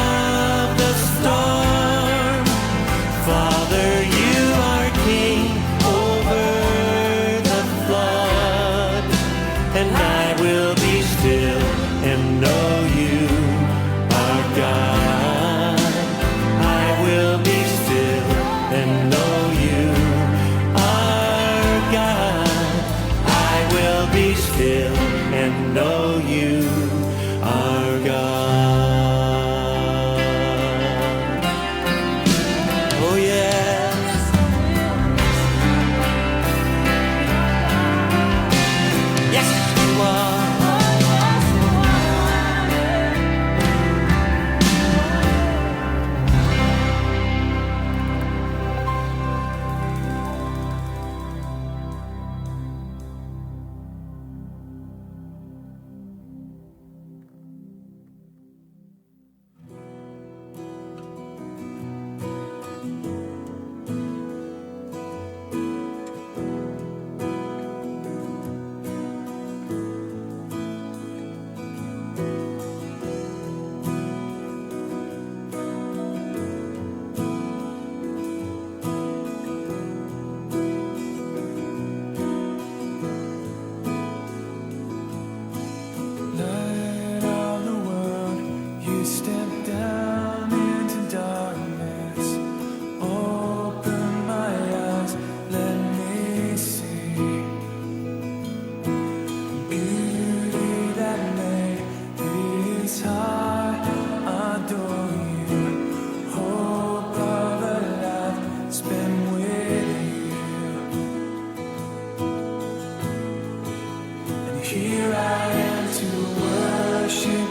Here I am to worship.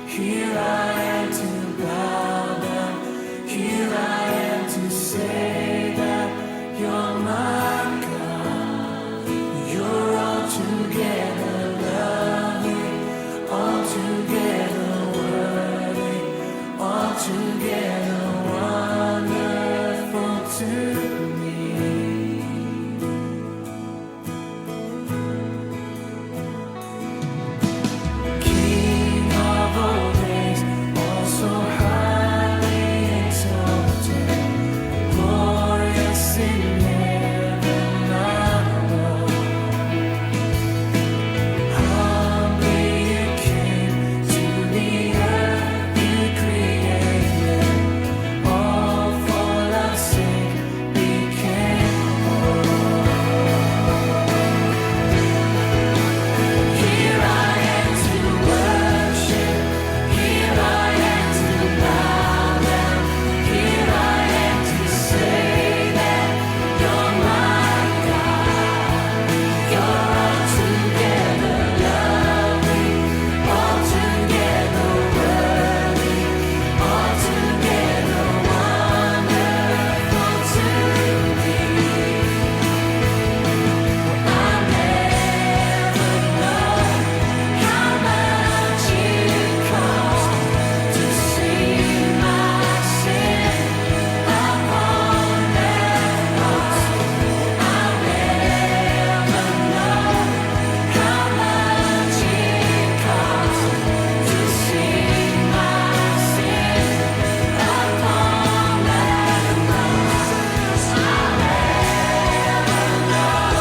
Here I am to bow down. Here I am to say that you're my God. You're altogether lovely, altogether worthy, altogether wonderful to me. King of all days, also highly exalted, glorious in heaven above. Humbly you came to the earth you created, all for love's sake became Here I am to worship. Here I am to bow down. Here I am to say that you're my God. You're altogether lovely, altogether worthy, altogether wonderful to me. I'll never know how much it costs to see my sin upon that cross. I'll never know how much it costs to see my sin upon that cross. I'll never know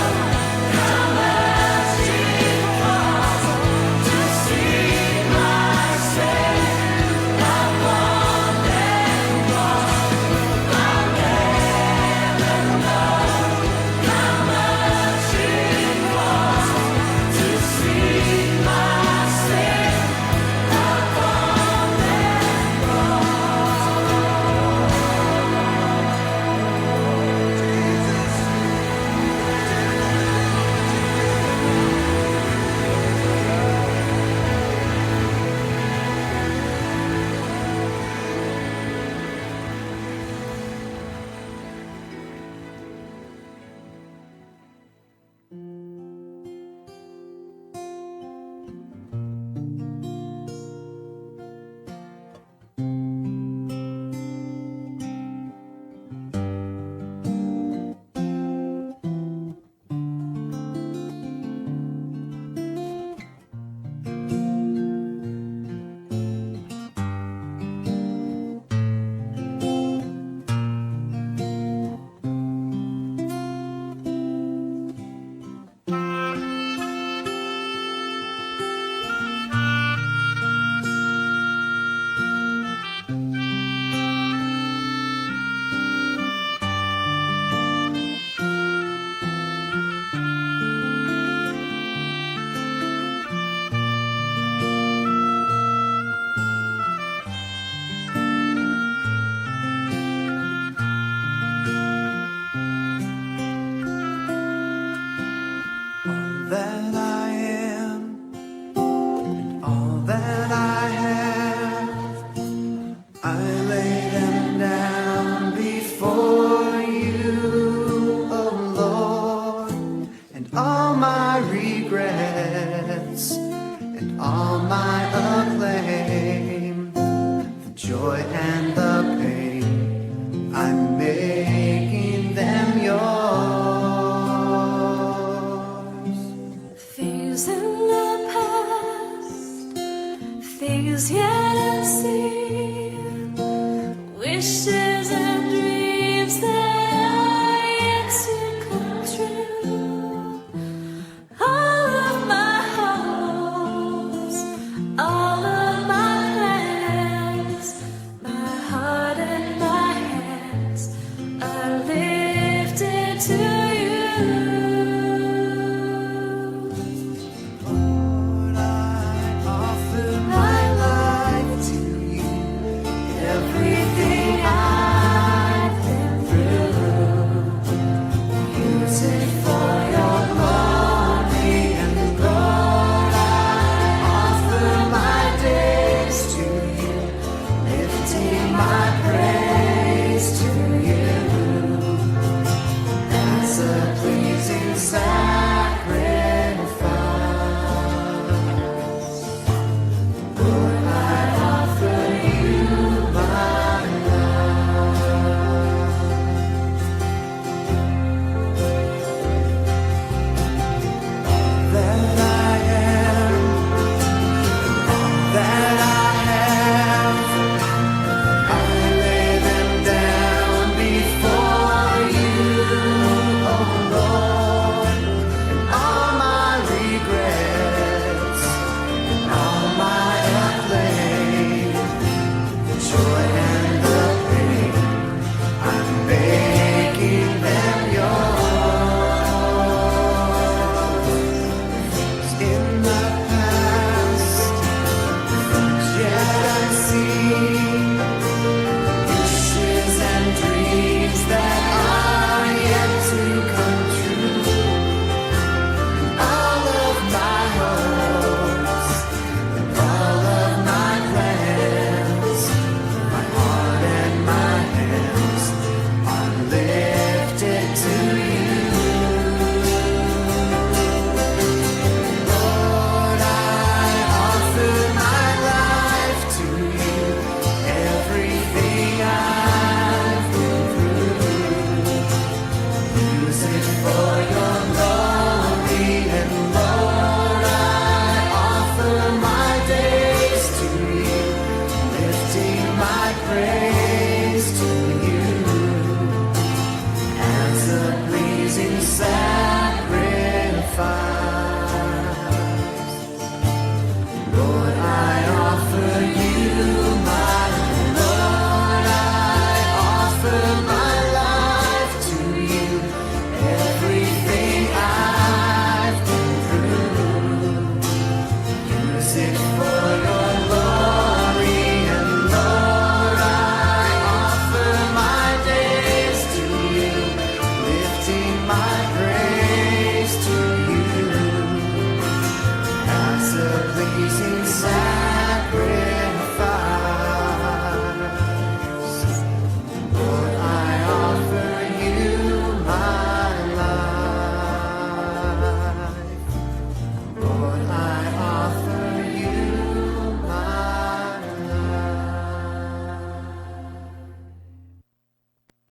how much it costs to see my sin upon that cross. I'll never know how much it costs to see my sin upon all that I am and all that I have, I lay them down before you, oh Lord, and all my regrets and all my acclaim, the joy and the